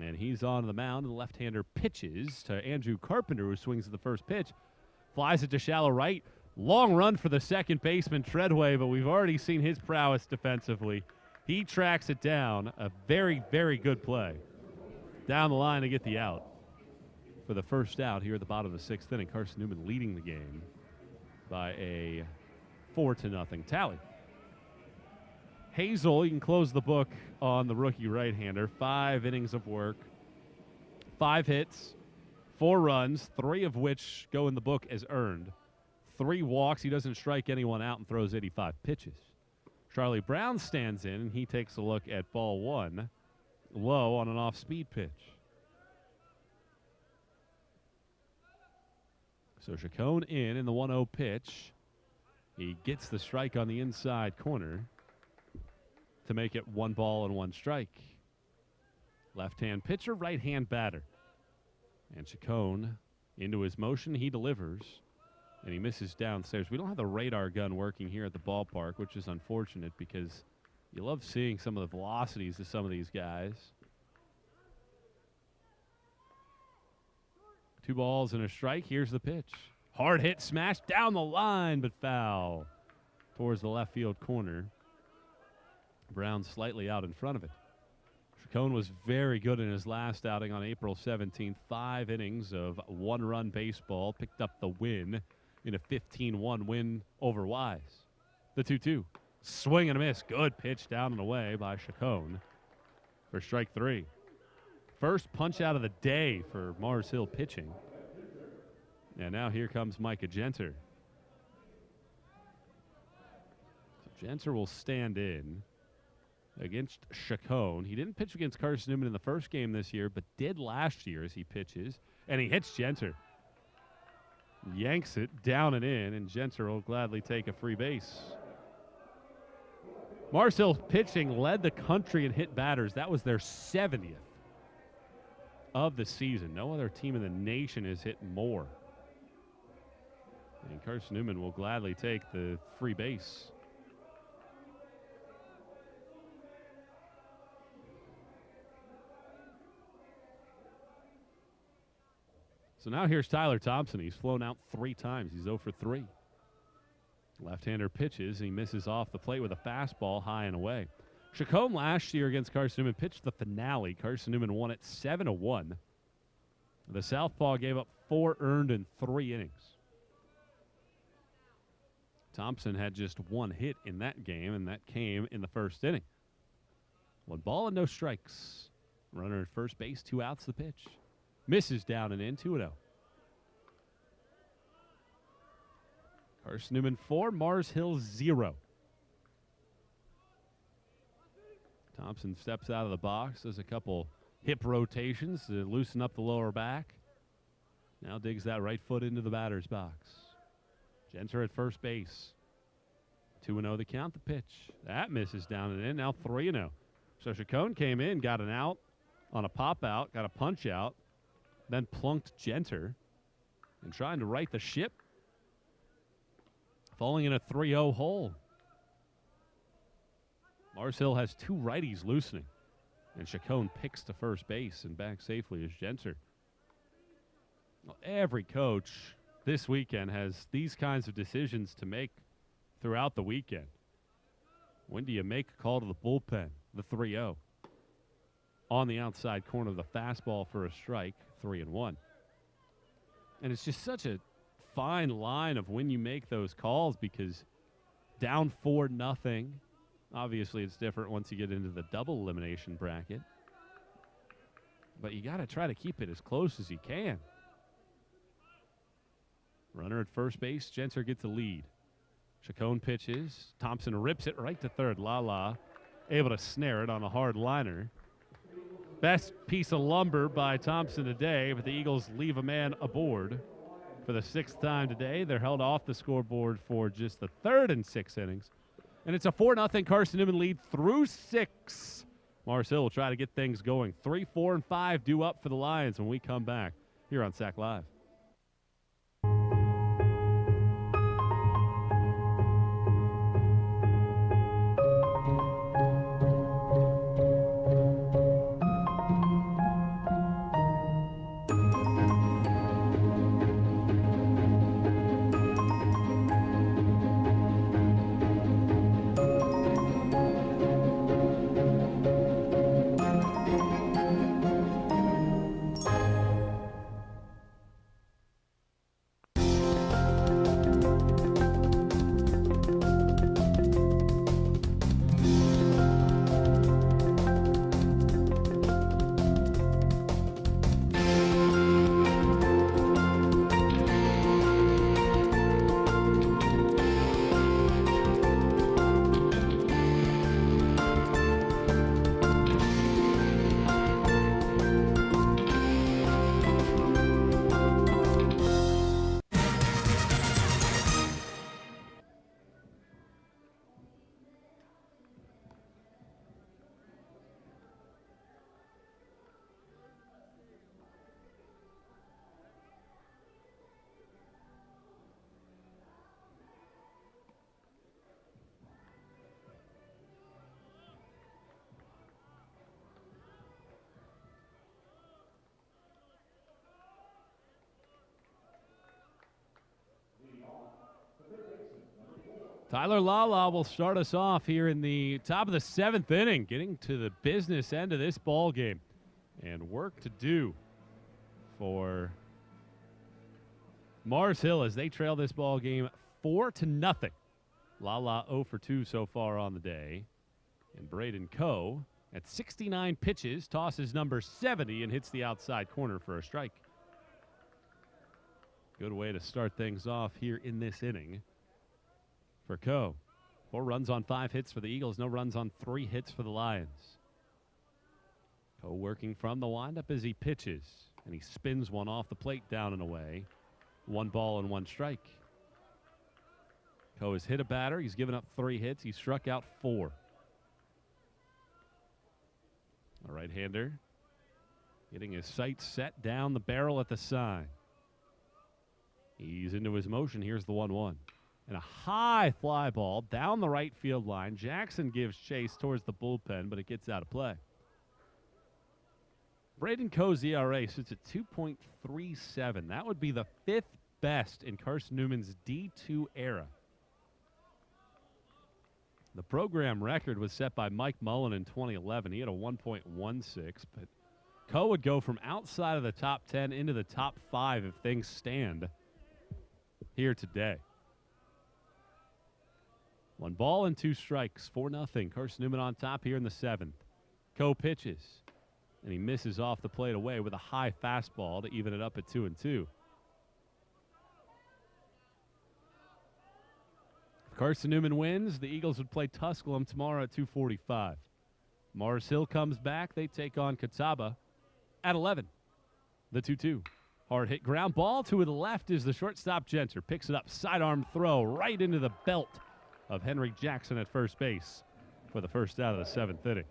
And he's on the mound, and the left-hander pitches to Andrew Carpenter, who swings at the first pitch. Flies it to shallow right. Long run for the second baseman, Treadway, but we've already seen his prowess defensively. He tracks it down. A very, very good play. Down the line to get the out. For the first out here at the bottom of the sixth inning, Carson-Newman leading the game by a 4-0 tally. Hazel, you can close the book on the rookie right-hander. 5 innings of work, 5 hits, 4 runs, 3 of which go in the book as earned. 3 walks. He doesn't strike anyone out and throws 85 pitches. Charlie Brown stands in, and he takes a look at ball 1, low on an off-speed pitch. So Chacon in the 1-0 pitch. He gets the strike on the inside corner to make it 1 ball and 1 strike. Left-hand pitcher, right-hand batter. And Chacon into his motion, he delivers, and he misses downstairs. We don't have the radar gun working here at the ballpark, which is unfortunate because you love seeing some of the velocities of some of these guys. 2 balls and a strike. Here's the pitch. Hard hit, smash down the line, but foul towards the left field corner. Brown slightly out in front of it. Chacon was very good in his last outing on April 17th. 5 innings of 1-run baseball. Picked up the win in a 15-1 win over Wise. The 2-2. Swing and a miss. Good pitch down and away by Chacon for strike 3. First punch out of the day for Mars Hill pitching. And now here comes Micah Genter. So Genter will stand in against Chacon. He didn't pitch against Carson-Newman in the first game this year, but did last year as he pitches. And he hits Genter. Yanks it down and in, and Genter will gladly take a free base. Mars Hill pitching led the country in hit batters. That was their 70th of the season. No other team in the nation has hit more. And Carson-Newman will gladly take the free base. So now here's Tyler Thompson. He's flown out 3 times. He's 0 for 3. Left-hander pitches. He misses off the plate with a fastball high and away. Chacon last year against Carson-Newman pitched the finale. Carson-Newman won it 7-1. The southpaw gave up 4 earned in 3 innings. Thompson had just 1 hit in that game, and that came in the first inning. 1 ball and no strikes. Runner at first base, 2 outs the pitch. Misses down and in, 2-0. Carson-Newman 4, Mars Hill 0. Thompson steps out of the box, does a couple hip rotations to loosen up the lower back. Now digs that right foot into the batter's box. Genter at first base. 2-0 the count, the pitch. That misses down and in, now 3-0. So Chacon came in, got an out on a pop out, got a punch out, then plunked Genter and trying to right the ship. Falling in a 3-0 hole. Mars Hill has two righties loosening. And Chacon picks to first base and back safely as Genter. Well, every coach this weekend has these kinds of decisions to make throughout the weekend. When do you make a call to the bullpen? The 3-0. On the outside corner of the fastball for a strike, 3-1. And it's just such a fine line of when you make those calls because down 4-0. Obviously, it's different once you get into the double elimination bracket. But you got to try to keep it as close as you can. Runner at first base, Genter gets a lead. Chacon pitches. Thompson rips it right to third. Lala able to snare it on a hard liner. Best piece of lumber by Thompson today, but the Eagles leave a man aboard for the 6th time today. They're held off the scoreboard for just the 3rd in 6 innings. And it's a 4-0 Carson-Newman lead through 6. Mars Hill will try to get things going. 3, 4, and 5 due up for the Lions when we come back here on SAC Live. Tyler Lala will start us off here in the top of the 7th inning, getting to the business end of this ball game. And work to do for Mars Hill as they trail this ball game 4-0. Lala 0 for 2 so far on the day. And Brayden Coe at 69 pitches tosses number 70 and hits the outside corner for a strike. Good way to start things off here in this inning for Coe. 4 runs on 5 hits for the Eagles, no runs on 3 hits for the Lions. Coe working from the windup as he pitches, and he spins one off the plate down and away. 1 ball and 1 strike. Coe has hit a batter. He's given up 3 hits. He struck out 4. A right-hander getting his sights set down the barrel at the sign. He's into his motion. Here's the 1-1. And a high fly ball down the right field line. Jackson gives chase towards the bullpen, but it gets out of play. Brayden Coe's ERA sits at 2.37. That would be the 5th best in Carson-Newman's D2 era. The program record was set by Mike Mullen in 2011. He had a 1.16, but Coe would go from outside of the top 10 into the top 5 if things stand here today. 1 ball and 2 strikes, 4-0. Carson-Newman on top here in the 7th. Coe pitches, and he misses off the plate away with a high fastball to even it up at 2-2. If Carson-Newman wins, the Eagles would play Tusculum tomorrow at 2:45. Mars Hill comes back. They take on Catawba at 11. The 2-2. Hard hit ground ball to the left is the shortstop Genter. Picks it up, sidearm throw right into the belt of Henry Jackson at first base for the first out of the 7th inning.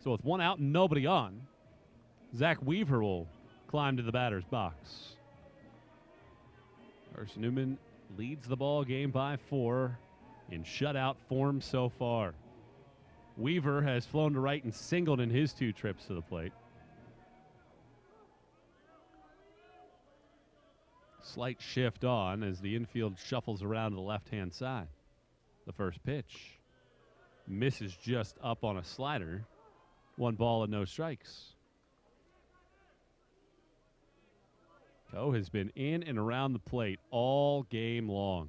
So with one out and nobody on, Zach Weaver will climb to the batter's box. Carson-Newman leads the ball game by 4 in shutout form so far. Weaver has flown to right and singled in his 2 trips to the plate. Slight shift on as the infield shuffles around to the left-hand side. The first pitch misses just up on a slider. 1 ball and no strikes. Coe has been in and around the plate all game long.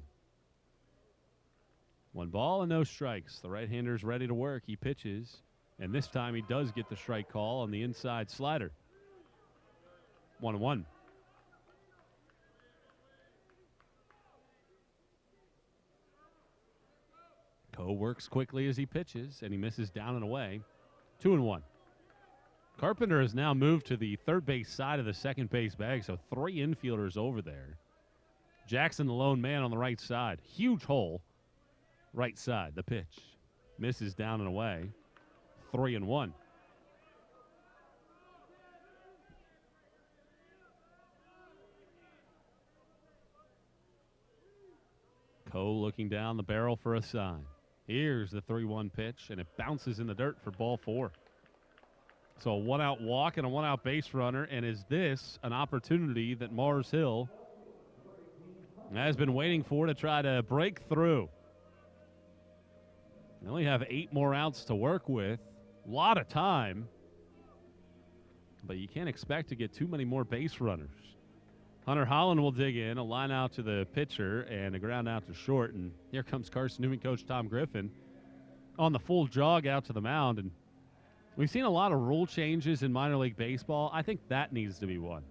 1 ball and no strikes. The right-hander's ready to work. He pitches, and this time he does get the strike call on the inside slider. 1-1. Coe works quickly as he pitches, and he misses down and away. 2-1. Carpenter has now moved to the third base side of the second base bag, so 3 infielders over there. Jackson, the lone man on the right side. Huge hole. Right side, the pitch. Misses down and away. 3-1. Coe looking down the barrel for a sign. Here's the 3-1 pitch, and it bounces in the dirt for ball 4. So a 1-out walk and a 1-out base runner, and is this an opportunity that Mars Hill has been waiting for to try to break through? They only have 8 more outs to work with. A lot of time. But you can't expect to get too many more base runners. Hunter Holland will dig in, a line out to the pitcher, and a ground out to short. And here comes Carson-Newman coach Tom Griffin on the full jog out to the mound. And we've seen a lot of rule changes in minor league baseball. I think that needs to be one.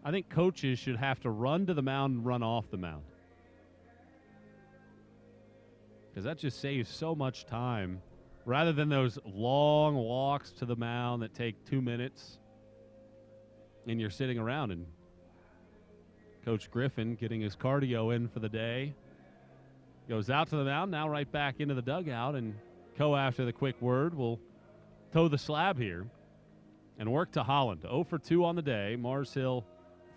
I think coaches should have to run to the mound and run off the mound, because that just saves so much time rather than those long walks to the mound that take 2 minutes and you're sitting around. And Coach Griffin getting his cardio in for the day. Goes out to the mound, now right back into the dugout, and Coe, after the quick word, will toe the slab here and work to Holland. 0 for 2 on the day. Mars Hill,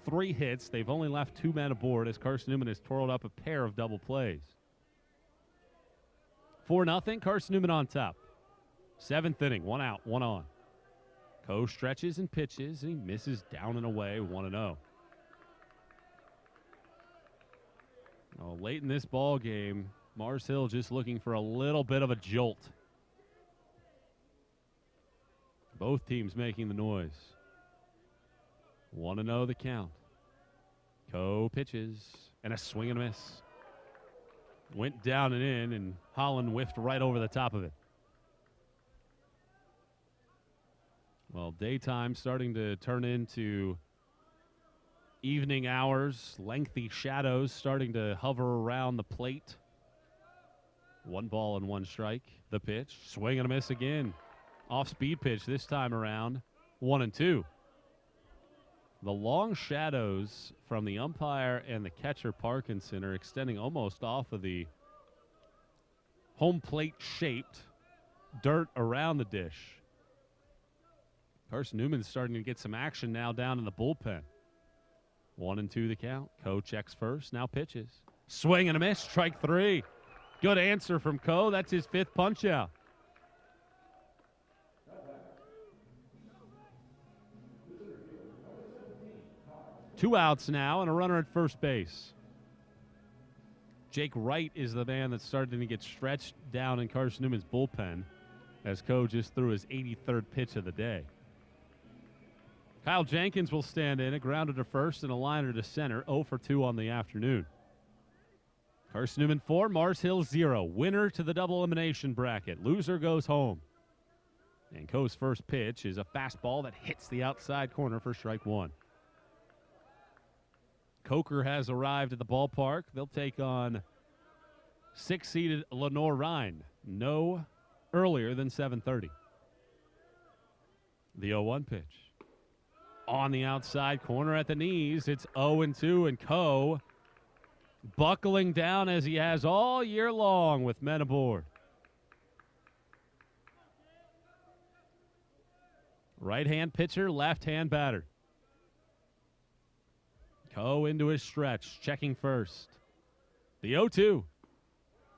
3 hits. They've only left 2 men aboard as Carson-Newman has twirled up a pair of double plays. 4-0, Carson-Newman on top. 7th inning, 1 out, 1 on. Coe stretches and pitches, and he misses down and away, 1-0. Late in this ball game, Mars Hill just looking for a little bit of a jolt. Both teams making the noise. 1-0 the count. Coe pitches, and a swing and a miss. Went down and in, and Holland whiffed right over the top of it. Well, daytime starting to turn into evening hours. Lengthy shadows starting to hover around the plate. 1 ball and 1 strike. The pitch, swing and a miss again. Off-speed pitch this time around. 1-2. The long shadows from the umpire and the catcher Parkinson are extending almost off of the home plate shaped dirt around the dish. Carson-Newman's starting to get some action now down in the bullpen. 1-2 the count. Coe checks first, now pitches. Swing and a miss, strike 3. Good answer from Coe. That's his 5th punch out. Two outs now and a runner at first base. Jake Wright is the man that's starting to get stretched down in Carson-Newman's bullpen as Coe just threw his 83rd pitch of the day. Kyle Jenkins will stand in, a grounder to first and a liner to center. 0 for 2 on the afternoon. Carson-Newman 4, Mars Hill 0. Winner to the double elimination bracket. Loser goes home. And Coe's first pitch is a fastball that hits the outside corner for strike 1. Coker has arrived at the ballpark. They'll take on 6-seeded Lenore Rhine, no earlier than 7:30. The 0-1 pitch. On the outside corner at the knees, it's 0-2, and Coe buckling down as he has all year long with men aboard. Right-hand pitcher, left-hand batter. Coe into his stretch, checking first. The 0-2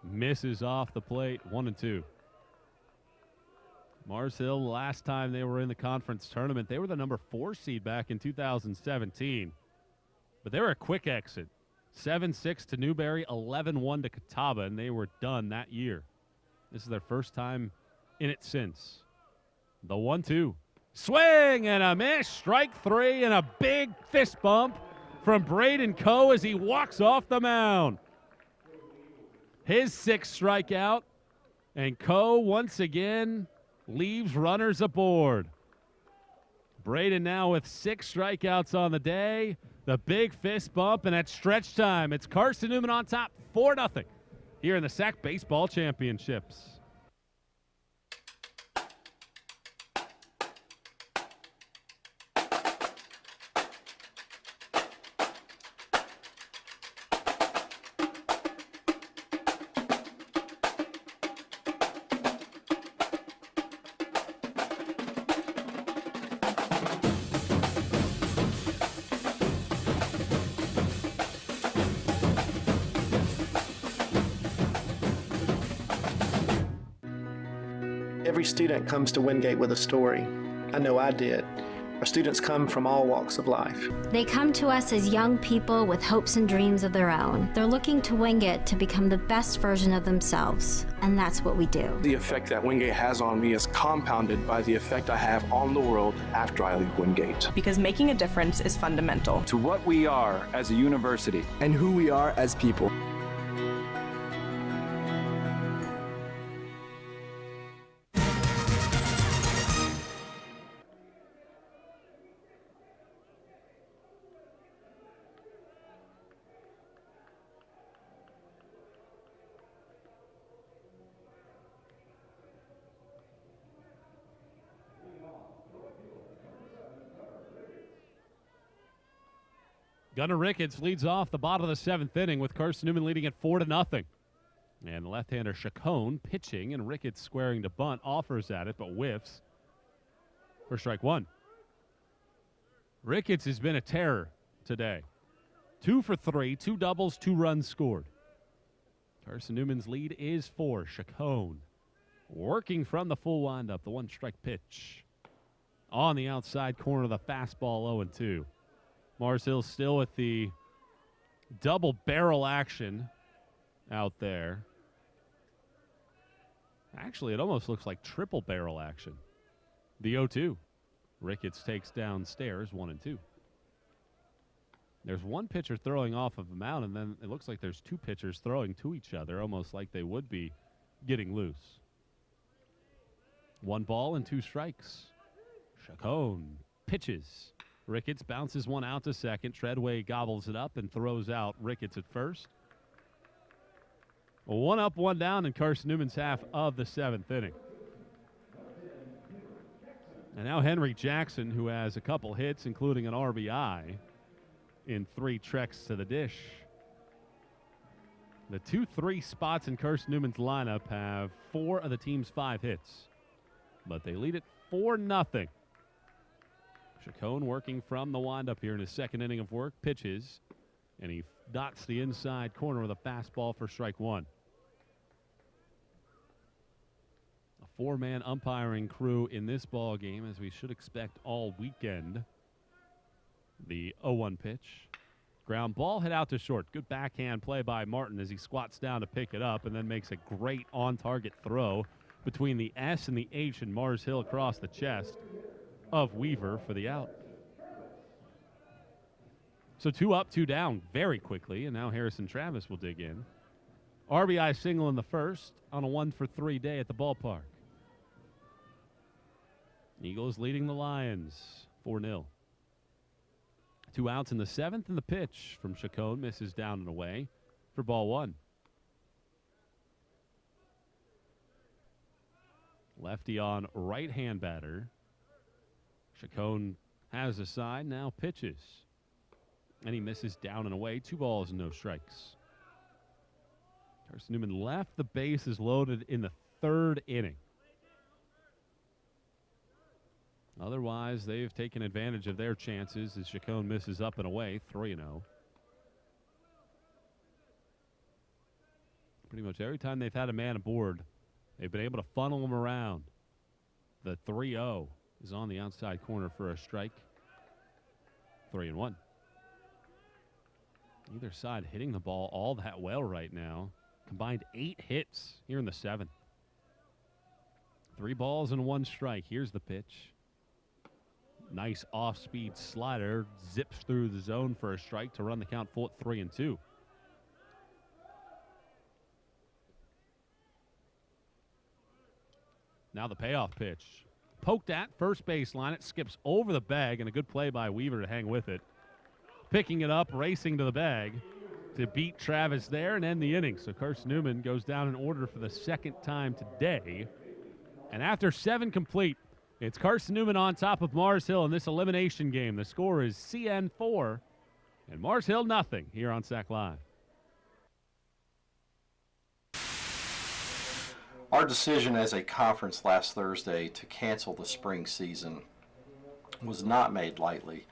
misses off the plate, 1-2. Mars Hill, last time they were in the conference tournament, they were the number 4 seed back in 2017. But they were a quick exit. 7-6 to Newberry, 11-1 to Catawba, and they were done that year. This is their first time in it since. The 1-2. Swing and a miss. Strike 3 and a big fist bump from Brayden Coe as he walks off the mound. His 6th strikeout, and Coe once again leaves runners aboard. Brayden now with 6 strikeouts on the day. The big fist bump, and at stretch time, it's Carson-Newman on top, 4-0 here in the SAC Baseball Championships. Every student comes to Wingate with a story. I know I did. Our students come from all walks of life. They come to us as young people with hopes and dreams of their own. They're looking to Wingate to become the best version of themselves, and that's what we do. The effect that Wingate has on me is compounded by the effect I have on the world after I leave Wingate. Because making a difference is fundamental to what we are as a university and who we are as people. Gunnar Ricketts leads off the bottom of the 7th inning with Carson-Newman leading at 4-0. And the left-hander Chacon pitching, and Ricketts squaring to bunt, offers at it, but whiffs for strike 1. Ricketts has been a terror today. 2 for 3, 2 doubles, 2 runs scored. Carson-Newman's lead is 4. Chacon working from the full windup, the 1-strike pitch. On the outside corner of the fastball, 0-2. Mars Hill still with the double barrel action out there. Actually, it almost looks like triple barrel action. The 0-2. Ricketts takes downstairs, 1-2. There's one pitcher throwing off of the mound, and then it looks like there's 2 pitchers throwing to each other, almost like they would be getting loose. 1 ball and 2 strikes. Chacon pitches. Ricketts bounces one out to second. Treadway gobbles it up and throws out Ricketts at first. 1 up, 1 down in Carson-Newman's half of the 7th inning. And now Henry Jackson, who has a couple hits, including an RBI, in 3 treks to the dish. The 2-3 spots in Carson-Newman's lineup have 4 of the team's 5 hits. But they lead it 4-0. Chacon working from the windup here in his 2nd inning of work. Pitches, and he dots the inside corner with a fastball for strike 1. A 4-man umpiring crew in this ball game, as we should expect all weekend. The 0-1 pitch. Ground ball hit out to short. Good backhand play by Martin as he squats down to pick it up and then makes a great on-target throw between the S and the H and Mars Hill across the chest of Weaver for the out. So 2 up, 2 down very quickly, and now Harrison Travis will dig in. RBI single in the first on a 1-for-3 day at the ballpark. Eagles leading the Lions 4-0. 2 outs in the 7th, and the pitch from Chacon misses down and away for ball 1. Lefty on right-hand batter. Chacon has the side, now pitches. And he misses down and away. 2 balls and no strikes. Carson-Newman left the bases loaded in the 3rd inning. Otherwise, they've taken advantage of their chances as Chacon misses up and away, 3-0. Pretty much every time they've had a man aboard, they've been able to funnel him around. The 3-0 is on the outside corner for a strike. 3-1. Either side hitting the ball all that well right now. Combined 8 hits here in the 7th. 3 balls and 1 strike. Here's the pitch. Nice off-speed slider. Zips through the zone for a strike to run the count full at 3-2. Now the payoff pitch. Poked at first baseline. It skips over the bag, and a good play by Weaver to hang with it. Picking it up, racing to the bag to beat Travis there and end the inning. So Carson-Newman goes down in order for the 2nd time today. And after 7 complete, it's Carson-Newman on top of Mars Hill in this elimination game. The score is CN 4 and Mars Hill nothing here on SAC Live. Our decision as a conference last Thursday to cancel the spring season was not made lightly.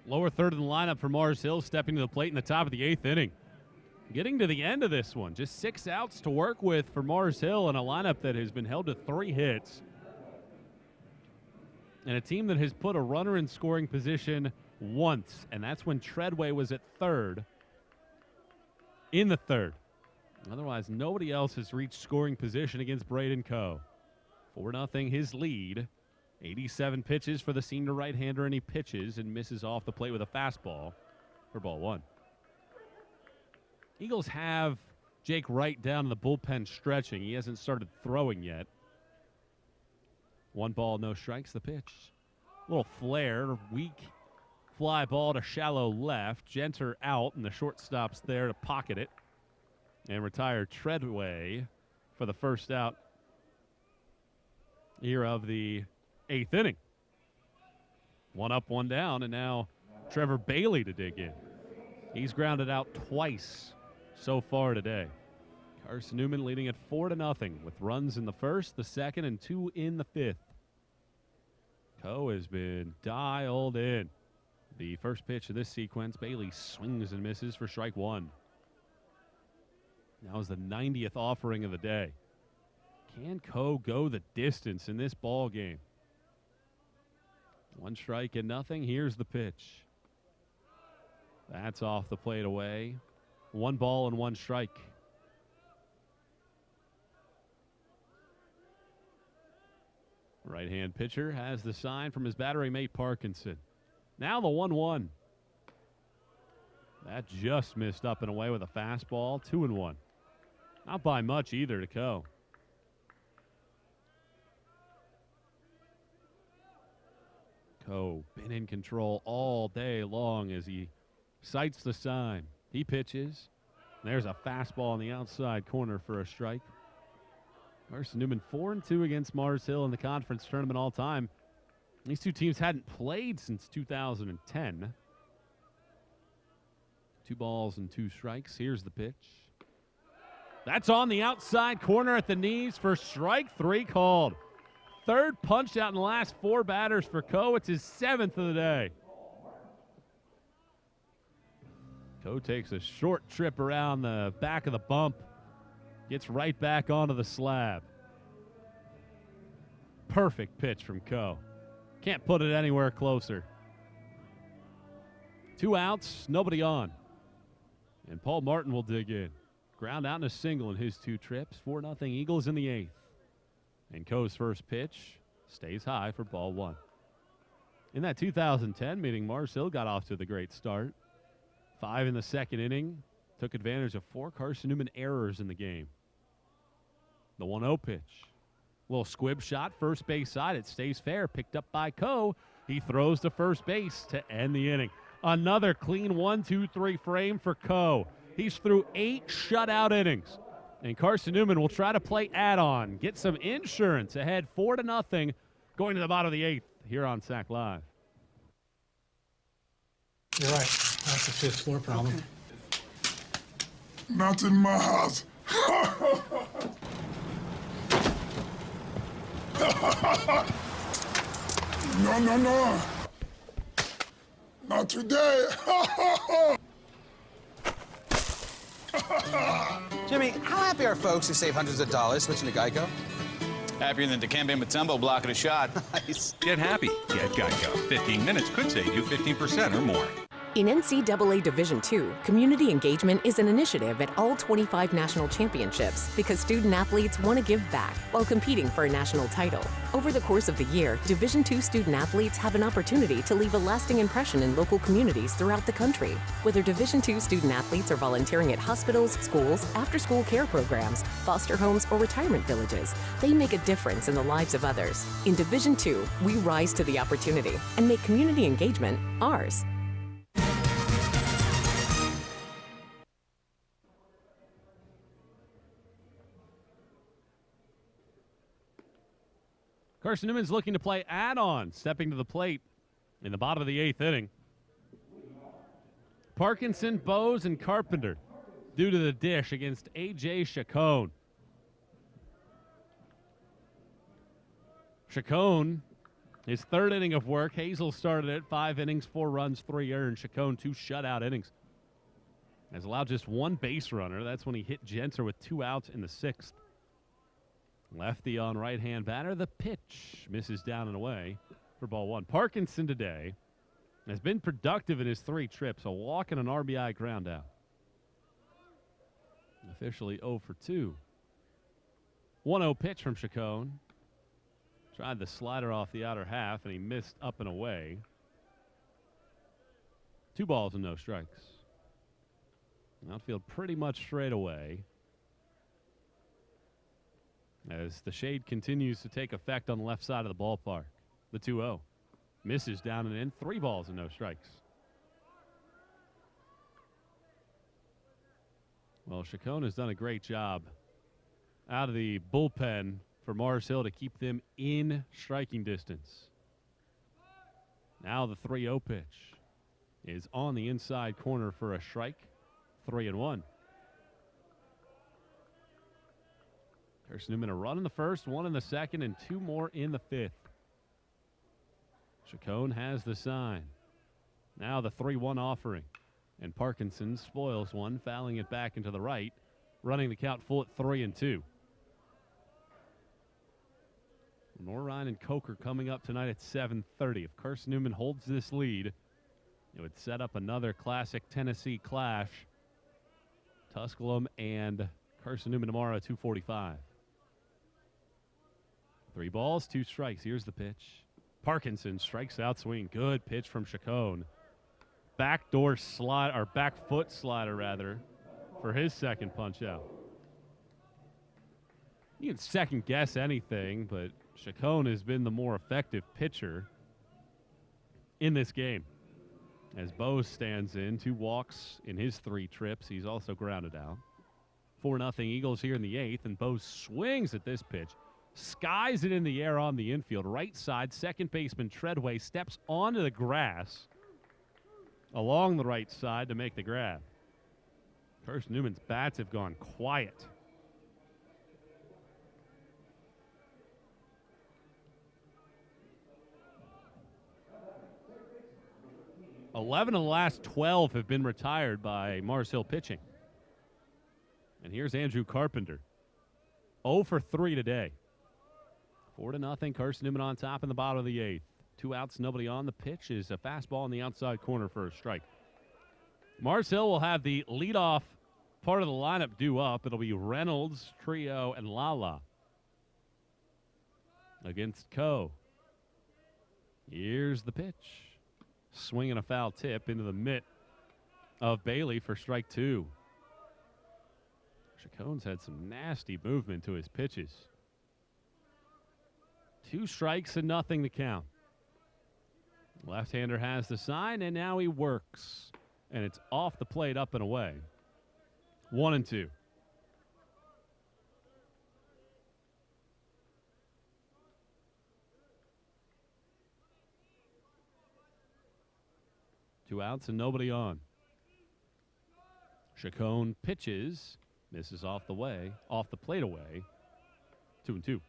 Lower third of the lineup for Mars Hill, stepping to the plate in the top of the 8th inning. Getting to the end of this one, just 6 outs to work with for Mars Hill and a lineup that has been held to 3 hits. And a team that has put a runner in scoring position once, and that's when Treadway was at third in the 3rd. Otherwise, nobody else has reached scoring position against Brayden Coe. 4-0 his lead. 87 pitches for the senior right-hander, and he pitches and misses off the plate with a fastball for ball 1. Eagles have Jake Wright down in the bullpen stretching. He hasn't started throwing yet. 1 ball, no strikes, the pitch. Little flare, weak fly ball to shallow left. Genter out, and the shortstop's there to pocket it and retire Treadway for the first out here of the 8th inning. 1 up, 1 down, and now Trevor Bailey to dig in. He's grounded out twice so far today. Carson-Newman leading at 4-0 with runs in the 1st, the 2nd, and 2 in the 5th. Coe has been dialed in. The first pitch of this sequence, Bailey swings and misses for strike 1. That was the 90th offering of the day. Can Coe go the distance in this ball game? 1 strike and nothing. Here's the pitch. That's off the plate away. 1 ball and 1 strike. Right-hand pitcher has the sign from his battery mate Parkinson. Now the 1-1. That just missed up and away with a fastball. 2-1. Not by much either to Coe. Coe been in control all day long as he sights the sign. He pitches. There's a fastball on the outside corner for a strike. Carson-Newman 4-2 against Mars Hill in the conference tournament all time. These two teams hadn't played since 2010. 2 balls and 2 strikes. Here's the pitch. That's on the outside corner at the knees for strike 3 called. Third punch out in the last 4 batters for Coe. It's his 7th of the day. Coe takes a short trip around the back of the bump. Gets right back onto the slab. Perfect pitch from Coe. Can't put it anywhere closer. 2 outs, nobody on. And Paul Martin will dig in. Ground out in a single in his 2 trips. 4-0 Eagles in the 8th. And Coe's first pitch stays high for ball 1. In that 2010 meeting, Mars Hill got off to the great start. 5 in the 2nd inning. Took advantage of 4 Carson-Newman errors in the game. The 1-0 pitch. Little squib shot, first base side. It stays fair. Picked up by Coe. He throws to first base to end the inning. Another clean 1-2-3 frame for Coe. He's through 8 shutout innings. And Carson-Newman will try to play add-on. Get some insurance ahead 4-0 going to the bottom of the 8th here on SAC Live. You're right. That's a 5th floor problem. Not in my house. No. Not today. Jimmy, how happy are folks who save hundreds of dollars switching to Geico? Happier than Dikembe Mutombo blocking a shot. Nice. Get happy. Get Geico. 15 minutes could save you 15% or more. In NCAA Division II, community engagement is an initiative at all 25 national championships because student-athletes want to give back while competing for a national title. Over the course of the year, Division II student-athletes have an opportunity to leave a lasting impression in local communities throughout the country. Whether Division II student-athletes are volunteering at hospitals, schools, after-school care programs, foster homes, or retirement villages, they make a difference in the lives of others. In Division II, we rise to the opportunity and make community engagement ours. Carson-Newman's looking to play add-on, stepping to the plate in the bottom of the 8th inning. Parkinson, Bose, and Carpenter due to the dish against A.J. Chacon. Chacon, his 3rd inning of work. Hazel started it, 5 innings, 4 runs, 3 earned. Chacon, 2 shutout innings. Has allowed just 1 base runner. That's when he hit Genter with 2 outs in the 6th. Lefty on right-hand batter. The pitch misses down and away for ball 1. Parkinson today has been productive in his 3 trips. A walk and an RBI ground out. Officially 0 for 2. 1-0 pitch from Chacon. Tried the slider off the outer half, and he missed up and away. 2 balls and no strikes. Outfield pretty straight straight away. As the shade continues to take effect on the left side of the ballpark. The 2-0. Misses down and in. 3 balls and no strikes. Well, Chacon has done a great job out of the bullpen for Mars Hill to keep them in striking distance. Now the 3-0 pitch is on the inside corner for a strike. 3-1. Carson-Newman a run in the 1st, 1 in the 2nd, and 2 more in the 5th. Chacon has the sign. Now the 3-1 offering. And Parkinson spoils one, fouling it back into the right, running the count full at 3-2. Norrine and Coker coming up tonight at 7:30. If Carson-Newman holds this lead, it would set up another classic Tennessee clash. Tusculum and Carson-Newman tomorrow at 2:45. 3 balls, 2 strikes. Here's the pitch. Parkinson strikes out swing. Good pitch from Chacon. Backdoor slide, or back foot slider rather, for his 2nd punch out. You can second guess anything, but Chacon has been the more effective pitcher. in this game. As Bo stands in, 2 walks in his 3 trips. He's also grounded out. 4-0 Eagles here in the 8th, and Bo swings at this pitch. Skies it in the air on the infield. Right side, second baseman Treadway steps onto the grass along the right side to make the grab. Carson-Newman's bats have gone quiet. Eleven of the last 12 have been retired by Mars Hill pitching. And here's Andrew Carpenter. 0 for 3 today. 4-0. Carson-Newman on top in the bottom of the 8th. 2 outs, nobody on. The pitch is a fastball in the outside corner for a strike. Mars Hill will have the leadoff part of the lineup due up. It'll be Reynolds, Trio, and Lala against Coe. Here's the pitch. Swinging a foul tip into the mitt of Bailey for strike 2. Chacon's had some nasty movement to his pitches. 2 strikes and nothing to count. Left-hander has the sign, and now he works. And it's off the plate, up and away. 1-2. Two outs and nobody on. Chacon pitches, misses off the plate away. 2-2.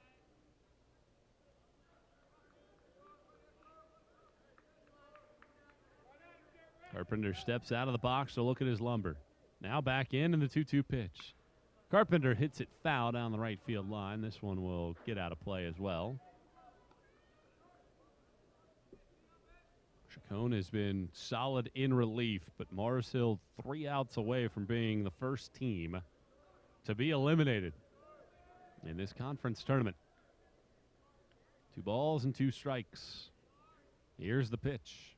Carpenter steps out of the box to look at his lumber. Now back in the 2-2 pitch. Carpenter hits it foul down the right field line. This one will get out of play as well. Chacon has been solid in relief, but Mars Hill 3 outs away from being the first team to be eliminated in this conference tournament. 2 balls and 2 strikes. Here's the pitch.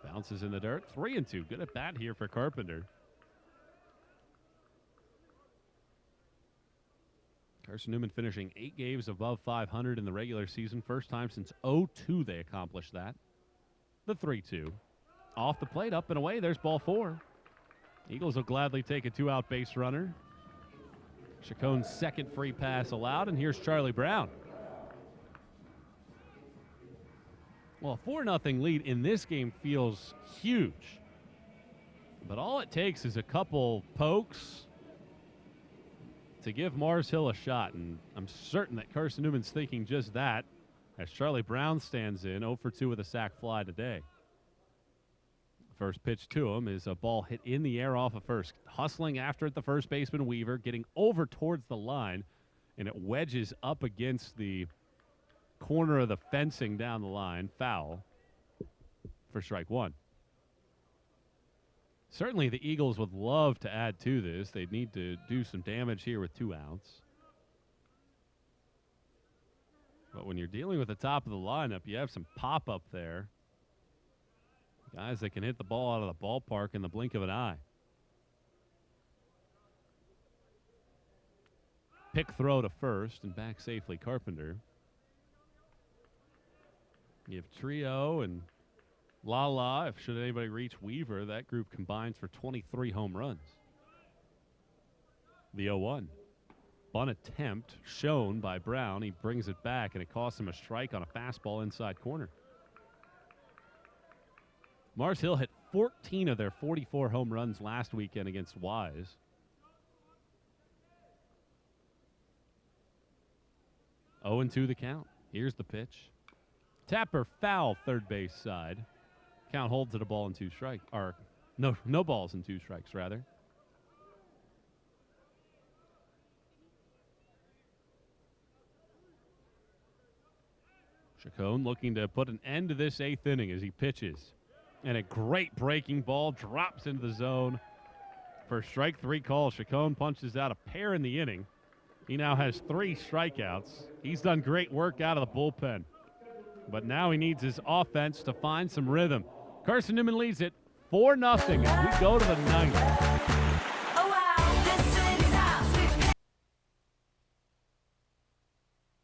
Bounces in the dirt. 3-2. Good at bat here for Carpenter. Carson-Newman finishing 8 games above 500 in the regular season. First time since 2002 they accomplished that. The 3-2. Off the plate, up and away. There's ball 4. Eagles will gladly take a 2-out base runner. Chacon's second free pass allowed, and here's Charlie Brown. Well, a 4-0 lead in this game feels huge. But all it takes is a couple pokes to give Mars Hill a shot, and I'm certain that Carson-Newman's thinking just that as Charlie Brown stands in 0 for 2 with a sac fly today. First pitch to him is a ball hit in the air off of first. Hustling after it, the first baseman Weaver, getting over towards the line, and it wedges up against the corner of the fencing down the line. Foul for strike 1. Certainly the Eagles would love to add to this. They'd need to do some damage here with 2 outs. But when you're dealing with the top of the lineup, you have some pop up there. Guys that can hit the ball out of the ballpark in the blink of an eye. Pick throw to first and back safely Carpenter. You have Trio and Lala. If should anybody reach Weaver, that group combines for 23 home runs. The 0-1. Bunt attempt shown by Brown. He brings it back, and it costs him a strike on a fastball inside corner. Mars Hill hit 14 of their 44 home runs last weekend against Wise. Oh, 0-2 the count. Here's the pitch. Tapper foul, third base side. Count holds it a ball and 2 strikes. Or no balls and 2 strikes, rather. Chacon looking to put an end to this 8th inning as he pitches. And a great breaking ball drops into the zone for strike 3 call. Chacon punches out a pair in the inning. He now has 3 strikeouts. He's done great work out of the bullpen. But now he needs his offense to find some rhythm. Carson-Newman leads it 4-0 as we go to the 9th.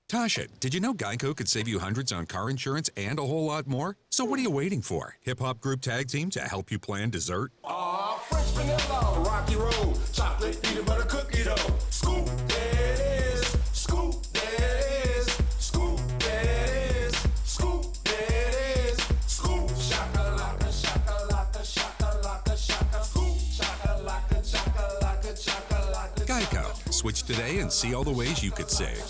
Tasha, did you know Geico could save you hundreds on car insurance and a whole lot more? So what are you waiting for? Hip Hop Group Tag Team to help you plan dessert? French vanilla, rocky road, chocolate peanut butter cookie dough. Scoop, there it is. Scoop, there it is. Scoop, there it is. Scoop, there it is. Scoop, shakalaka, shakalaka, shakalaka, shaka. Scoop, shakalaka, shakalaka, shakalaka. Geico. Switch today and see all the ways you could save.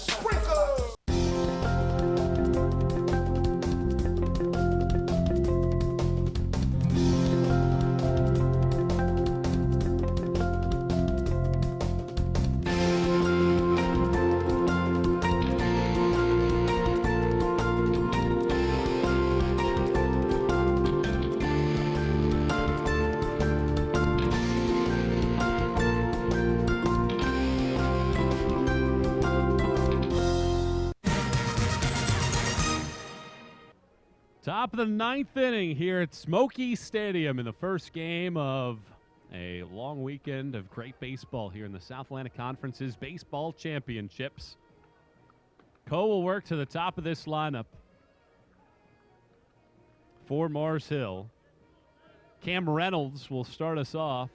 Top of the ninth inning here at Smoky Stadium in the first game of a long weekend of great baseball here in the South Atlantic Conference's baseball championships. Coe will work to the top of this lineup for Mars Hill. Cam Reynolds will start us off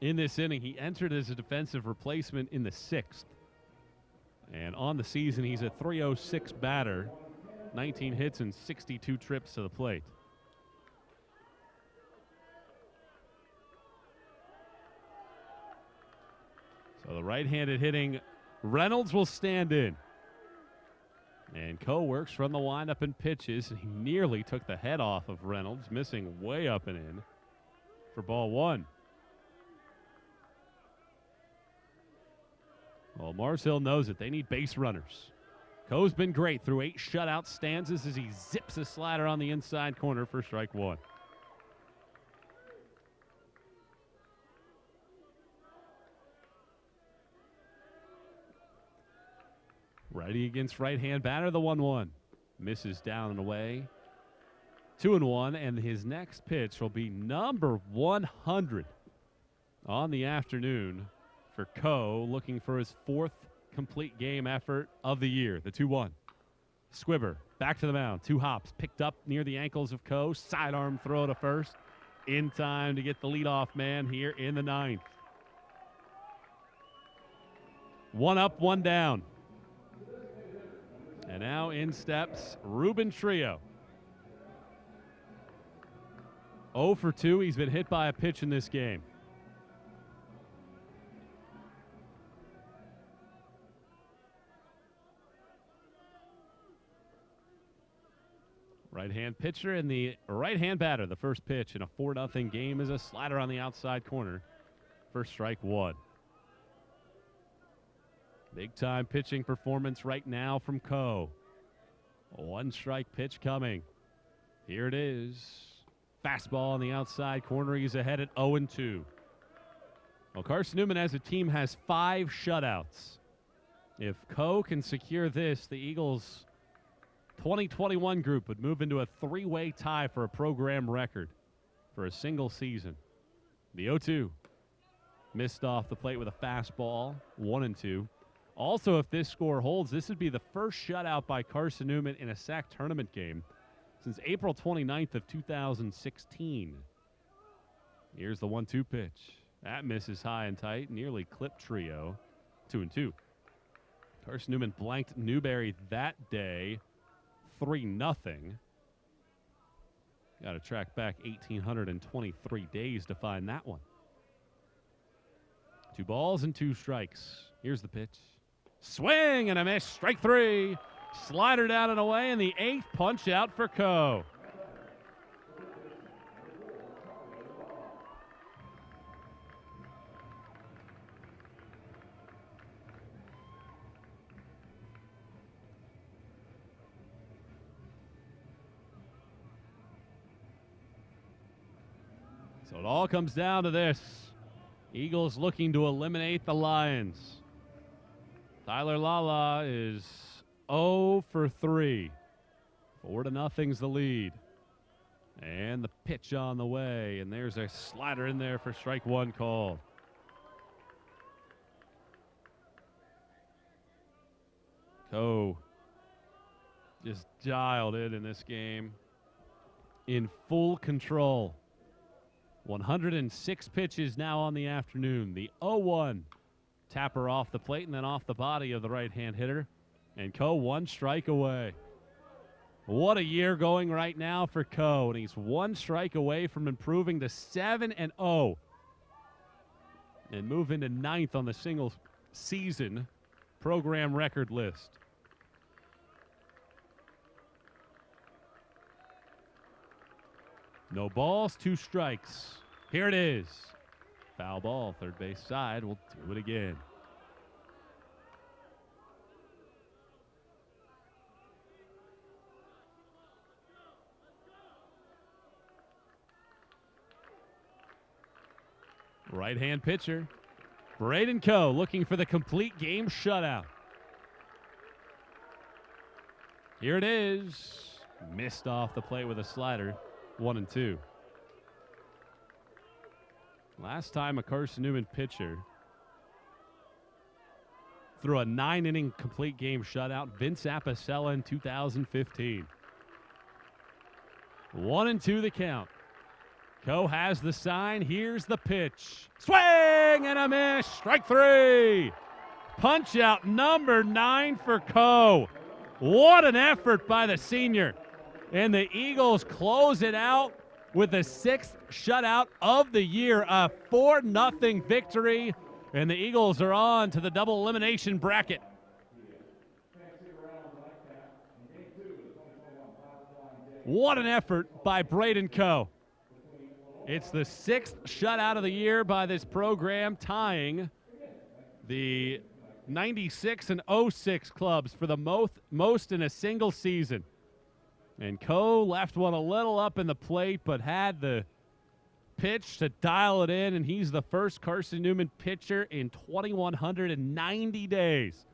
in this inning. He entered as a defensive replacement in the sixth. And on the season, he's a .306 batter. 19 hits and 62 trips to the plate. So the right-handed hitting Reynolds will stand in. And Coe works from the windup and pitches. He nearly took the head off of Reynolds, missing way up and in for ball one. Well, Mars Hill knows it. They need base runners. Coe's been great through 8 shutout stanzas as he zips a slider on the inside corner for strike one. Righty against right-hand batter, the 1-1. Misses down and away. 2-1, and his next pitch will be number 100 on the afternoon for Coe, looking for his 4th complete game effort of the year. The 2-1. Squibber back to the mound. 2 hops picked up near the ankles of Coe. Sidearm throw to first. In time to get the leadoff man here in the 9th. 1 up, 1 down. And now in steps Ruben Trio. 0 for 2. He's been hit by a pitch in this game. Right-hand pitcher and the right-hand batter. The first pitch in a 4-0 game is a slider on the outside corner for strike one. Big-time pitching performance right now from Coe. A 1-strike pitch coming. Here it is. Fastball on the outside corner. He's ahead at 0-2. Well, Carson-Newman as a team has 5 shutouts. If Coe can secure this, the Eagles' 2021 group would move into a 3-way tie for a program record for a single season. The 0-2 missed off the plate with a fastball, 1-2. Also, if this score holds, this would be the first shutout by Carson-Newman in a SAC tournament game since April 29th of 2016. Here's the 1-2 pitch. That misses high and tight, nearly clipped Trio, 2-2. Carson-Newman blanked Newberry that day, 3-0. Got to track back 1,823 days to find that one. 2 balls and 2 strikes. Here's the pitch. Swing and a miss. Strike 3. Slider down and away, and the 8th punch out for Coe. So it all comes down to this. Eagles looking to eliminate the Lions. Tyler Lala is 0 for 3. 4-0's the lead. And the pitch on the way. And there's a slider in there for strike 1 called. Coe just dialed in this game. In full control. 106 pitches now on the afternoon. The 0-1 tapper off the plate and then off the body of the right-hand hitter. And Coe 1 strike away. What a year going right now for Coe. And he's 1 strike away from improving to 7-0. And move into 9th on the single season program record list. No balls, 2 strikes. Here it is. Foul ball, third base side. We'll do it again. Right-hand pitcher, Brayden Coe, looking for the complete game shutout. Here it is. Missed off the plate with a slider. 1-2. Last time a Carson-Newman pitcher threw a 9-inning complete game shutout, Vince Apicella in 2015. 1-2 the count. Coe has the sign. Here's the pitch. Swing and a miss. Strike 3. Punch out number 9 for Coe. What an effort by the senior. And the Eagles close it out with the 6th shutout of the year. A 4-0 victory. And the Eagles are on to the double elimination bracket. What an effort by Brayden Coe. It's the 6th shutout of the year by this program, tying the 96 and 06 clubs for the most in a single season. And Coe left one a little up in the plate, but had the pitch to dial it in, and he's the first Carson-Newman pitcher in 2,190 days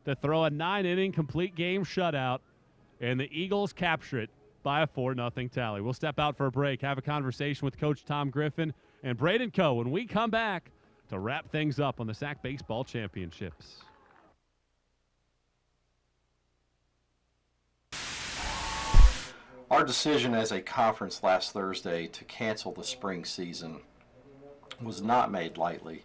to throw a 9-inning complete game shutout, and the Eagles capture it by a 4-0 tally. We'll step out for a break, have a conversation with Coach Tom Griffin and Brayden Coe when we come back to wrap things up on the SAC Baseball Championships. Our decision as a conference last Thursday to cancel the spring season was not made lightly.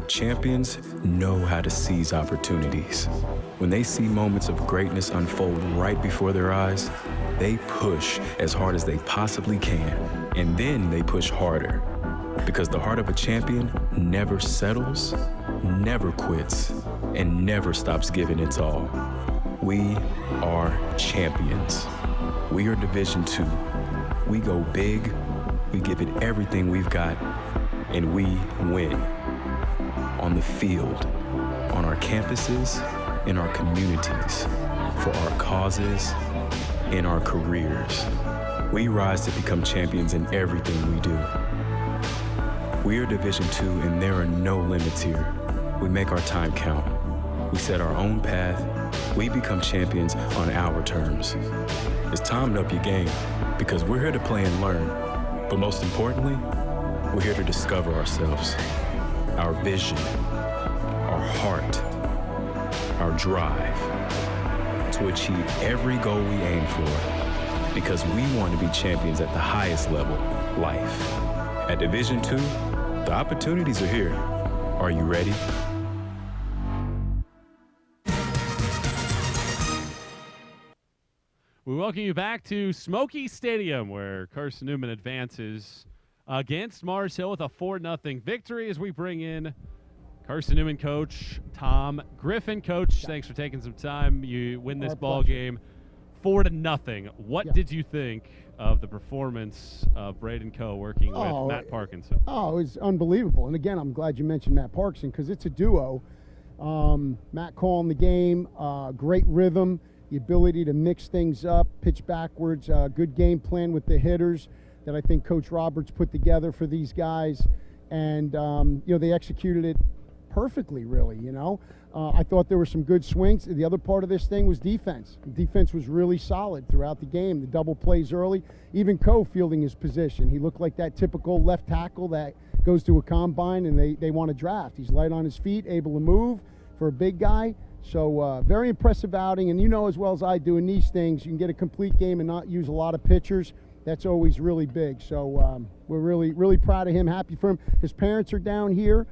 Champions know how to seize opportunities. When they see moments of greatness unfold right before their eyes, they push as hard as they possibly can, and then they push harder. Because the heart of a champion never settles, never quits, and never stops giving its all. We are champions. We are Division II. We go big, we give it everything we've got, and we win. On the field, on our campuses, in our communities, for our causes, in our careers. we rise to become champions in everything we do. We are Division II, and there are no limits here. We make our time count. We set our own path. We become champions on our terms. It's time to up your game, because we're here to play and learn. But most importantly, we're here to discover ourselves, our vision, our heart, our drive, to achieve every goal we aim for, because we want to be champions at the highest level, life. At Division II, the opportunities are here. Are you ready? We welcome you back to Smoky Stadium, where Carson-Newman advances against Mars Hill with a 4-0 victory as we bring in Carson-Newman coach Tom Griffin. Coach, thanks for taking some time. You win this ball game 4-0. What did you think of the performance of Brayden Coe working with Matt Parkinson? Oh, it was unbelievable. And again, I'm glad you mentioned Matt Parkinson, because it's a duo. Matt calling the game, great rhythm, the ability to mix things up, pitch backwards, good game plan with the hitters that I think Coach Roberts put together for these guys. And, they executed it perfectly, really, I thought there were some good swings. The other part of this thing was defense. The defense was really solid throughout the game. The double plays early. Even Coe fielding his position. He looked like that typical left tackle that goes to a combine and they want to draft. He's light on his feet, able to move for a big guy. So very impressive outing. And as well as I do, in these things, you can get a complete game and not use a lot of pitchers. That's always really big. So we're really, really proud of him, happy for him. His parents are down here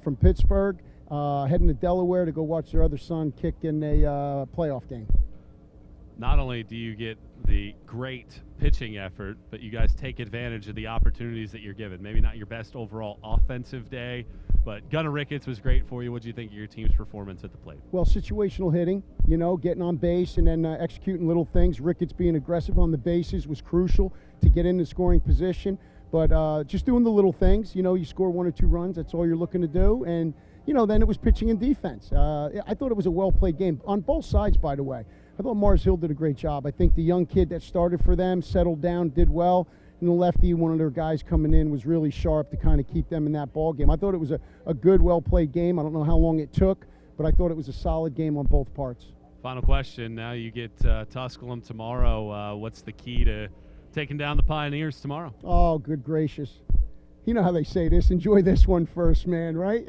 from Pittsburgh, heading to Delaware to go watch their other son kick in a playoff game. Not only do you get the great pitching effort, but you guys take advantage of the opportunities that you're given. Maybe not your best overall offensive day, but Gunnar Ricketts was great for you. What do you think of your team's performance at the plate? Well, situational hitting, getting on base and then executing little things. Ricketts being aggressive on the bases was crucial to get into scoring position. But just doing the little things, you score 1 or 2 runs, that's all you're looking to do. And, then it was pitching and defense. I thought it was a well-played game on both sides, by the way. I thought Mars Hill did a great job. I think the young kid that started for them settled down, did well. And the lefty, one of their guys coming in, was really sharp to kind of keep them in that ball game. I thought it was a good, well-played game. I don't know how long it took, but I thought it was a solid game on both parts. Final question. Now you get Tusculum tomorrow. What's the key to taking down the Pioneers tomorrow? Oh, good gracious. You know how they say this. Enjoy this one first, man, right?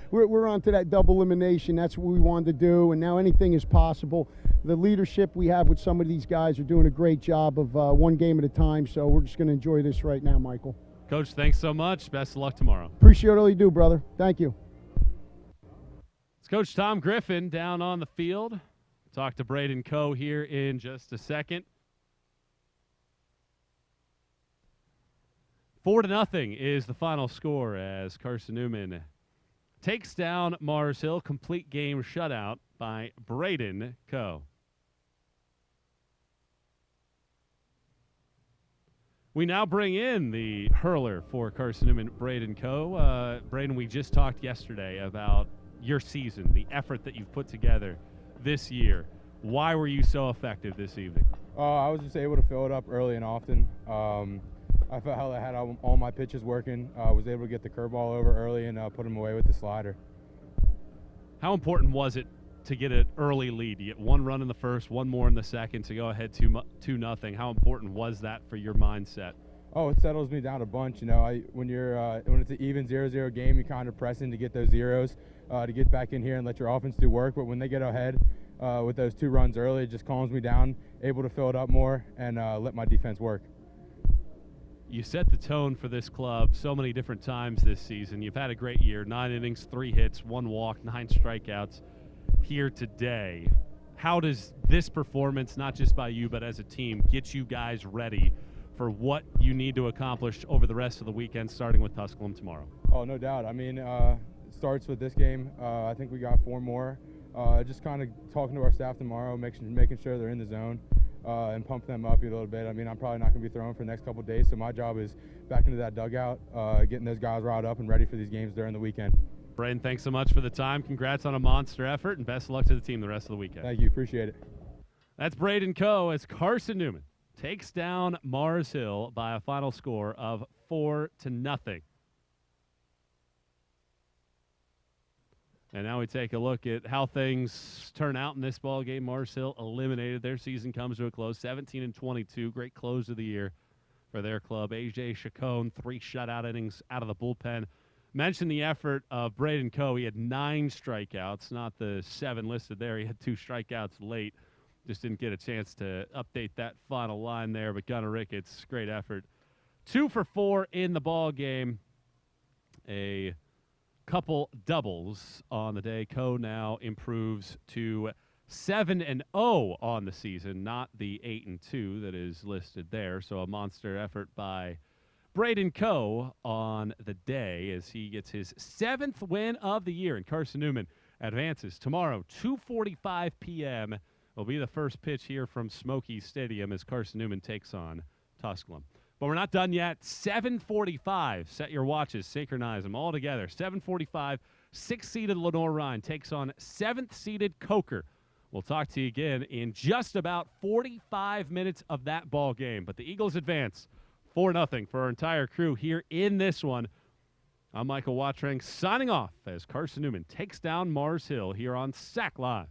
we're on to that double elimination. That's what we wanted to do, and now anything is possible. The leadership we have with some of these guys are doing a great job of one game at a time, so we're just going to enjoy this right now, Michael. Coach, thanks so much. Best of luck tomorrow. Appreciate all you do, brother. Thank you. It's Coach Tom Griffin down on the field. Talk to Brayden Coe here in just a second. 4-0 is the final score as Carson-Newman takes down Mars Hill. Complete game shutout by Brayden Coe. We now bring in the hurler for Carson-Newman, Brayden Coe. Brayden, we just talked yesterday about your season, the effort that you've put together this year. Why were you so effective this evening? I was just able to fill it up early and often. I felt I had all my pitches working. I was able to get the curveball over early and put him away with the slider. How important was it to get an early lead? You get 1 run in the first, 1 more in the second to go ahead 2-0. How important was that for your mindset? Oh, it settles me down a bunch. When it's an even 0-0 game, you kind of press in to get those zeros, to get back in here and let your offense do work. But when they get ahead with those 2 runs early, it just calms me down, able to fill it up more and let my defense work. You set the tone for this club so many different times this season. You've had a great year, 9 innings, 3 hits, 1 walk, 9 strikeouts here today. How does this performance, not just by you but as a team, get you guys ready for what you need to accomplish over the rest of the weekend, starting with Tusculum tomorrow? Oh, no doubt. I mean, it starts with this game. I think we got 4 more. Just kind of talking to our staff tomorrow, making sure they're in the zone. And pump them up a little bit. I mean, I'm probably not going to be throwing for the next couple of days, so my job is back into that dugout, getting those guys riled up and ready for these games during the weekend. Brayden, thanks so much for the time. Congrats on a monster effort, and best of luck to the team the rest of the weekend. Thank you. Appreciate it. That's Brayden Coe as Carson-Newman takes down Mars Hill by a final score of 4-0. And now we take a look at how things turn out in this ball game. Mars Hill eliminated. Their season comes to a close, 17-22. Great close of the year for their club. A.J. Chacon, 3 shutout innings out of the bullpen. Mentioned the effort of Brayden Coe. He had 9 strikeouts, not the 7 listed there. He had 2 strikeouts late. Just didn't get a chance to update that final line there. But Gunnar Ricketts, great effort. 2 for 4 in the ball game. A couple doubles on the day. Coe now improves to 7-0 on the season, not the 8-2 that is listed there. So a monster effort by Brayden Coe on the day as he gets his 7th win of the year. And Carson-Newman advances tomorrow, 2:45 p.m. will be the first pitch here from Smoky Stadium as Carson-Newman takes on Tusculum. But we're not done yet. 7:45. Set your watches. Synchronize them all together. 7:45. 6th-seeded Lenore-Rhine takes on 7th-seeded Coker. We'll talk to you again in just about 45 minutes of that ball game. But the Eagles advance 4-0 for our entire crew here in this one. I'm Michael Watrang signing off as Carson-Newman takes down Mars Hill here on SAC Live.